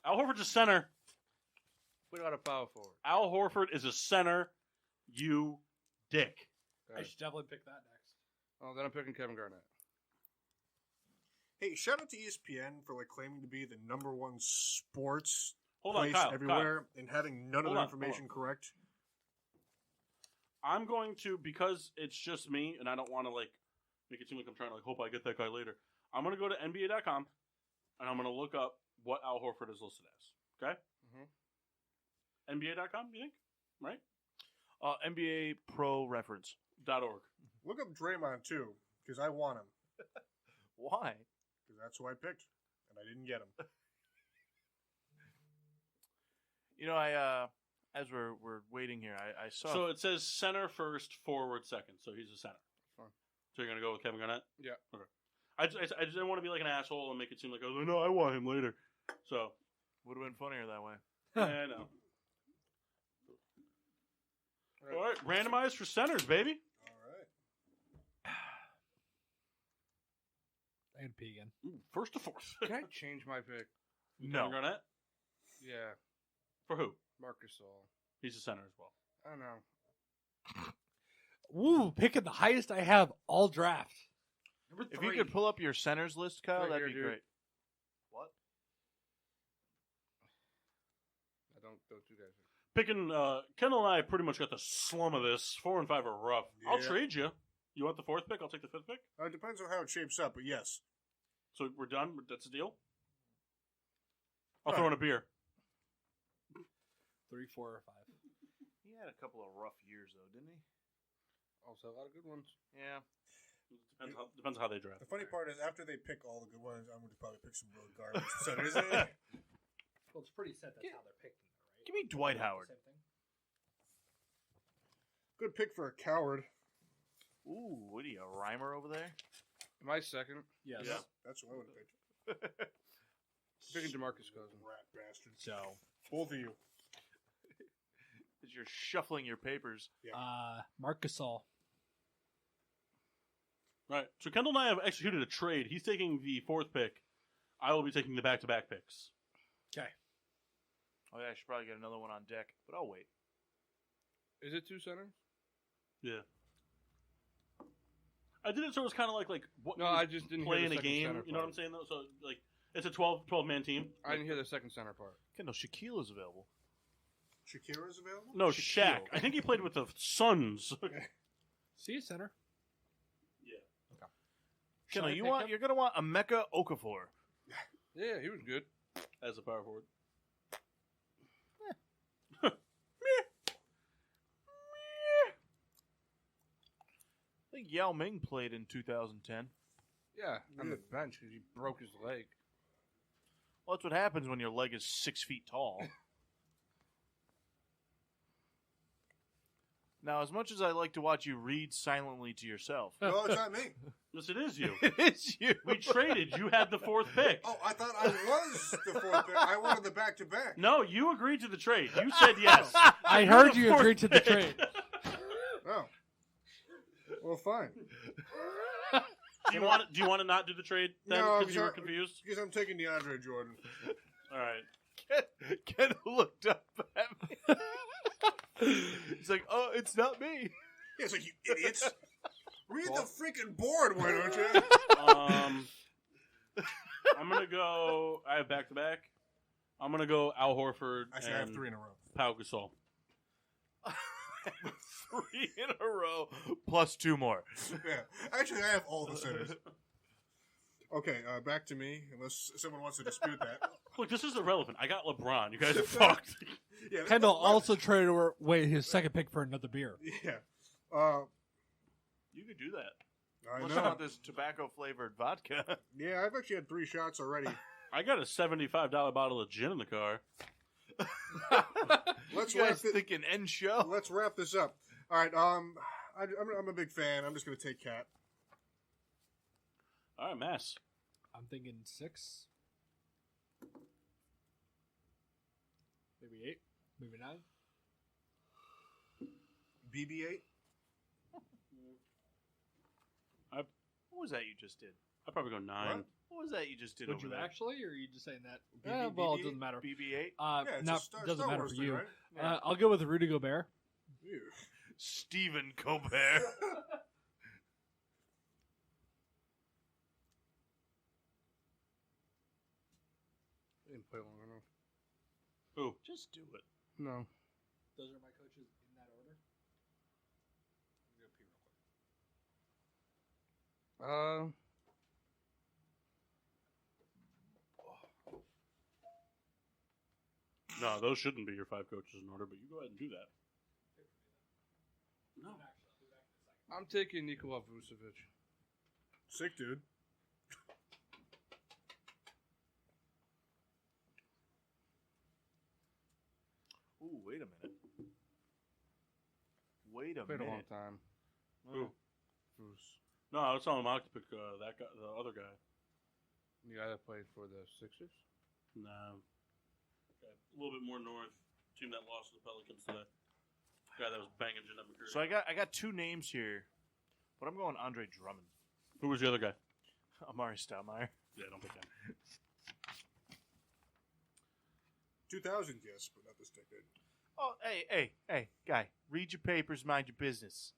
Al Horford's a center. We got a power forward. Al Horford is a center. You dick. I should definitely pick that next. Oh, then I'm picking Kevin Garnett. Hey, shout out to ESPN for like claiming to be the #1 sports Hold on, place Kyle. everywhere and having none of Hold the on, information correct. I'm going to, because it's just me, and I don't want to like make it seem like I'm trying to like hope I get that guy later. I'm going to go to NBA.com, and I'm going to look up what Al Horford is listed as. Okay? NBA.com, you think? Right? NBA Pro Reference. .org. Look up Draymond too, because I want him. Why? Because that's who I picked, and I didn't get him. You know, I as we're waiting here, I saw. So it says center first, forward second. So he's a center. Fine. So you're going to go with Kevin Garnett? Yeah. Okay. I just didn't want to be like an asshole and make it seem like, oh, no, I want him later. So, would have been funnier that way. yeah, no. All right, randomized for centers, baby. All right. I gotta pee again. Ooh, first to fourth. Can I change my pick? Kevin Garnett? Yeah. For who? Marcus All. He's a center as well. I don't know. Woo! Picking the highest I have all draft. Number If 3. you could pull up your centers list, Kyle, Right that'd here, be dude. great. What? Don't you guys. Picking, Kendall and I pretty much got the slum of this. 4 and 5 are rough. I'll Yeah. trade you. You want the 4th pick? I'll take the 5th pick. It depends on how it shapes up, but yes. So we're done? That's a deal? I'll throw in a beer. 3, 4, or 5. He had a couple of rough years, though, didn't he? Also, a lot of good ones. Yeah. Depends how they draft. The funny part is, after they pick all the good ones, I'm going to probably pick some real garbage centers. Well, it's pretty set that's how they're picking, right? Give me Dwight Howard. Same thing. Good pick for a coward. Ooh, what are you, a rhymer over there? Am I second? Yes. Yeah. That's what I would have picked. Picking DeMarcus Cousins. Rat bastard. So, Both of you. As you're shuffling your papers. Marc Gasol. Right. So Kendall and I have executed a trade. He's taking the 4th pick. I will be taking the back-to-back picks. Okay. Oh, yeah, I should probably get another one on deck, but I'll wait. Is it 2 centers? Yeah. I did it so it was kind of like what No, you I just didn't play hear in the a second game. center You know what part. I'm saying though? So like it's a 12-man team. I didn't hear the second center part. Kendall, Shaquille is available. Shakira's available? No, Shaquille. Shaq. I think he played with the Suns. See a center. Yeah. Kendall, Should I pick him? you're gonna want Emeka Okafor. Yeah, he was good. As a power forward. I think Yao Ming played in 2010. Yeah, on the bench because he broke his leg. Well, that's what happens when your leg is 6 feet tall. Now, as much as I like to watch you read silently to yourself, No, it's not me. Yes, it is you. it is you. We traded. You had the 4th pick. Oh, I thought I was the 4th pick. I wanted the back-to-back. No, you agreed to the trade. You said yes. I You're heard the you 4th agreed to the pick. trade. Oh. Well, fine. Do you want to not do the trade then No, because you were sorry. confused? Because I'm taking DeAndre Jordan. All right. Ken looked up at me. He's like, "Oh, it's not me." Yeah, it's like, you idiots. Read the freaking board, why don't you? I'm going to go... I have back-to-back. I'm going to go Al Horford Actually, I and have 3 in a row. Pau Gasol. 3 in a row, plus 2 more. Yeah. Actually, I have all the centers. Okay, back to me, unless someone wants to dispute that. Look, this is irrelevant. I got LeBron. You guys are fucked. Yeah, Kendall also traded away his second pick for another beer. Yeah. You could do that. I Unless know. you want this tobacco-flavored vodka. Yeah, I've actually had 3 shots already. I got a $75 bottle of gin in the car. Let's You wrap guys this. thinking end show? Let's wrap this up. All right. I'm a big fan. I'm just gonna take Cat. All right, Mass. I'm thinking 6. Maybe 8. Maybe 9. BB-8. What was that you just did? I'd probably go 9. What was that you just did Would over you there? actually, or are you just saying that? BB-8? Well, it doesn't matter. BB-8? Yeah, it's no, a Star doesn't matter Wars for thing, you. right? I'll go with Rudy Gobert. Ew. Stephen Colbert. Didn't play long enough. Who? Just do it. No. Those are my coaches in that order. I'm gonna pee real quick. No, those shouldn't be your 5 coaches in order, but you go ahead and do that. No. I'm taking Nikola Vucevic. Sick, dude. Ooh, wait a minute. Wait a Played a long minute. time. Who? Bruce. No, I was telling him I like to pick that guy, the other guy. The guy that played for the Sixers? No. Okay. A little bit more north. Team that lost to the Pelicans today. Guy that was banging Jeanette McCurry. So I got 2 names here, but I'm going Andre Drummond. Who was the other guy? Amari Stoudemire. Yeah, don't pick him. 2000, yes, but not this decade. Oh, hey, guy. Read your papers, mind your business.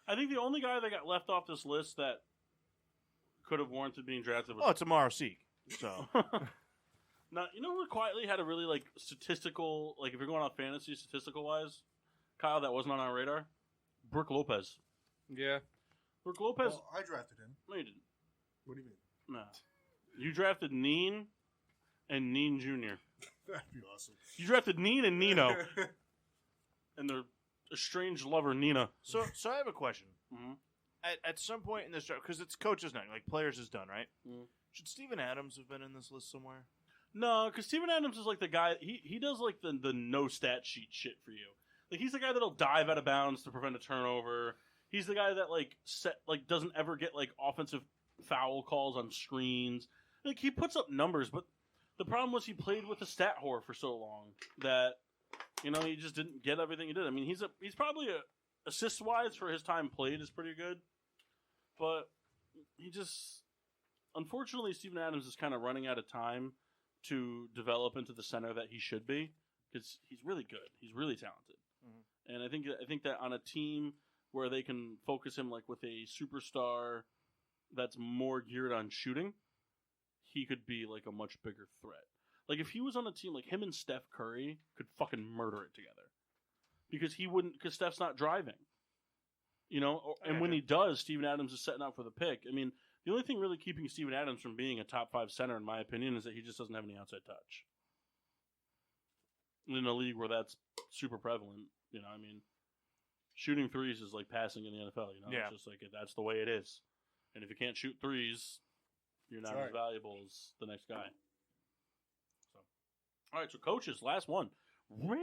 I think the only guy that got left off this list that could have warranted being drafted was... Oh, it's Amaro Seek. So, Now, you know who quietly had a really, statistical... if you're going on fantasy, statistical-wise, Kyle, that wasn't on our radar? Brooke Lopez. Yeah. Brooke Lopez... Well, I drafted him. No, you didn't. What do you mean? No. You drafted Neen and Neen Jr. That'd be awesome. You drafted Neen and Nino. And their estranged lover, Nina. so I have a question. Mm-hmm. at some point in this draft, because it's coaches night, like players is done, right? Mm. Should Steven Adams have been in this list somewhere? No, because Steven Adams is like the guy. He does like the no stat sheet shit for you. Like he's the guy that'll dive out of bounds to prevent a turnover. He's the guy that doesn't ever get like offensive foul calls on screens. Like he puts up numbers, but the problem was he played with a stat whore for so long that he just didn't get everything he did. I mean, he's probably assist wise for his time played is pretty good, but he just unfortunately Steven Adams is kind of running out of time to develop into the center that he should be because he's really good. He's really talented, and I think that on a team where they can focus him like with a superstar that's more geared on shooting, he could be like a much bigger threat. Like if he was on a team like him and Steph Curry could fucking murder it together because Steph's not driving, and when he does, Steven Adams is setting out for the pick. I mean, the only thing really keeping Steven Adams from being a top 5 center, in my opinion, is that he just doesn't have any outside touch. In a league where that's super prevalent, I mean, shooting threes is like passing in the NFL, Yeah. It's just like that's the way it is. And if you can't shoot threes, you're not as valuable as the next guy. So, all right, so coaches, last one. Randomize.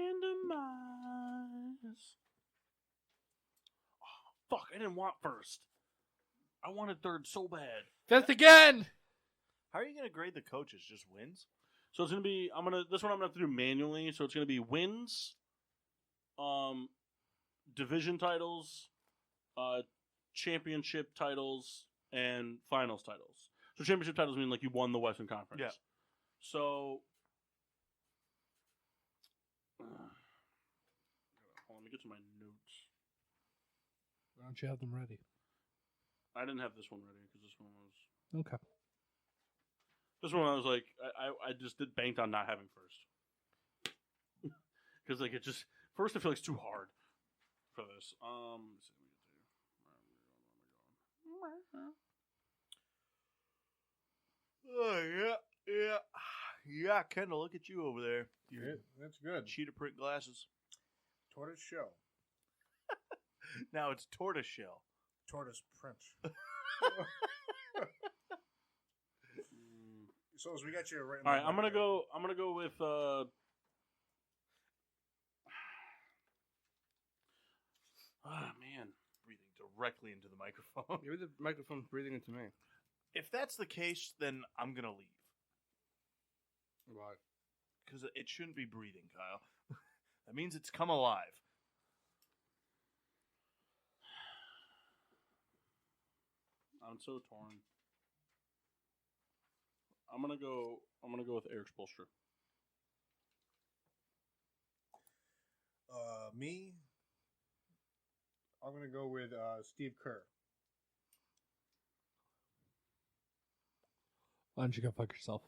Oh, fuck, I didn't want first. I wanted third so bad. Fifth again. How are you going to grade the coaches? Just wins? So it's gonna be this one I'm gonna have to do manually. So it's gonna be wins, division titles, championship titles, and finals titles. So championship titles mean like you won the Western Conference. Yeah. So let me get to my notes. Why don't you have them ready? I didn't have this one ready because this one was. Okay. This one I was like, I just banked on not having first. Because like it just first I feel like it's too hard for this. Let me see. Oh, yeah, Kendall, look at you over there. Yeah, that's good. Cheetah print glasses. Tortoise shell. Now it's tortoise shell. Tortoise print. So as we got you right. All right, I'm gonna go with. Man, Breathing directly into the microphone. Maybe the microphone's breathing into me. If that's the case, then I'm going to leave. Why? Because it shouldn't be breathing, Kyle. That means it's come alive. I'm so torn. I'm gonna go with Eric Spoelstra. Me, I'm gonna go with Steve Kerr. Why don't you go fuck yourself?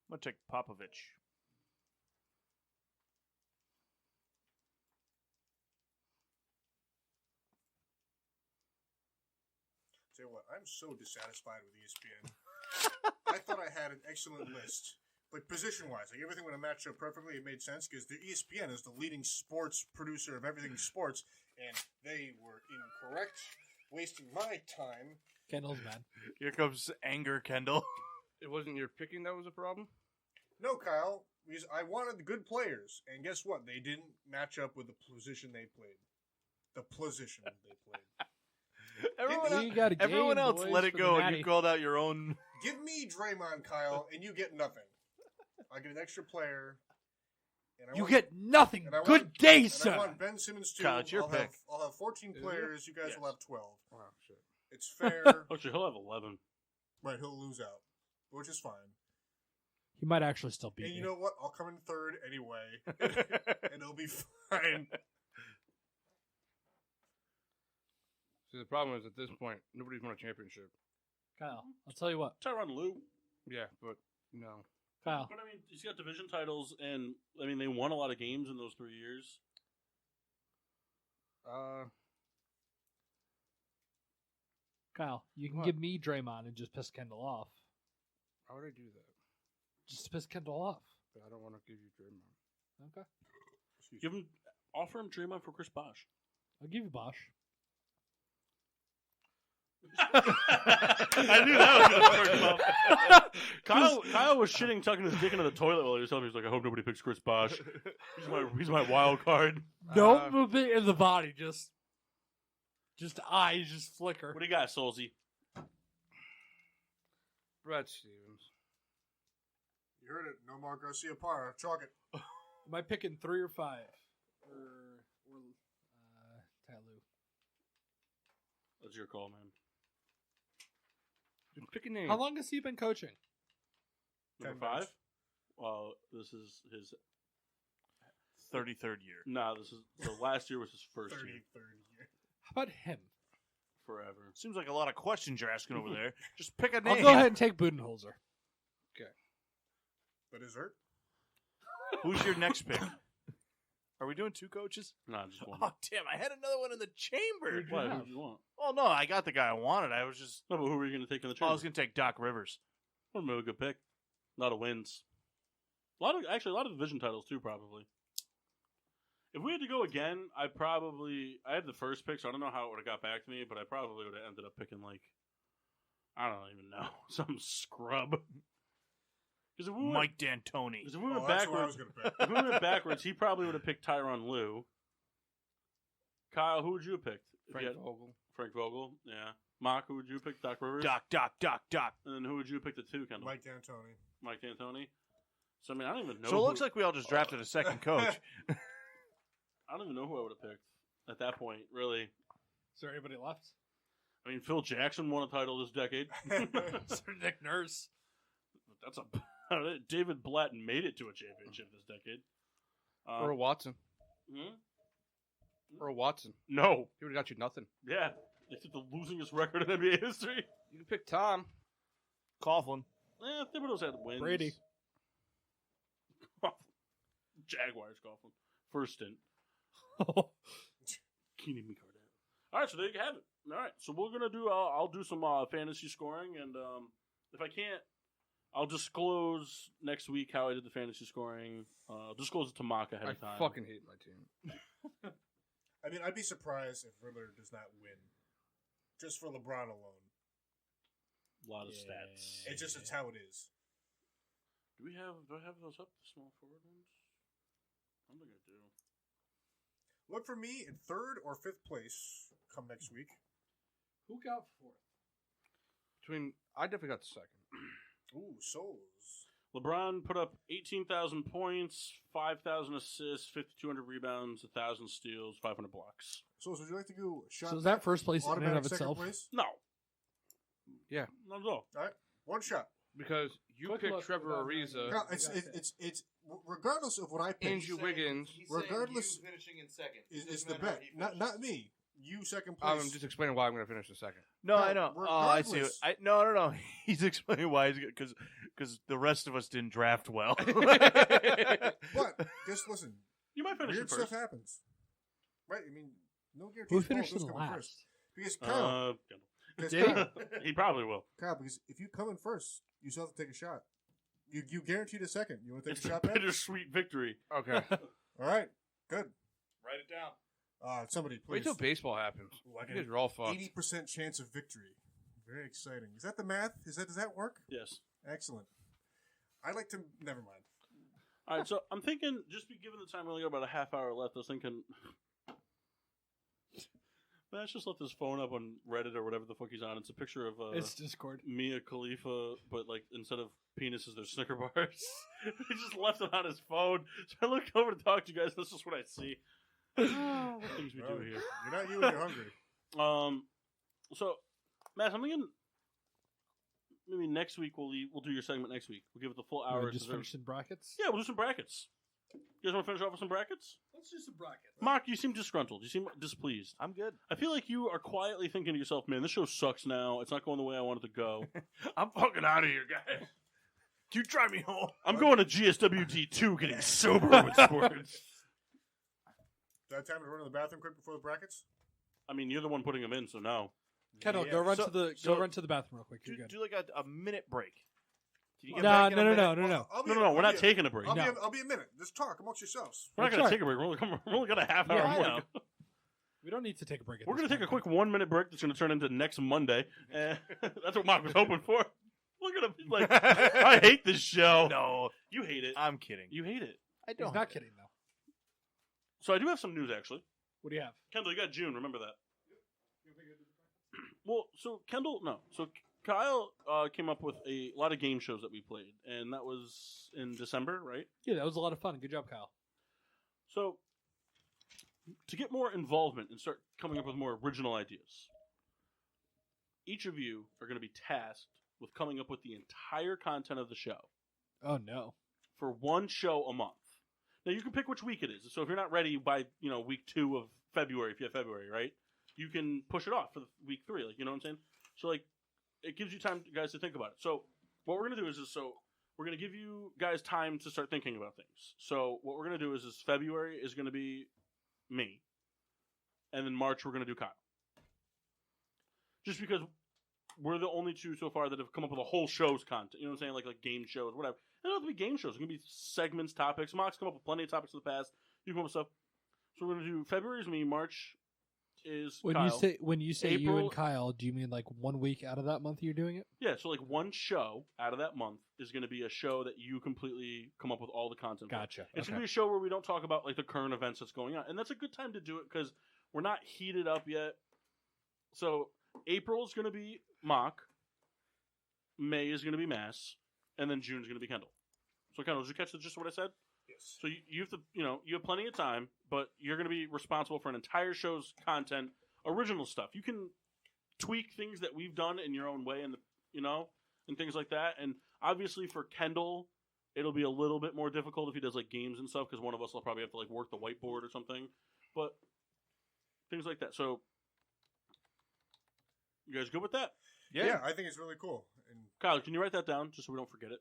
I'm going to take Popovich. Tell you what, I'm so dissatisfied with ESPN. I thought I had an excellent list. Like, position-wise, like everything would have matched up perfectly. It made sense because the ESPN is the leading sports producer of everything sports, and they were incorrect, wasting my time. Kendall's mad. Here comes anger, Kendall. It wasn't your picking that was a problem? No, Kyle, because I wanted the good players, and guess what? They didn't match up with the position they played. The position they played. Everyone else let it go, and you called out your own. Give me Draymond, Kyle, and you get nothing. I get an extra player. And You get nothing. and I Good want- day, And sir. I want Ben Simmons too. Kyle, it's your I'll pick. have 14 Is it? players. You guys Yes. will have 12. Oh, shit. It's fair. Actually, he'll have 11. Right, he'll lose out, which is fine. He might actually still beat And you me. know what? I'll come in third anyway, and it'll be fine. See, the problem is at this point, nobody's won a championship. Kyle, I'll tell you what. Tyronn Lue. Yeah, but no. Kyle, But I mean, he's got division titles, and I mean, they won a lot of games in those 3 years. Kyle, you can What? give me Draymond and just piss Kendall off. How would I do that? Just piss Kendall off. But I don't want to give you Draymond. Offer him Draymond for Chris Bosh. I'll give you Bosch. I knew that was going to turn him up. Kyle was tucking his dick into the toilet while he was telling me. He was like, I hope nobody picks Chris Bosh. He's my wild card. Don't move it in the body. Just eyes just flicker. What do you got, Solzy? Brad Stevens. You heard it. No more Garcia Parra. Chalk it. Am I picking 3 or 5? Or Tyloo? That's your call, man. Pick a name. How long has he been coaching? Number 10 5? minutes. Well, this is his 33rd year. No, so last year was his first year. 33rd year. How about him? Forever. Seems like a lot of questions you're asking over there. Just pick a name. I'll go ahead and take Budenholzer. The dessert? Who's your next pick? Are we doing 2 coaches? No, just one. Oh, damn. I had another one in the chamber. Why? Who do you want? Oh, no. I got the guy I wanted. I was just... No, but who were you going to take in the I chamber? was going to take Doc Rivers. What a really good pick. A lot of wins. A lot of division titles, too, probably. If we had to go again, I had the first pick, so I don't know how it would have got back to me, but I probably would have ended up picking, I don't even know, some scrub. Because if we Mike D'Antoni. Because if we went That's what I backwards, was going to pick. if we went backwards, he probably would have picked Tyronn Lue. Kyle, who would you have picked? Vogel. Frank Vogel, yeah. Mock, who would you pick? Doc Rivers? Doc. And then who would you pick the 2, Kendall? Mike D'Antoni. Mike D'Antoni? So, I mean, I don't even know. So it looks like we all just drafted a second coach. I don't even know who I would have picked at that point, really. Is there anybody left? I mean, Phil Jackson won a title this decade. Sir Nick Nurse. That's David Blatten made it to a championship this decade. Or Watson. Hmm? Or Watson. No. He would have got you nothing. Yeah. It's the losingest record in NBA history. You can pick Tom. Coughlin. Thibodeau's had wins. Brady. Jaguars Coughlin. First stint. Keenan McCardell. All right, so there you have it. All right, so we're gonna do. I'll do some fantasy scoring, and if I can't, I'll disclose next week how I did the fantasy scoring. I'll disclose it to Mock ahead of time. I fucking hate my team. I mean, I'd be surprised if Riddler does not win. Just for LeBron alone. A lot of stats. It's how it is. Do I have those up? The small forward ones? I don't think I do. Look for me in 3rd or 5th place come next week. Who got 4th? I definitely got the second. Ooh, souls. LeBron put up 18,000 points, 5,000 assists, 5,200 rebounds, 1,000 steals, 500 blocks. Souls, would you like to go shot? So is that first place in and automatic of second itself? place? No. Yeah. Not at all. All right, one shot. Because you Quick picked look Trevor without Ariza, No, it's regardless of what I pick. Andrew Wiggins. Regardless- you finishing in second. Is Doesn't the matter how bet, he not finishes. me. You second place. I'm just explaining why I'm going to finish the second. No, No, I know. Oh, I see. regardless. No. He's explaining why he's because the rest of us didn't draft well. But just listen. You might finish Weird it first. stuff happens, right? I mean, no guarantee. Who finished in coming last? first. Because Kyle, because Did he? Kyle, He probably will. Kyle, because if you come in first, you still have to take a shot. You guaranteed a second. You want to take It's a a shot, man? bittersweet victory. Okay. All right, good. Write it down. Somebody please. Wait till baseball happens. Ooh, I You guys are all fucked. 80% chance of victory. Very exciting. Is that the math? Does that work? Yes. Excellent. I'd like to. Never mind. All right, so I'm thinking, just be given the time, we only got about a half hour left. I was thinking, let's just let this phone up on Reddit or whatever the fuck he's on. It's a picture of It's Discord. Mia Khalifa, but like instead of penises, there's Snicker bars. He just left it on his phone. So I looked over to talk to you guys. That's just what I see. What things we Well, do here. You're not you when you're hungry. So, Matt, I'm thinking maybe next week we'll do your segment next week. We'll give it the full hour. Just finish in brackets? Yeah, we'll do some brackets. You guys want to finish off with some brackets? Let's do some brackets. Mark, you seem disgruntled. You seem displeased. I'm good. I feel like you are quietly thinking to yourself, man, this show sucks now. It's not going the way I want it to go. I'm fucking out of here, guys. You drive me home. I'm going to GSWD 2 getting sober with sports. Do I have time to run to the bathroom quick before the brackets? I mean, you're the one putting them in, so no. Kendall, Yeah. go run So- to the so- run to the bathroom real quick. You're good. Do like a minute break. Can you get No, back in a minute? no. I'll be No, we're not I'll be taking a break. I'll be a minute. Just talk amongst yourselves. We're not That's going to right. take a break. We're only got a half hour Yeah, I more. know. to go. We don't need to take a break. We're going to take a quick 1-minute break that's going to turn into next Monday. And that's what Mark was hoping for. Look at him. He's like, I hate this show. No, You hate it. I'm kidding. You hate it. I He's not kidding though. So I do have some news, actually. What do you have? Kendall, you got June. Remember that. Well, so Kendall, no. So Kyle came up with a lot of game shows that we played, and that was in December, right? Yeah, that was a lot of fun. Good job, Kyle. So to get more involvement and start coming up with more original ideas, each of you are going to be tasked with coming up with the entire content of the show Oh no. for one show a month. Now you can pick which week it is. So if you're not ready by week 2 of February, if you have February, right, you can push it off for the week 3. Like, you know what I'm saying? So like, it gives you time, guys, to think about it. So what we're gonna do is we're gonna give you guys time to start thinking about things. So what we're gonna do is February is gonna be me, and then March we're gonna do Kyle. Just because we're the only two so far that have come up with a whole show's content. You know what I'm saying? Like game shows, whatever. It doesn't have to be game shows. It can be segments, topics. Mark's come up with plenty of topics in the past. You come up with stuff. So we're gonna do February is me, March is When Kyle. you say you April- and Kyle, do you mean like 1 week out of that month you're doing it? Yeah, so like one show out of that month is going to be a show that you completely come up with all the content for. Gotcha. It's Okay. going to be a show where we don't talk about like the current events that's going on, and that's a good time to do it because we're not heated up yet. So April is going to be mock, May is going to be mass, and then June is going to be Kendall. So Kendall, did you catch the gist of what I said? Yes. So you have to, you have plenty of time, but you're going to be responsible for an entire show's content, original stuff. You can tweak things that we've done in your own way, and and things like that. And obviously for Kendall, it'll be a little bit more difficult if he does like games and stuff because one of us will probably have to like work the whiteboard or something. But things like that. So you guys good with that? Yeah, I think it's really cool. And Kyle, can you write that down just so we don't forget it?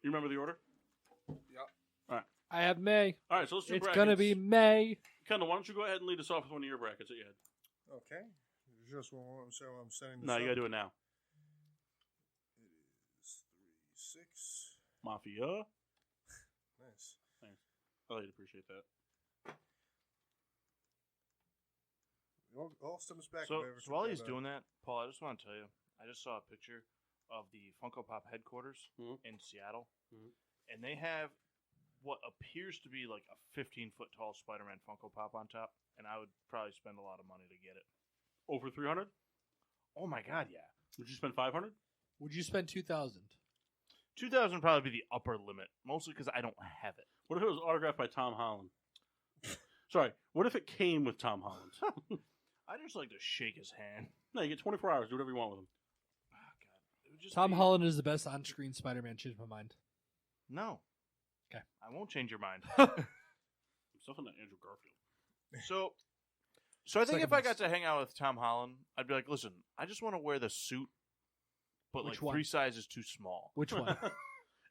You remember the order? I have May. All right, so let's do It's brackets. gonna be May. Kendall, why don't you go ahead and lead us off with one of your brackets that you had? okay, just one. So I'm setting this. No, you up. gotta do it now. It is 3, 6. Mafia. Nice. I really appreciate that. All stems back. So, if I ever so while forget he's about doing that, Paul, I just want to tell you, I just saw a picture of the Funko Pop headquarters Mhm. in Seattle, Mhm. and they have what appears to be like a 15-foot tall Spider-Man Funko Pop on top, and I would probably spend a lot of money to get it. Over 300? Oh my god, yeah. Would you spend 500? Would you spend 2,000? 2,000 would probably be the upper limit, mostly because I don't have it. What if it was autographed by Tom Holland? Sorry, what if it came with Tom Holland? I just like to shake his hand. No, you get 24 hours. Do whatever you want with him. Oh god, it would just Tom be- Holland is the best on-screen Spider-Man. Changed my mind. No. Okay. I won't change your mind. I'm stuffing that Andrew Garfield. So I think Second if I best. got to hang out with Tom Holland, I'd be like, listen, I just want to wear the suit, but Which like one? 3 sizes too small. Which one?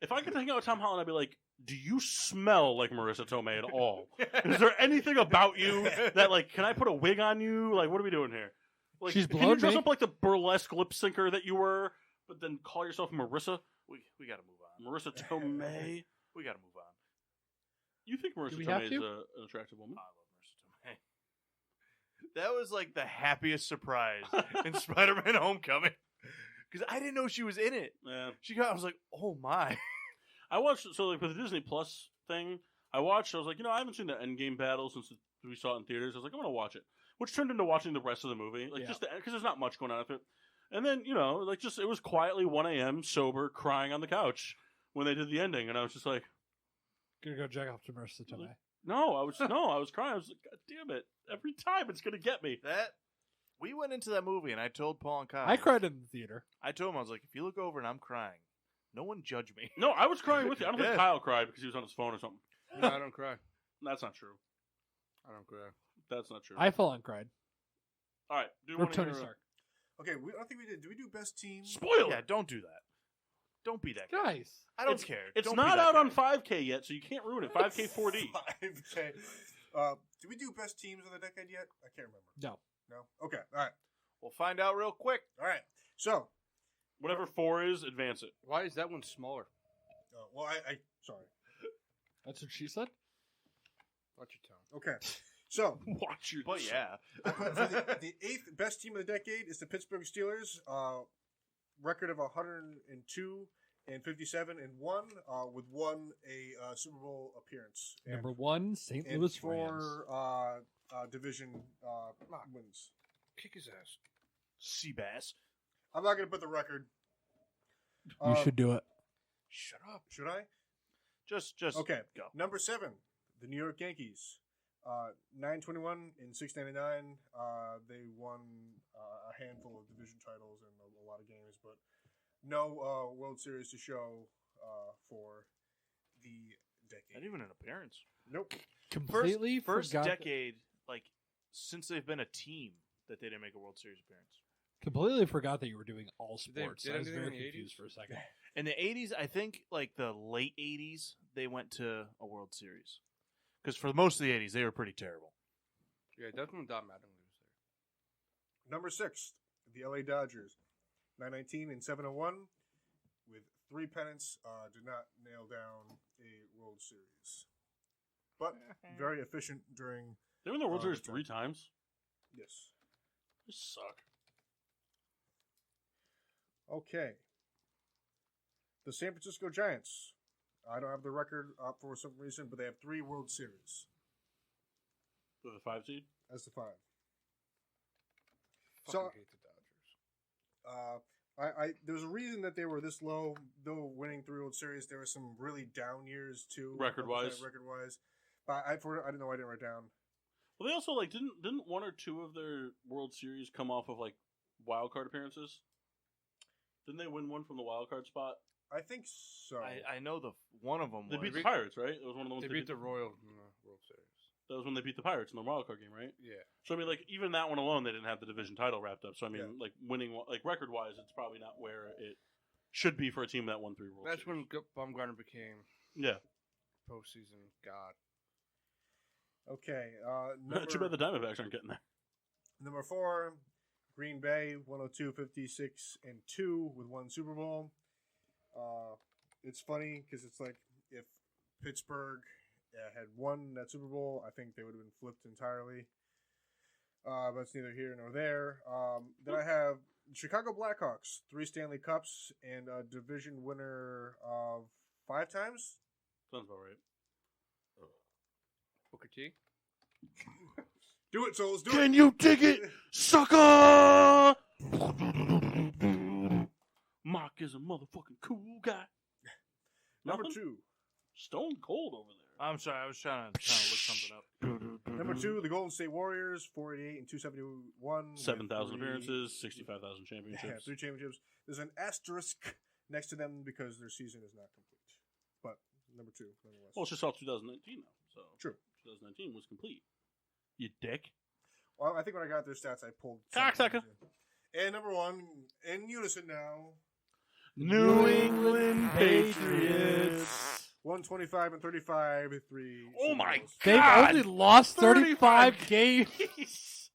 If I could hang out with Tom Holland, I'd be like, do you smell like Marissa Tomei at all? Is there anything about you that, like, can I put a wig on you? Like, what are we doing here? Like, She's can you blown dress me. up like the burlesque lip syncer that you were, but then call yourself Marissa? We got to move on. Marissa Tomei? We got to move on. You think Marissa we have Tomei is to? an attractive woman? I love Marissa Tomei. That was like the happiest surprise in Spider-Man: Homecoming because I didn't know she was in it. Yeah. I was like, oh my. I watched, so like with the Disney Plus thing, I was like, I haven't seen the Endgame battle since we saw it in theaters. I was like, I'm going to watch it. Which turned into watching the rest of the movie. Like, Yeah. just because there's not much going on with it. And then, like, just, it was quietly 1 a.m., sober, crying on the couch when they did the ending. And I was just like, Gonna go jack off to Marissa Tomei. no, I was crying. I was like, God damn it. Every time it's going to get me. We went into that movie and I told Paul and Kyle. I cried in the theater. I told him, I was like, if you look over and I'm crying, no one judge me. No, I was crying with you. I don't Yeah. think Kyle cried because he was on his phone or something. No, I don't cry. That's not true. I don't cry. That's not true. I full on cried. All right. Do Or one of Tony your, Stark. Okay, I don't think we did. Do we do best team? Spoiler! Yeah, don't do that. Don't be that guy. Guys. I don't care. It's Don't be not that out guy. on 5K yet, so you can't ruin it. 5K 4D. 5K. Did we do best teams of the decade yet? I can't remember. No. No. Okay. All right. We'll find out real quick. All right. So, Whatever 4 is, advance it. Why is that one smaller? well, I sorry. That's what she said? Watch your tone. Okay. So, Watch your. But yeah, for the 8th best team of the decade is the Pittsburgh Steelers. Record of 102 and 57 and 1, with one a Super Bowl appearance. And, Number 1, St. and Louis 4 Rams. division wins. Kick his ass. Seabass. I'm not going to put the record. You should do it. Shut up. Should I? Just Okay. go. Number 7, the New York Yankees. 921 and 699. They won a handful of division titles and a lot of games, but no World Series to show for the decade. Not even an appearance. Nope. Completely First forgot decade, like since they've been a team, that they didn't make a World Series appearance. Completely forgot that you were doing all They sports. did I was anything very in the confused 80s? for a second. In the 80s, I think like the late 80s, they went to a World Series. Because for most of the 80s, they were pretty terrible. Yeah, Desmond Dot Mattingly was there. Number 6, the LA Dodgers. 919 and 701 with 3 pennants. Did not nail down a World Series, but very efficient during. They won the World Series the 3 times. Yes. They suck. Okay. The San Francisco Giants. I don't have the record up for some reason, but they have 3 World Series For the 5 seed. as the 5. Fucking So- hate the Dodgers. There's a reason that they were this low, though winning 3 World Series. There were some really down years too, Record-wise. Record-wise, but I didn't know. I didn't write down. Well, they also didn't 1 or 2 of their World Series come off of wild card appearances? Didn't they win one from the wild card spot? I think so. I know one of them They was. beat the Pirates, right? It was one of the ones They beat the Royals in the World Series. That was when they beat the Pirates in the wild card game, right? Yeah. So I mean, even that one alone, they didn't have the division title wrapped up. So I mean, Yeah. winning, record wise, it's probably not where it should be for a team that won 3 World That's Series. when Baumgartner became Yeah. postseason god. Okay. Too bad the Diamondbacks aren't getting there. Number 4, Green Bay, 102, 56, and 2 with 1 Super Bowl. It's funny because it's like if Pittsburgh had won that Super Bowl, I think they would have been flipped entirely. But it's neither here nor there. Then I have Chicago Blackhawks, 3 Stanley Cups, and a division winner of 5 times. Sounds about right. Booker T. Do it, Souls. Do it. Can you dig it, sucker? Mark is a motherfucking cool guy. Number Nothing? 2. Stone cold over there. I'm sorry, I was trying to look something up. Number 2, the Golden State Warriors, 488 and 271. with 7,000 3 appearances, 65,000 Yeah, championships. 3 championships. There's an asterisk next to them because their season is not complete. But number 2, nonetheless. Well, it's just all 2019 now. So True. 2019 was complete. You dick. Well, I think when I got their stats, I pulled. Cocksucker. And number 1, in unison now, New England Patriots. 125 and 35, 3. Oh my Super Bowls. They've God, only lost 35 games.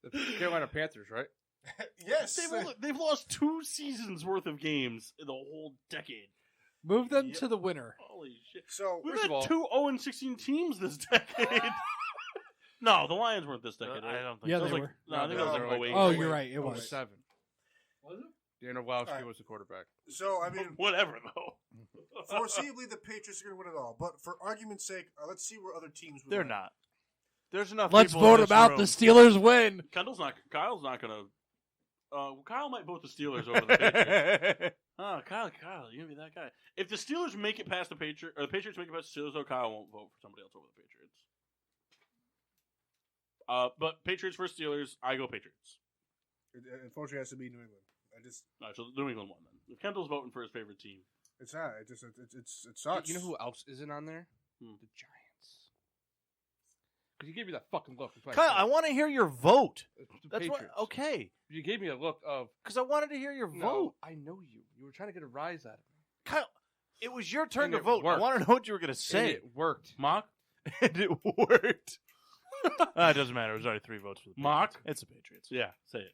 The Carolina Panthers, right? Yes. They've lost 2 seasons worth of games in the whole decade. Move them Yep. to the winner. Holy shit. So, We've First had of all- 2 0-16 teams this decade. No, the Lions weren't this decade. I right? don't think Yeah, so. That was they like, were. No, I think that was No, like wait. 08. Oh, wait. you're right. It Oh, was. 7. Was it? Dan Orlowski Alright. was the quarterback. so I mean, Whatever, though. foreseeably the Patriots are going to win it all. But for argument's sake, let's see where other teams would They're rank. not. There's enough. Let's people in vote this about room. the Steelers win. Kyle's not going to. Kyle might vote the Steelers over the Patriots. Oh, Kyle, you're going to be that guy. If the Steelers make it past the Patriots, or the Patriots make it past the Steelers, though, Kyle won't vote for somebody else over the Patriots. But Patriots versus Steelers, I go Patriots. It unfortunately has to be New England. All right, so New England won then. If Kendall's voting for his favorite team, It's not. It sucks. You know who else isn't on there? Hmm. The Giants. Because you gave me that fucking look. Kyle, I want to hear your vote. The That's Patriots. what. Okay, You gave me a look of because I wanted to hear your no, vote. I know you. You were trying to get a rise out of me. Kyle, it was your turn And to it vote. worked. I want to know what you were going to And say. it worked. Mock, And it worked. It doesn't matter. It was already 3 votes for the Patriots. Mock? It's the Patriots. yeah, say it.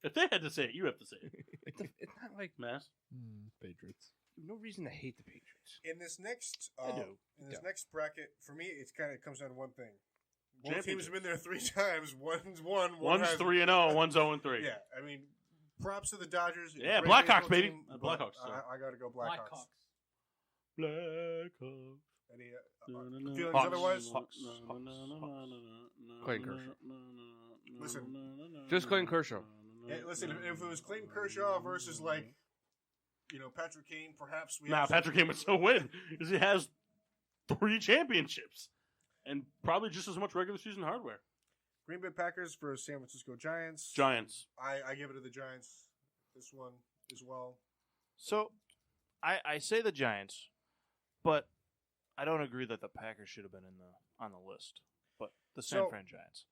If they had to say it, you have to say it. It's not like Mass. Patriots. you have no reason to hate the Patriots. In this next, I do. in this Yeah. next bracket, for me, it kind of comes down to one thing: Both teams have been there 3 times. One's won. One's 3-0. One's 0-3. Yeah, I mean, props to the Dodgers. Yeah, Great Blackhawks, baseball baby. team, Blackhawks. I got to go Blackhawks. Blackhawks. Any feelings Hawks. otherwise? Hawks. Clayton Kershaw. Listen. Just Clayton Kershaw. Yeah, listen, if it was Clayton Kershaw versus Patrick Kane, perhaps we. Nah, Patrick Kane would still win because he has 3 championships and probably just as much regular season hardware. Green Bay Packers versus San Francisco Giants. Giants. I give it to the Giants. This one as well. So, I say the Giants, but I don't agree that the Packers should have been on the list. But the San Fran Giants.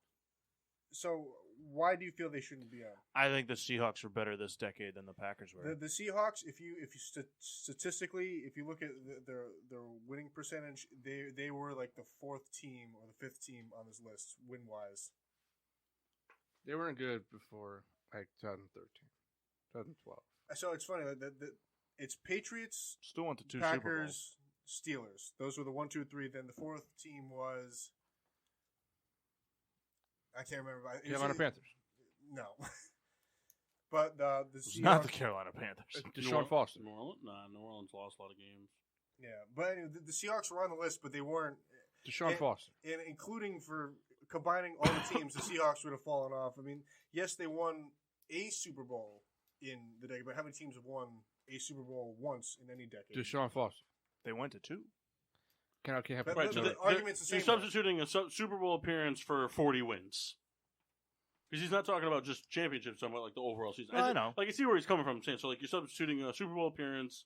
So why do you feel they shouldn't be on? I think the Seahawks were better this decade than the Packers were. The Seahawks, if you statistically, if you look at their winning percentage, they were like the 4th team or the 5th team on this list win wise. They weren't good before 2013, 2012. So it's funny that it's Patriots, Still went to 2 Super Bowls. Packers, Steelers. Those were the 1, 2, 3. Then the 4th team was. I can't remember. Carolina Panthers. No. But the It's Seahawks. not the Carolina Panthers. Deshaun Foster. New Orleans? Nah, New Orleans lost a lot of games. Yeah, but anyway, the Seahawks were on the list, but they weren't. Deshaun Foster. And including for combining all the teams, the Seahawks would have fallen off. I mean, yes, they won a Super Bowl in the decade, but how many teams have won a Super Bowl once in any decade? Deshaun Foster. They went to 2. Can't have But Right, the so argument's the same. You're substituting a Super Bowl appearance for 40 wins. Because he's not talking about just championships, talking about like the overall season. I know. Like, I see where he's coming from, saying so. Like, you're substituting a Super Bowl appearance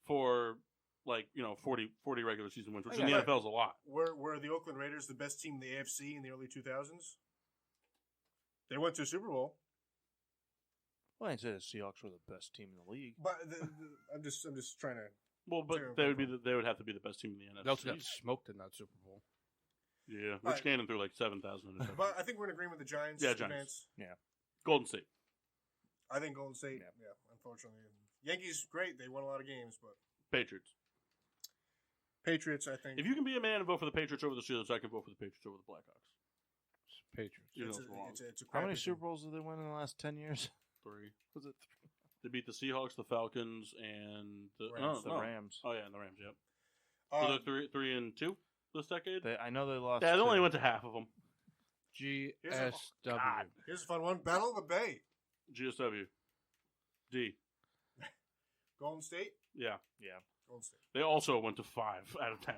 for 40 regular season wins, which in the Yeah. NFL is a lot. Were the Oakland Raiders the best team in the AFC in the early 2000s? They went to a Super Bowl. Well, I didn't say the Seahawks were the best team in the league. But I'm just trying to. Well, but Sure. they would have to be the best team in the NFC. They also got smoked in that Super Bowl. Yeah, Rich Right. Gannon threw like 7,000 interceptions. But I think we're in agreement with the Giants. Yeah, advance. Giants. Golden State. I think Golden State. Yeah, unfortunately, Yankees great. They won a lot of games, but Patriots. Patriots. I think If you can be a man and vote for the Patriots over the Steelers, I can vote for the Patriots over the Blackhawks. Patriots. You know it's it's wrong. a How many crappy Super team. Bowls did they win in the last 10 years? 3. Was it They beat the Seahawks, the Falcons, and the Rams. the Rams? Oh yeah, and the Rams. Yep. So they're 3-2 this decade. I know they lost. Yeah, they only 2. went to half of them. GSW. Here's a fun one: Battle of the Bay. GSW. D. Golden State. Yeah. Golden State. They also went to 5 out of 10.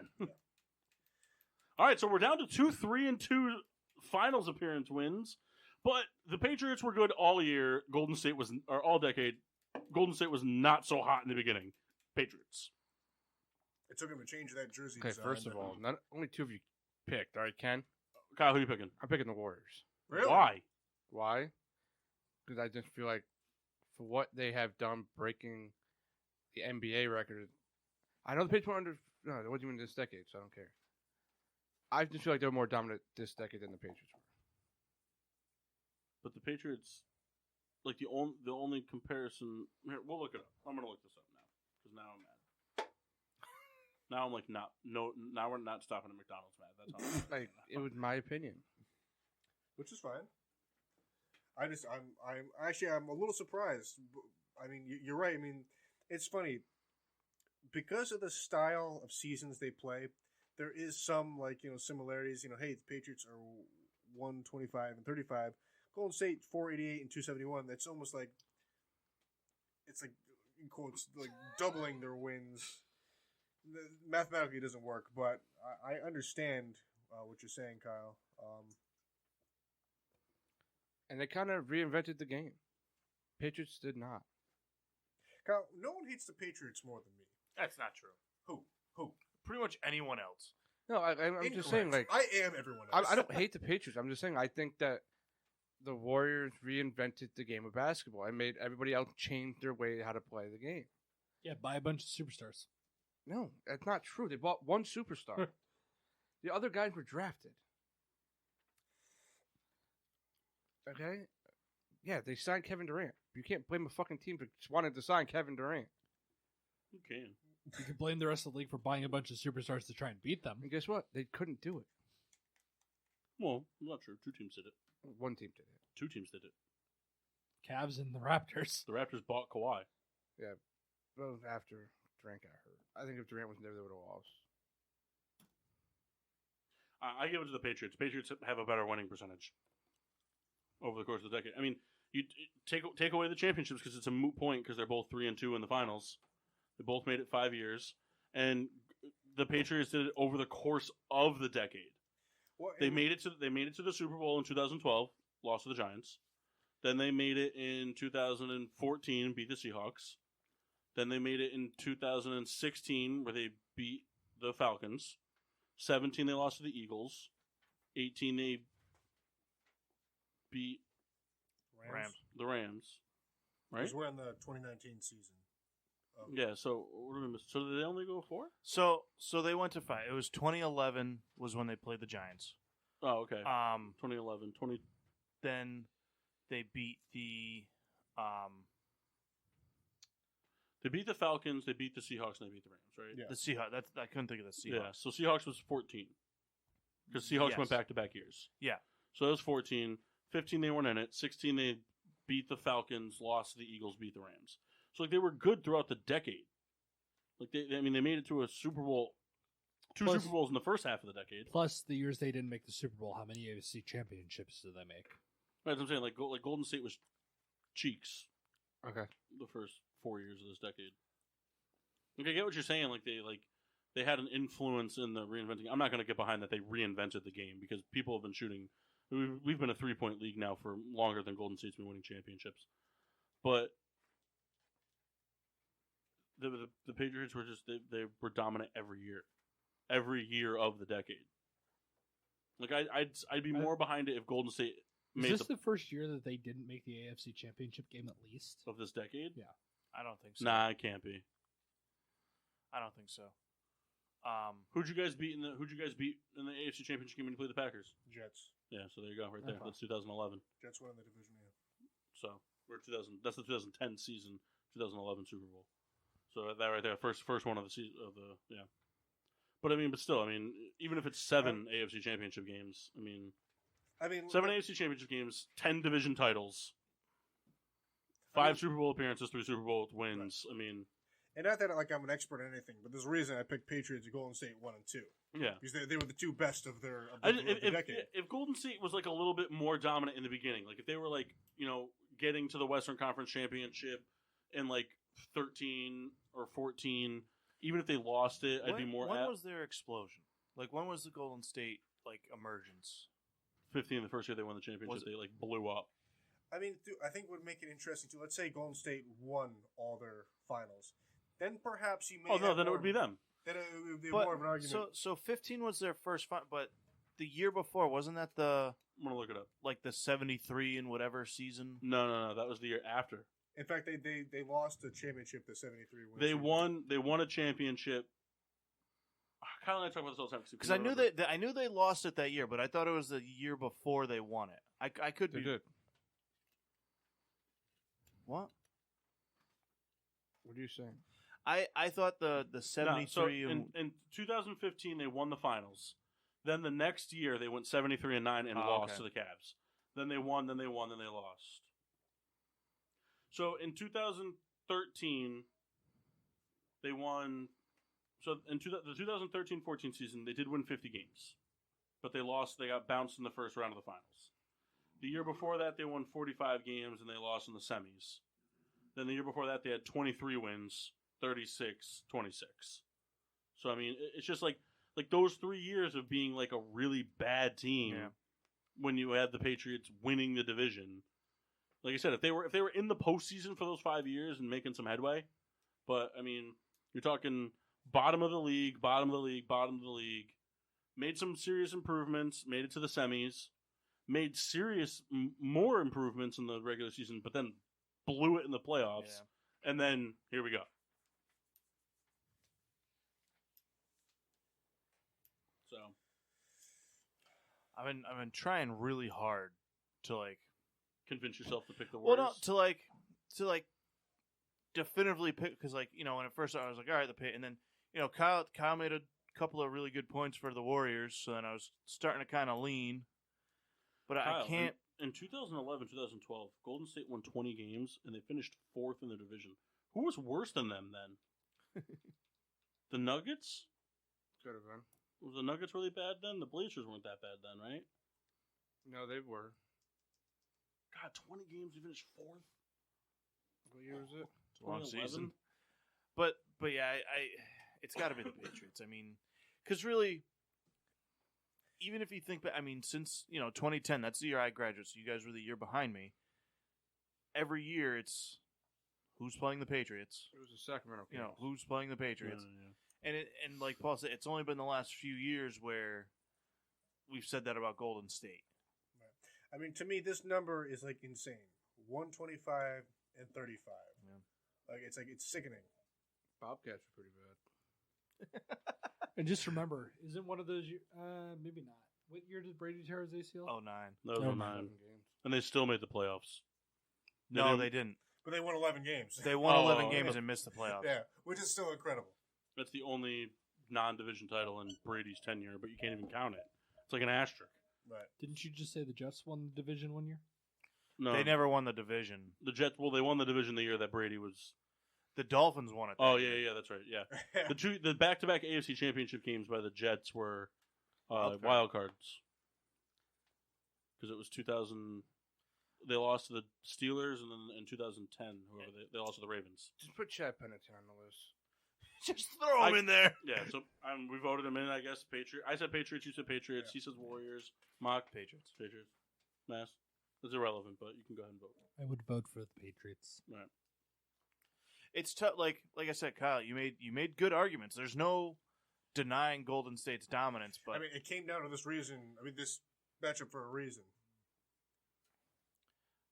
All right, so we're down to 2 3-2 finals appearance wins, but the Patriots were good all year. All decade. Golden State was not so hot in the beginning. Patriots. It took him to change that jersey. Okay, design, first of but- all, not only 2 of you picked. All right, Ken? Kyle, who are you picking? I'm picking the Warriors. Really? Why? Why? Because I just feel like for what they have done breaking the NBA record, I know the Patriots were they wasn't even this decade, so I don't care. I just feel like they're more dominant this decade than the Patriots were. But the Patriots, like the only comparison. Here, we'll look it up. I'm gonna look this up now because now I'm mad. Now I'm like now we're not stopping at McDonald's, mad. That's how I'm mad. Like it was my opinion. which is fine. I'm a little surprised. I mean, you're right. I mean, it's funny because of the style of seasons they play. There is some similarities. Hey, the Patriots are 125 and 35. Golden State 488 and 271. That's almost like it's like in quotes like doubling their wins. Mathematically, it doesn't work, but I understand what you're saying, Kyle. And they kind of reinvented the game. Patriots did not. Kyle, no one hates the Patriots more than me. That's not true. Who? Pretty much anyone else. No, I'm just saying, like, I am everyone else. I don't hate the Patriots. I'm just saying I think that the Warriors reinvented the game of basketball and made everybody else change their way how to play the game. Yeah, buy a bunch of superstars. No, that's not true. They bought one superstar. The other guys were drafted. Okay? Yeah, they signed Kevin Durant. You can't blame a fucking team for just wanting to sign Kevin Durant. You can. You can blame the rest of the league for buying a bunch of superstars to try and beat them. And guess what? They couldn't do it. Well, not true. 2 teams did it. One team did it. 2 teams did it. Cavs and the Raptors. The Raptors bought Kawhi. Yeah, both after Durant got hurt. I think if Durant wasn't there, they would have lost. I give it to the Patriots. Patriots have a better winning percentage over the course of the decade. I mean, you take away the championships because it's a moot point because they're both 3-2 in the finals. They both made it 5 years, and the Patriots did it over the course of the decade. Well, They made it to the Super Bowl in 2012, lost to the Giants. Then they made it in 2014, beat the Seahawks. Then they made it in 2016, where they beat the Falcons. 17, they lost to the Eagles. 18, they beat the Rams. Right? Because we're in the 2019 season. Yeah. So what do we miss? So did they only go 4? So they went to 5. It was 2011 was when they played the Giants. Oh, okay. 2011, 20. Then they beat the They beat the Falcons, they beat the Seahawks, and they beat the Rams, right? Yeah. the Seahawks. I couldn't think of the Seahawks. Yeah. So Seahawks was 14 because Seahawks Yes. went back-to-back years. Yeah. So that was 14. 15, they weren't in it. 16, they beat the Falcons, lost to the Eagles, beat the Rams. So like they were good throughout the decade. Like they made it to a Super Bowl, two Plus- Super Bowls in the first half of the decade. Plus, the years they didn't make the Super Bowl, how many AFC championships did they make? That's what I'm saying. Like Golden State was cheeks Okay. the first 4 years of this decade. Like I get what you're saying. Like they had an influence in the reinventing. I'm not going to get behind that they reinvented the game because people have been shooting. We've been a 3-point league now for longer than Golden State's been winning championships, but the Patriots were just they were dominant every year of the decade. Like I'd be more behind it if Golden State Is made this the first year that they didn't make the AFC Championship game at least? of this decade. Yeah. I don't think so. Nah, it can't be. I don't think so. Who'd you guys beat in the AFC Championship game when you played the Packers? Jets. Yeah, so there you go, right there. Okay. That's 2011. Jets won the division. Yeah. So we're 2000. That's the 2010 season, 2011 Super Bowl. So that right there, first one of the season of the yeah. But still, even if it's 7 AFC Championship games, I mean, 7 AFC Championship games, 10 division titles, 5 Super Bowl appearances, 3 Super Bowl wins. Right. And not that I'm an expert in anything, but there's a reason I picked Patriots and Golden State 1 and 2. Yeah, Because they were the two best of the decade. if Golden State was like a little bit more dominant in the beginning, like if they were getting to the Western Conference Championship in 13 or 14, even if they lost it, I'd be more. When was their explosion? When was the Golden State emergence? 15 the first year they won the championship, they blew up. I think what would make it interesting too. Let's say Golden State won all their finals, then perhaps you may. Then it would be them. Then it would be more of an argument. So 15 was their first but the year before wasn't that the I'm gonna look it up. the 73 and whatever season? No, that was the year after. In fact, they lost the championship the 73 win. They won a championship. Kyle and I talk about this all the time Because I knew they lost it that year, but I thought it was the year before they won it. I could They be. did. What? What are you saying? I thought the 73 in 2015 they won the finals. Then the next year they went 73-9 and lost to the Cavs. Then they won, then they lost. So in 2013 they won. So in the 2013-14 season they did win 50 games, but they lost. They got bounced in the first round of the finals. The year before that they won 45 games and they lost in the semis. Then the year before that they had 23 wins. 36-26. So it's just like those 3 years of being a really bad team when you had the Patriots winning the division. Like I said, if they were in the postseason for those 5 years and making some headway, but you're talking bottom of the league, made some serious improvements, made it to the semis, made serious more improvements in the regular season, but then blew it in the playoffs, and then here we go. So, I've been trying really hard to convince yourself to pick the well, Warriors. no, to definitively pick because when it first started, I was all right, the pit, and then Kyle made a couple of really good points for the Warriors, so then I was starting to kind of lean, But Kyle, I can't. In 2011, 2012, Golden State won 20 games, and they finished 4th in their division. Who was worse than them then? The Nuggets? Could have been. Was the Nuggets really bad then? The Blazers weren't that bad then, right? No, they were. God, 20 games, they finished 4th? What year was it? Long 2011? season. But yeah, I it's got to be the Patriots. I mean, because really, even if you think back, I mean, since 2010, that's the year I graduated. So you guys were the year behind me. Every year, it's who's playing the Patriots. It was the Sacramento Kings. Who's playing the Patriots. Yeah. And like Paul said, it's only been the last few years where we've said that about Golden State. I mean, to me, this number is like insane. 125 and 35. Yeah. It's sickening. Bobcats are pretty bad. And just remember, isn't one of those maybe not. What year did Brady tear his ACL? Oh, 9. That was Oh, 09. 11 games. And they still made the playoffs. No, they didn't. But they won 11 games. They won 11 Oh. games and missed the playoffs. Yeah, which is still incredible. That's the only non-division title in Brady's tenure, but you can't even count it. It's like an asterisk. Right. Didn't you just say the Jets won the division one year? No, They never won the division. The Jets. Well, they won the division the year that Brady was. The Dolphins won it. Oh that yeah, year. yeah, that's right. Yeah, the back-to-back AFC Championship games by the Jets were wild cards because it was 2000. They lost to the Steelers, and then in 2010, whoever they lost to the Ravens. Just put Chad Pennington on the list. Just throw him in there. Yeah, so we voted him in. I guess Patriot. I said Patriots. You said Patriots. Yeah. He says Warriors. Mock Patriots. Mass. That's irrelevant, but you can go ahead and vote. I would vote for the Patriots. Right. It's tough. Like I said, Kyle, you made good arguments. There's no denying Golden State's dominance, but I mean, it came down to this reason. I mean, this matchup for a reason.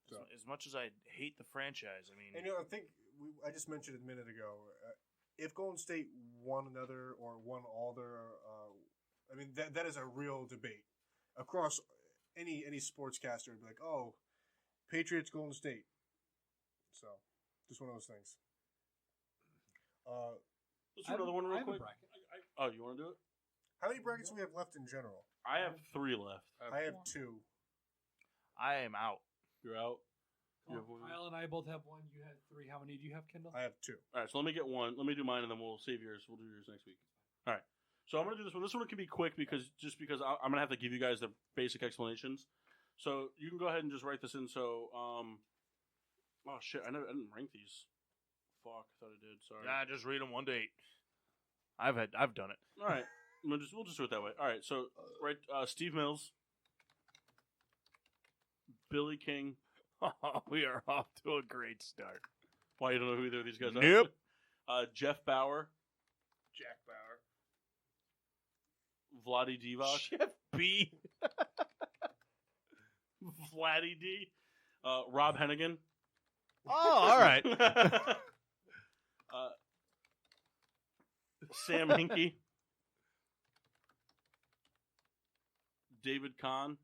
So. as much as I hate the franchise, I mean, And I think I just mentioned it a minute ago. If Golden State won another or won all their, I mean that is a real debate across any sportscaster would be like, oh, Patriots, Golden State. So, just one of those things. Let's do another one I real have a quick. bracket. Oh, you want to do it? How many brackets do we have left in general? I have 3 left. I have 2. I am out. You're out. Oh, You have one? Kyle and I both have one. You had 3. How many do you have, Kendall? I have 2. All right, so let me get one. Let me do mine, and then we'll save yours. We'll do yours next week. All right. So I'm gonna do this one. This one can be quick because I'm gonna have to give you guys the basic explanations. So you can go ahead and just write this in. So oh shit, I didn't rank these. Fuck, I thought I did. Sorry. Nah, just read them one date. I've done it. All right, we'll just do it that way. All right. So Steve Mills, Billy King. We are off to a great start. Why, you don't know who either of these guys are? Nope. Jeff Bauer, Jack Bauer. Vladi Divac, Chef B. Vladdy D, Rob Hennigan. Oh, all right. Sam Hinkie, David Kahn,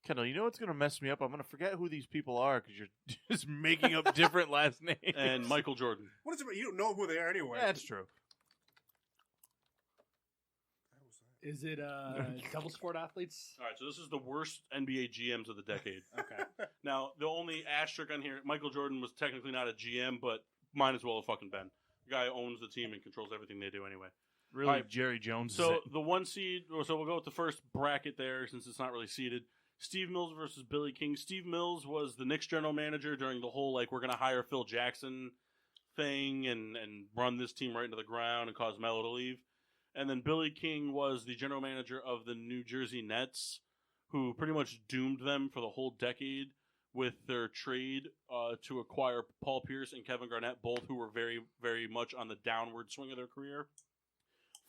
Kendall, you know what's going to mess me up? I'm going to forget who these people are because you're just making up different last names. and Michael Jordan. What is it? You don't know who they are anyway. Yeah, that's true. Is it double sport athletes? All right, so this is the worst NBA GMs of the decade. Okay. Now, the only asterisk on here, Michael Jordan was technically not a GM, but might as well have fucking been. The guy owns the team and controls everything they do anyway. Really, All right. Jerry Jones is So it. the 1 seed, so we'll go with the first bracket there since it's not really seeded. Steve Mills versus Billy King. Steve Mills was the Knicks general manager during the whole, we're going to hire Phil Jackson thing and run this team right into the ground and cause Melo to leave. And then Billy King was the general manager of the New Jersey Nets, who pretty much doomed them for the whole decade with their trade to acquire Paul Pierce and Kevin Garnett, both who were very, very much on the downward swing of their career,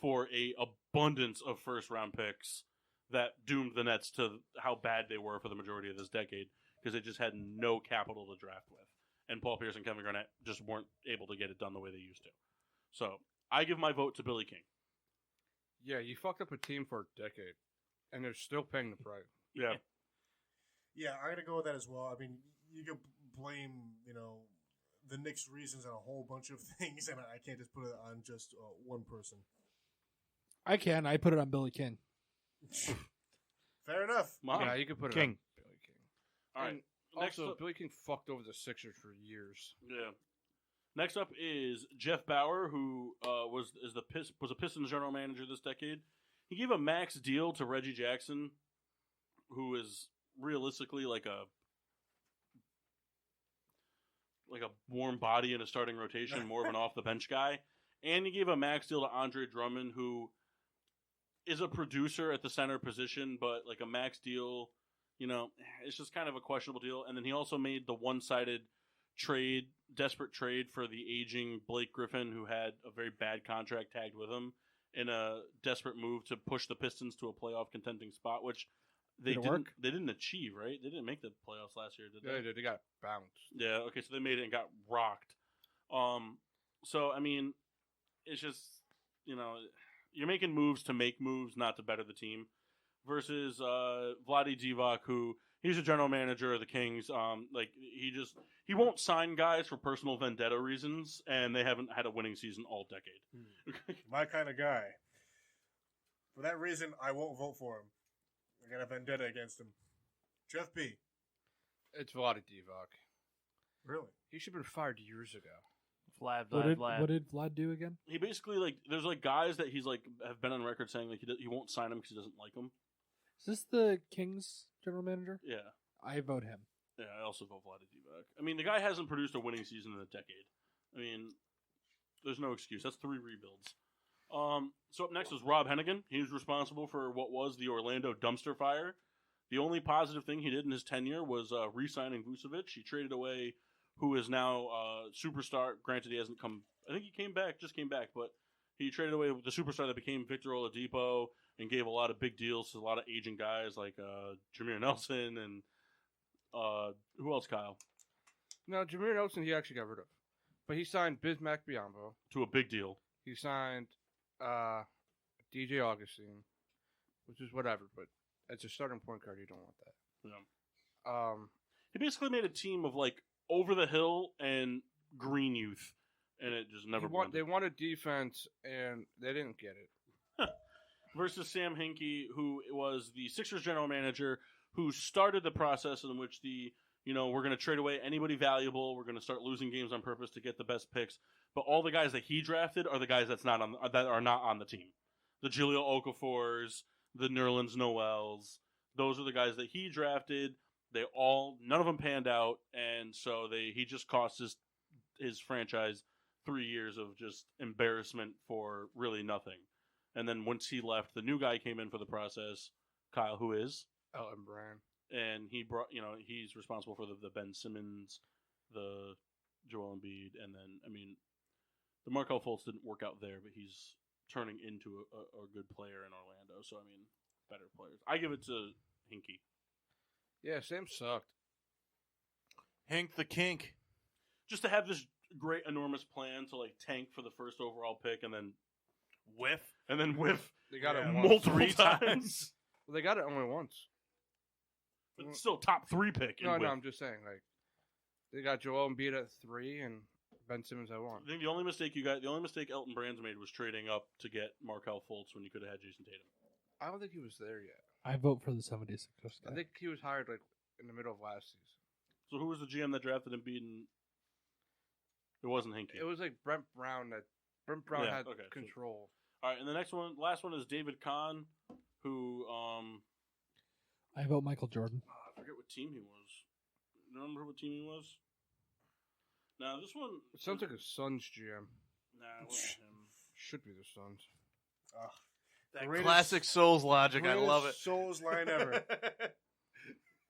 for a abundance of first-round picks that doomed the Nets to how bad they were for the majority of this decade because they just had no capital to draft with. And Paul Pierce and Kevin Garnett just weren't able to get it done the way they used to. So I give my vote to Billy King. Yeah, you fucked up a team for a decade, and they're still paying the price. Yeah. Yeah, I'm going to go with that as well. I mean, you can blame, the Knicks' reasons on a whole bunch of things, and I can't just put it on just one person. I can. I put it on Billy King. Fair enough. Mom. Yeah, you could put it King. on Billy King. All right. And Next also, up, Billy King fucked over the Sixers for years. yeah. Next up is Jeff Bauer, who was a Pistons general manager this decade. He gave a max deal to Reggie Jackson, who is realistically like a warm body in a starting rotation, more of an off the bench guy. And he gave a max deal to Andre Drummond, who is a producer at the center position, but like a max deal, it's just kind of a questionable deal. And then he also made the one-sided desperate trade for the aging Blake Griffin, who had a very bad contract tagged with him, in a desperate move to push the Pistons to a playoff contending spot, which they didn't achieve, right? They didn't make the playoffs last year, did they? Yeah, they did. They got bounced. Yeah, okay, so they made it and got rocked. So, I mean, it's just, you're making moves to make moves, not to better the team. Versus Vlade Divac, who he's a general manager of the Kings. He won't sign guys for personal vendetta reasons, and they haven't had a winning season all decade. My kind of guy. For that reason, I won't vote for him. I got a vendetta against him. Jeff B. It's Vlade Divac. Really? He should have been fired years ago. Vlad. What did Vlad do again? He basically, there's guys that he's have been on record saying he won't sign them because he doesn't like them. Is this the Kings general manager? Yeah. I vote him. Yeah, I also vote Vlade Divac. I mean, the guy hasn't produced a winning season in a decade. I mean, there's no excuse. That's 3 rebuilds. So up next is Rob Hennigan. He was responsible for what was the Orlando dumpster fire. The only positive thing he did in his tenure was re-signing Vucevic. He traded away who is now superstar. Granted, he hasn't come. I think he just came back, but he traded away the superstar that became Victor Oladipo and gave a lot of big deals to a lot of aging guys like Jameer Nelson and who else, Kyle? No, Jameer Nelson he actually got rid of. But he signed Bismack Biyombo. To a big deal. He signed DJ Augustine, which is whatever, but as a starting point guard, you don't want that. Yeah. He basically made a team of over the hill and green youth, and it just never blended. They wanted defense, and they didn't get it. Versus Sam Hinkie, who was the Sixers general manager, who started the process in which we're going to trade away anybody valuable. We're going to start losing games on purpose to get the best picks. But all the guys that he drafted are the guys that are not on the team. The Julio Okafors, the Nerlens Noels. Those are the guys that he drafted. None of them panned out, and so he just cost his franchise 3 years of just embarrassment for really nothing. And then once he left, the new guy came in for the process, Kyle, who is Elton Brand. And he brought, he's responsible for the Ben Simmons, the Joel Embiid, and then, the Markelle Fultz didn't work out there, but he's turning into a good player in Orlando. So, better players. I give it to Hinkie. Yeah, Sam sucked. Hank the Kink. Just to have this great, enormous plan to, tank for the first overall pick and then Whiff. They got it multiple 3 times. Well, they got it only once. But it's still top 3 pick. No, I'm just saying, they got Joel Embiid at 3 and Ben Simmons at 1. I think the only mistake Elton Brand's made was trading up to get Markelle Fultz when you could have had Jason Tatum. I don't think he was there yet. I vote for the 76ers guy. I think he was hired in the middle of last season. So who was the GM that drafted Embiid? It wasn't Hinkie. It was Brent Brown had control. All right, and the last one is David Kahn, who I vote Michael Jordan. I forget what team he was. You remember what team he was? Now this one It sounds like a Suns GM. Nah, it wasn't him. Should be the Suns. That Greatest- classic Souls logic. I Greatest love it. Souls line ever.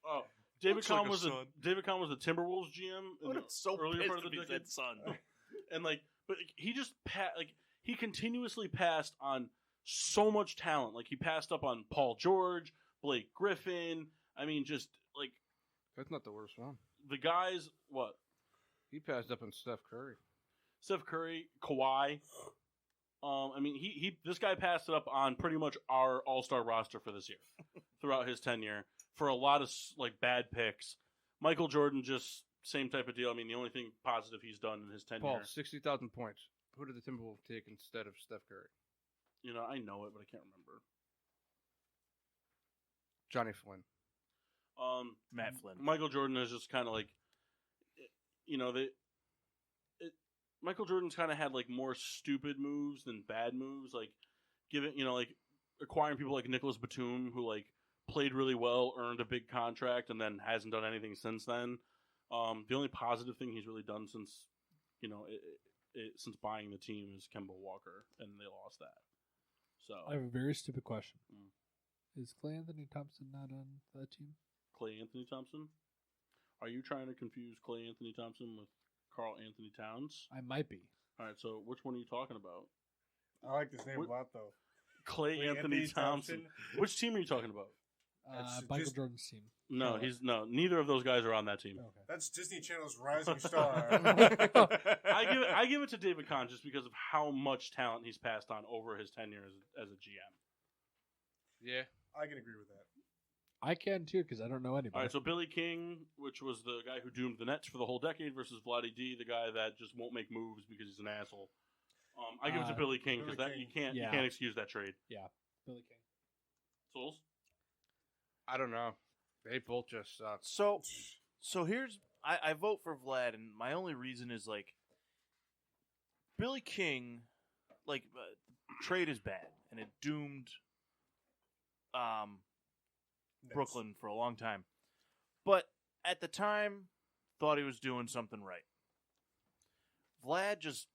Oh, David Looks Kahn like a was son. David Kahn was the Timberwolves GM in the so earlier pissed part of the if he decade. said son. And but he just he continuously passed on so much talent. He passed up on Paul George, Blake Griffin. That's not the worst one. The guys. What? He passed up on Steph Curry. Steph Curry, Kawhi. This guy passed it up on pretty much our all-star roster for this year, throughout his tenure, for a lot of bad picks. Michael Jordan, just same type of deal. The only thing positive he's done in his tenure. Paul, 60,000 points. Who did the Timberwolves take instead of Steph Curry? I know it, but I can't remember. Johnny Flynn. Matt Flynn. Michael Jordan is just kind of like, Michael Jordan's kind of had like more stupid moves than bad moves, like like acquiring people like Nicholas Batum, who like played really well, earned a big contract, and then hasn't done anything since then. The only positive thing he's really done since since buying the team is Kemba Walker, and they lost that. So I have a very stupid question. Mm. Is Klay Anthony Thompson not on that team? Klay Anthony Thompson? Are you trying to confuse Klay Anthony Thompson with Karl Anthony Towns? I might be. All right, so which one are you talking about? I like this name a lot, though. Klay Anthony Thompson. Which team are you talking about? Michael Jordan's team. No, neither of those guys are on that team. Okay. That's Disney Channel's rising star. I give it to David Kahn just because of how much talent he's passed on over his tenure as a GM. Yeah. I can agree with that. I can too because I don't know anybody. All right, so Billy King, which was the guy who doomed the Nets for the whole decade, versus Vlade D, the guy that just won't make moves because he's an asshole. I give it to Billy King because you can't excuse that trade. Yeah, Billy King. Souls? I don't know. They both just suck. So here's I vote for Vlad, and my only reason is like Billy King, trade is bad, and it doomed Brooklyn for a long time. But at the time, thought he was doing something right. Vlad just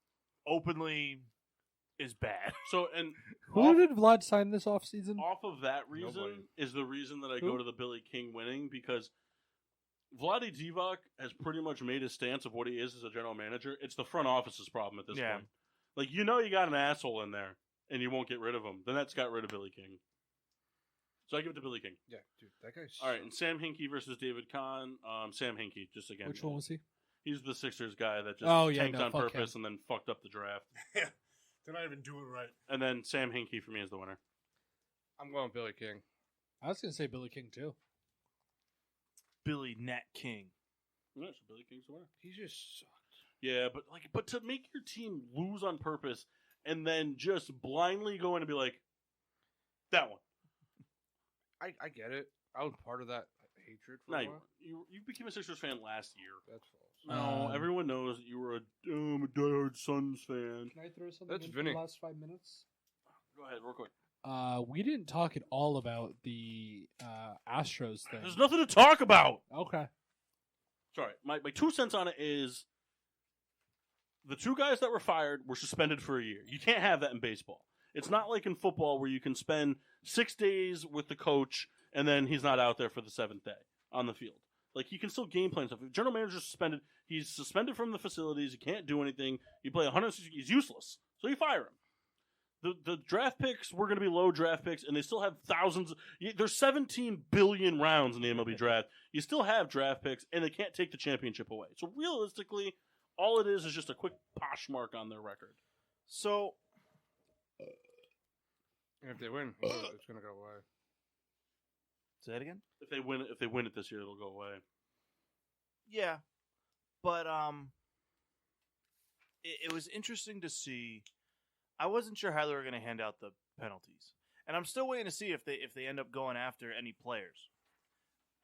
openly is bad. So and Who did Vlad sign this offseason? off of that reason Nobody. is the reason that I go to the Billy King winning, because Vlade Divac has pretty much made his stance of what he is as a general manager. It's the front office's problem at this Yeah. point. Like, you got an asshole in there, and you won't get rid of him. Then that's got rid of Billy King. So I give it to Billy King. Yeah, dude, that guy's. All right, and Sam Hinkie versus David Kahn. Sam Hinkie, just again. Which one was he? He's the Sixers guy that just tanked on fuck purpose and then fucked up the draft. Yeah. They're not even doing right. And then Sam Hinkie for me is the winner. I'm going Billy King. I was going to say Billy King too. Billy Nat King. Yeah, so Billy King's the winner. He just sucked. Yeah, but to make your team lose on purpose and then just blindly go in and be like, that one. I get it. I was part of that hatred for No, a you, while. you became a Sixers fan last year. That's false. No, everyone knows that you were a diehard Suns fan. Can I throw something That's in Vinny. for the last 5 minutes? Go ahead, real quick. We didn't talk at all about the Astros thing. There's nothing to talk about. Okay. Sorry, my 2 cents on it is the 2 guys that were fired were suspended for a year. You can't have that in baseball. It's not like in football where you can spend 6 days with the coach and then he's not out there for the 7th day on the field. Like, he can still game plan stuff. If the general manager's suspended, he's suspended from the facilities. He can't do anything. You play 160. He's useless. So you fire him. The draft picks were going to be low draft picks, and they still have thousands. There's 17 billion rounds in the MLB draft. You still have draft picks, and they can't take the championship away. So realistically, all it is just a quick posh mark on their record. So And if they win, it's gonna go away. say that again? If they win it this year, it'll go away. Yeah, but it was interesting to see. I wasn't sure how they were going to hand out the penalties, and I'm still waiting to see if they end up going after any players.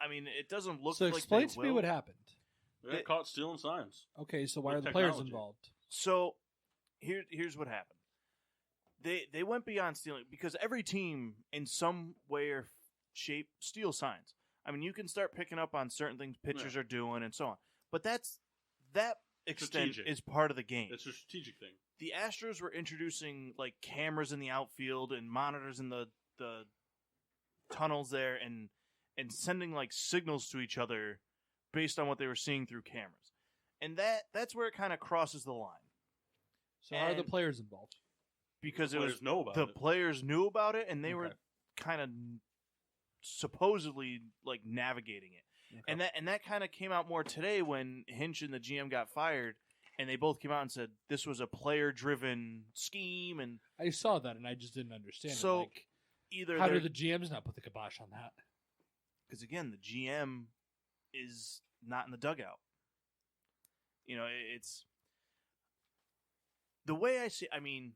I mean, it doesn't look So like explain they to will. me what happened. They got caught stealing signs. Okay, so why With are the players technology. involved? So here's what happened. They went beyond stealing because every team in some way or shape steals signs. I mean, you can start picking up on certain things pitchers are doing and so on. But that extent Strategic. is part of the game. It's a strategic thing. The Astros were introducing like cameras in the outfield and monitors in the tunnels there and sending like signals to each other based on what they were seeing through cameras. And that's where it kind of crosses the line. So how are the And- players involved? Because The it players was know about the it. players knew about it and they were Okay. kind of supposedly like navigating it. Okay. And that kind of came out more today when Hinch and the GM got fired and they both came out and said this was a player driven scheme and I saw that and I just didn't understand it. So, Like, either how they're did the GMs not put the kibosh on that? because again the GM is not in the dugout. You know, it's the way I see. I mean,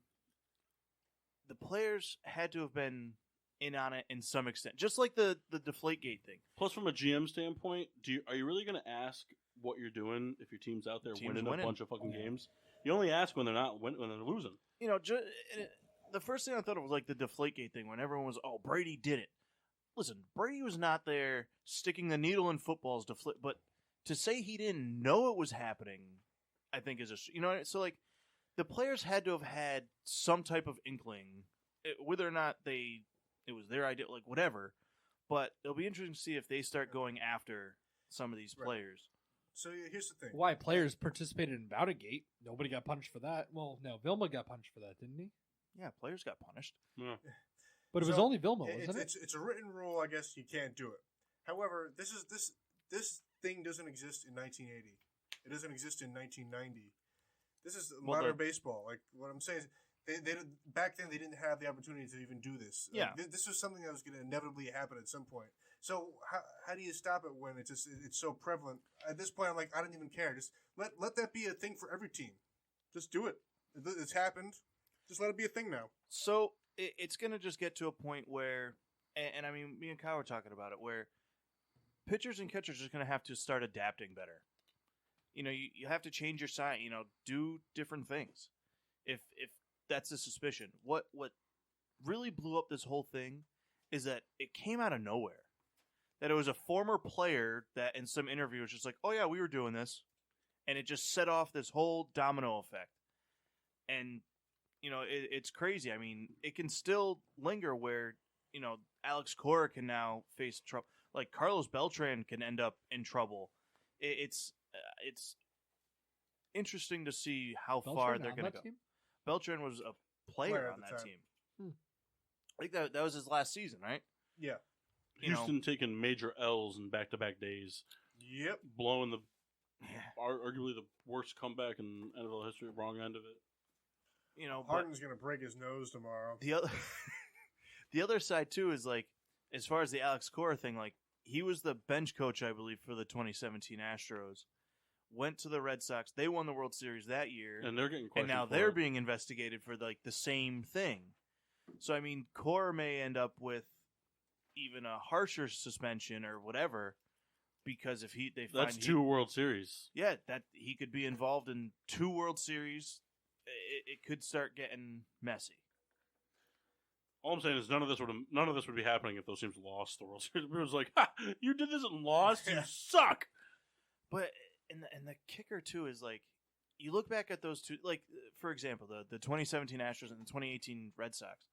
the players had to have been in on it in some extent, just like the Deflategate thing. Plus, from a GM standpoint, are you really going to ask what you're doing if your team's out there winning a bunch of fucking games? You only ask when they're not when they're losing. You know, the first thing I thought of was like the Deflategate thing when everyone was, "Oh, Brady did it." Listen, Brady was not there sticking the needle in footballs but to say he didn't know it was happening, I think is so like the players had to have had some type of inkling, whether or not it was their idea, like whatever. But it'll be interesting to see if they start going after some of these players. So here's the thing. Why players participated in Boutagate? Nobody got punished for that. Well, no, Vilma got punished for that, didn't he? Yeah, players got punished. Yeah. But it was only Vilma, wasn't it? It's a written rule. I guess you can't do it. However, this thing doesn't exist in 1980. It doesn't exist in 1990. This is modern baseball. Like what I'm saying is, they back then they didn't have the opportunity to even do this. Yeah, this was something that was going to inevitably happen at some point. So how do you stop it when it's so prevalent? At this point, I'm like, I don't even care. Just let that be a thing for every team. Just do it. It's happened. Just let it be a thing now. So it's going to just get to a point where, and I mean, me and Kyle were talking about it, where pitchers and catchers are just going to have to start adapting better. You know, you have to change your sign. You know, do different things. If that's a suspicion, what really blew up this whole thing is that it came out of nowhere. That it was a former player that in some interview was just like, "Oh yeah, we were doing this," and it just set off this whole domino effect. And you know, it's crazy. I mean, it can still linger where, you know, Alex Cora can now face trouble. Like Carlos Beltran can end up in trouble. It's interesting to see how far they're going to go. Team? Beltran was a player on that team. I think that was his last season, right? Yeah. Houston taking major L's in back-to-back days. Yep. Blowing arguably the worst comeback in NFL history, wrong end of it. You know, Harden's going to break his nose tomorrow. The other side too is like, as far as the Alex Cora thing, like he was the bench coach, I believe, for the 2017 Astros. Went to the Red Sox. They won the World Series that year, and they're getting and now they're being investigated for like the same thing. So I mean, Cora may end up with even a harsher suspension or whatever, because if that's 2 World Series. Yeah, that he could be involved in 2 World Series. It could start getting messy. All I'm saying is none of this would be happening if those teams lost the World Series. It was like, ha, you did this and lost. You suck. But and the kicker too is like, you look back at those two, like for example, the 2017 Astros and the 2018 Red Sox.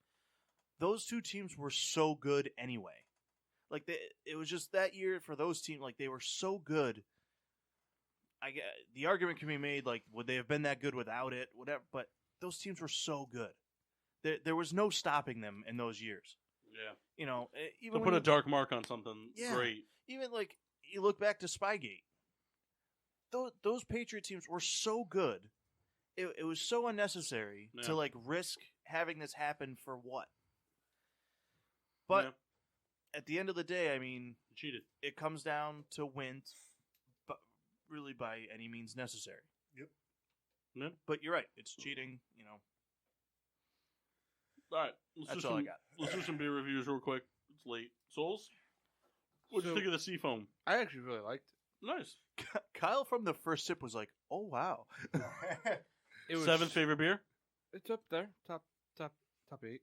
Those 2 teams were so good anyway. Like it was just that year for those teams. Like they were so good. I get the argument can be made like, would they have been that good without it? Whatever. But those teams were so good. There was no stopping them in those years. Yeah. You know, even to put a dark mark on something, great. Even like you look back to Spygate. Those Patriot teams were so good. It was so unnecessary to like risk having this happen for what? But at the end of the day, I mean, you cheated. It comes down to wins, but really by any means necessary. Yep. Yeah. But you're right. It's cheating, you know. All right. That's all I got. Let's do some beer reviews real quick. It's late. Souls? What'd you think of the Seafoam? I actually really liked it. Nice. Kyle from the first sip was like, "Oh wow." It was 7th favorite beer? It's up there. Top 8.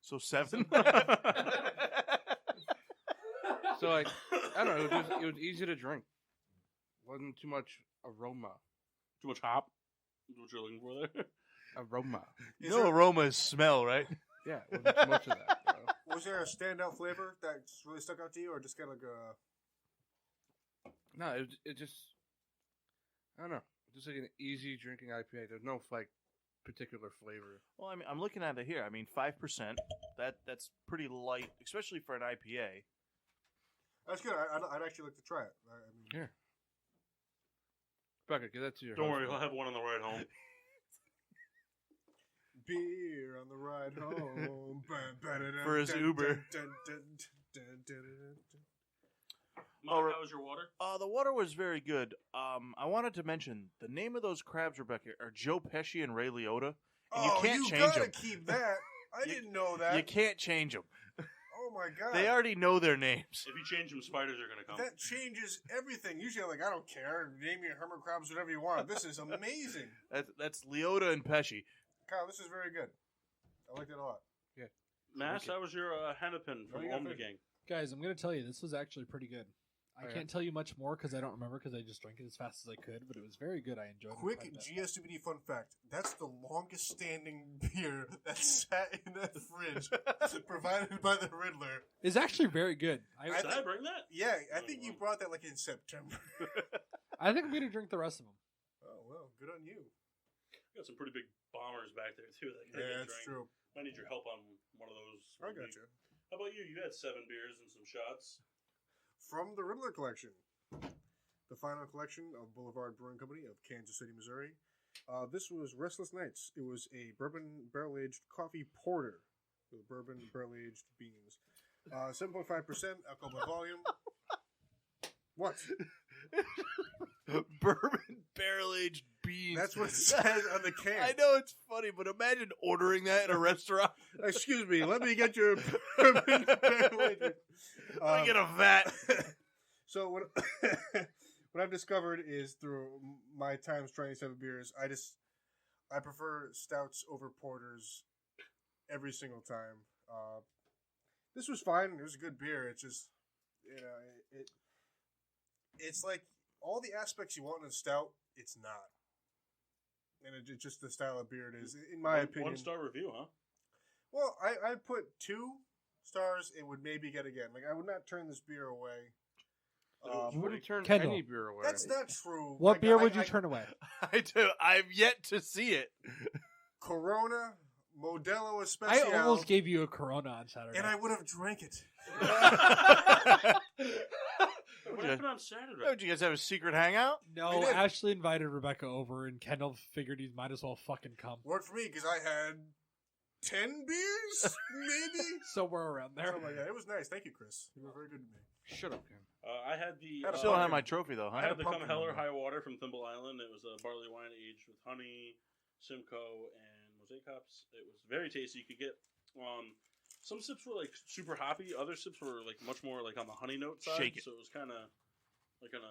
So 7? So like, I don't know, it was easy to drink. Wasn't too much aroma. Too much hop? Is what you're looking for there? Aroma. Aroma is smell, right? Yeah, wasn't too much of that. Bro. Was there a standout flavor that really stuck out to you, or just kind of like a... No, it just, I don't know, just like an easy drinking IPA. There's no like particular flavor. Well, I mean, I'm looking at it here. I mean, 5%. That's pretty light, especially for an IPA. That's good. I'd actually like to try it. I mean, Here. Becker, give that to your Don't host, worry, bro. he'll have one on the ride home. beer on the ride home. For his Uber. Mike, how was your water? The water was very good. I wanted to mention the name of those crabs, Rebecca, are Joe Pesci and Ray Liotta. And you can't change gotta them. keep that. I didn't know that. You can't change them. Oh my god. They already know their names. If you change them, spiders are gonna come. That changes everything. Usually I'm like, I don't care. Name your hermit crabs, whatever you want. This is amazing. That's Leota and Pesci. Kyle, this is very good. I liked it a lot. Mass, how was your Hennepin from Oh, you got Omega fish. Gang? Guys, I'm gonna tell you, this was actually pretty good. I Okay. can't tell you much more because I don't remember because I just drank it as fast as I could, but it was very good. I enjoyed Quick it. quite a bit. GSWD fun fact. That's the longest standing beer that sat in that fridge provided by the Riddler. It's actually very good. I Did I bring that? Yeah, I think you brought that like in September. I think I'm gonna drink the rest of them. Oh, well, good on you. Got some pretty big bombers back there too. That Yeah, that's true. I need your help on one of those. I got you. How about you? You had 7 beers and some shots. From the Riddler collection, the final collection of Boulevard Brewing Company of Kansas City, Missouri. This was Restless Nights. It was a bourbon barrel-aged coffee porter with bourbon barrel-aged beans. 7.5% alcohol by volume. What? Bourbon barrel-aged beans. That's what it says on the can. I know it's funny, but imagine ordering that in a restaurant. Excuse me, let me get your bourbon barrel-aged. Let me get a vat. So what what I've discovered is through my times trying these type of beers, I prefer stouts over porters every single time. This was fine. It was a good beer. It's just it's like all the aspects you want in a stout, it's not. And it's just the style of beer it is, in my opinion. 1-star review, huh? Well, I put 2 stars. It would maybe get again. Like I would not turn this beer away. You wouldn't turn Kendall. any beer away. That's not true. What Like, beer would I you turn away? I do. I've yet to see it. Corona, Modelo I Especial. almost gave you a Corona on Saturday. and I would have drank it. What happened on Saturday? Oh, did you guys have a secret hangout? No, We did. Ashley invited Rebecca over, and Kendall figured he might as well fucking come. Worked for me because I had 10 beers, maybe. Somewhere around there. Something like that. It was nice. Thank you, Chris. You were very good to me. Shut up, Ken. I had the. Had a Still don't have pumpkin. my trophy though, I huh? had the Come pumpkin Hell or one. High Water from Thimble Island. It was a barley wine aged with honey, Simcoe, and mosaic hops. It was very tasty. You could get some sips were like super hoppy. Other sips were like much more like on the honey note side. Shake it. So it was kind of like it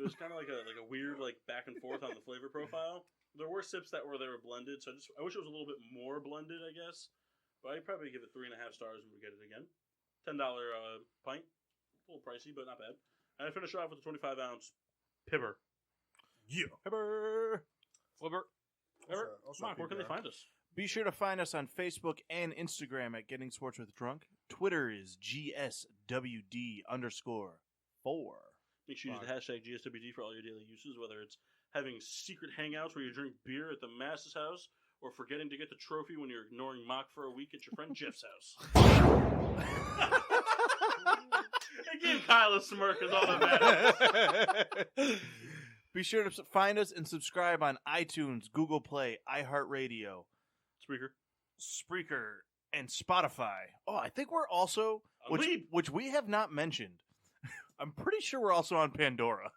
was kind of like a weird like back and forth on the flavor profile. There were sips that were blended. So I wish it was a little bit more blended. I guess, but I'd probably give it 3.5 stars and would get it again. $10 pint, a little pricey, but not bad. And I finished off with a 25-ounce Pibber. Yeah. Flipper. Also Mark, where can they PPR. find us? Be sure to find us on Facebook and Instagram at Getting Sports with Drunk. Twitter is GSWD_4. Make sure you use the hashtag GSWD for all your daily uses, whether it's having secret hangouts where you drink beer at the Mass's house, or forgetting to get the trophy when you're ignoring Mock for a week at your friend Jeff's house. I gave Kyle a smirk is all that matters. Be sure to find us and subscribe on iTunes, Google Play, iHeartRadio, Spreaker, and Spotify. Oh, I think we're also, which we have not mentioned. I'm pretty sure we're also on Pandora.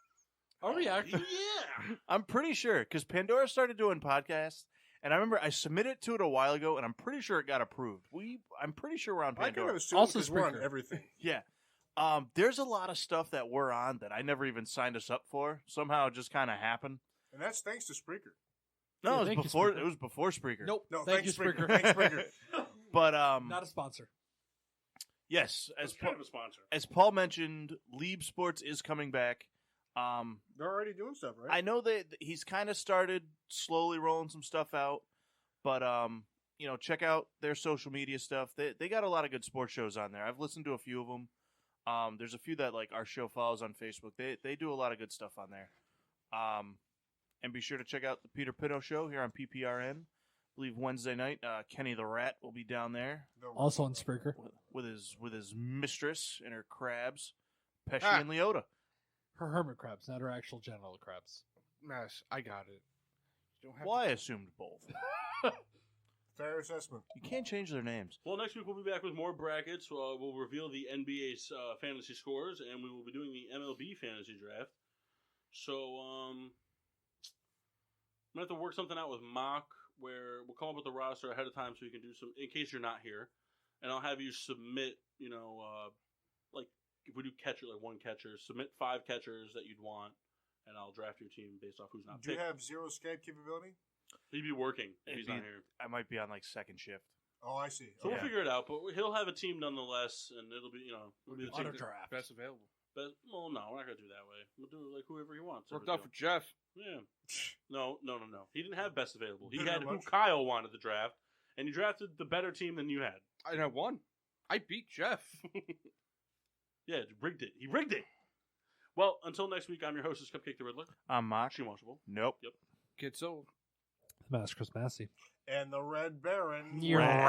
Are we actually? Yeah. I'm pretty sure, because Pandora started doing podcasts, and I remember I submitted to it a while ago, and I'm pretty sure it got approved. I'm pretty sure we're on I kind Pandora. of assume Also because we're on Spreaker. everything. Yeah. There's a lot of stuff that we're on that I never even signed us up for. Somehow it just kind of happened. And that's thanks to Spreaker. No, Yeah, it thank was you, before. Spreaker. It was before Spreaker. Nope. No, Thank thanks you, Spreaker. Spreaker. Thanks, Spreaker. But Not a sponsor. yes, It's kind of a sponsor. as Paul mentioned, Lieb Sports is coming back. They're already doing stuff, right? I know that he's kind of started slowly rolling some stuff out, but check out their social media stuff. They got a lot of good sports shows on there. I've listened to a few of them. There's a few that like our show follows on Facebook. They do a lot of good stuff on there. And be sure to check out the Peter Pino Show here on PPRN. I believe Wednesday night, Kenny the Rat will be down there Also on Spreaker. with his mistress and her crabs, Pesci Ah. and Leota. Her hermit crabs, not her actual genital crabs. Mass, I got it. You don't have Well, I assumed both. Fair assessment. You can't change their names. Well, next week we'll be back with more brackets. We'll reveal the NBA's fantasy scores, and we will be doing the MLB fantasy draft. So, I'm going to have to work something out with Mock where we'll come up with a roster ahead of time so you can do some in case you're not here, and I'll have you submit. Like if we do catcher, like one catcher, submit 5 catchers that you'd want, and I'll draft your team based off who's not. Do you picked. have zero Skype capability? He'd be working if he's not here. I might be on like second shift. Oh, I see. So we'll figure it out, but he'll have a team nonetheless, and it'll be it'll be the Auto team. draft. Best available. But, well, no, we're not gonna do it that way. We'll do it like whoever he wants. Worked out for Jeff. Yeah. No. He didn't have best available. He Didn't had have who much? Kyle wanted to draft, and he drafted the better team than you had. And I won. I beat Jeff. Yeah, rigged it. He rigged it. Well, until next week, I'm your hostess, Cupcake the Riddler. I'm Mock. Machine Washable. Nope. Kid sold. The Master Chris Massey. And the Red Baron. Yeah.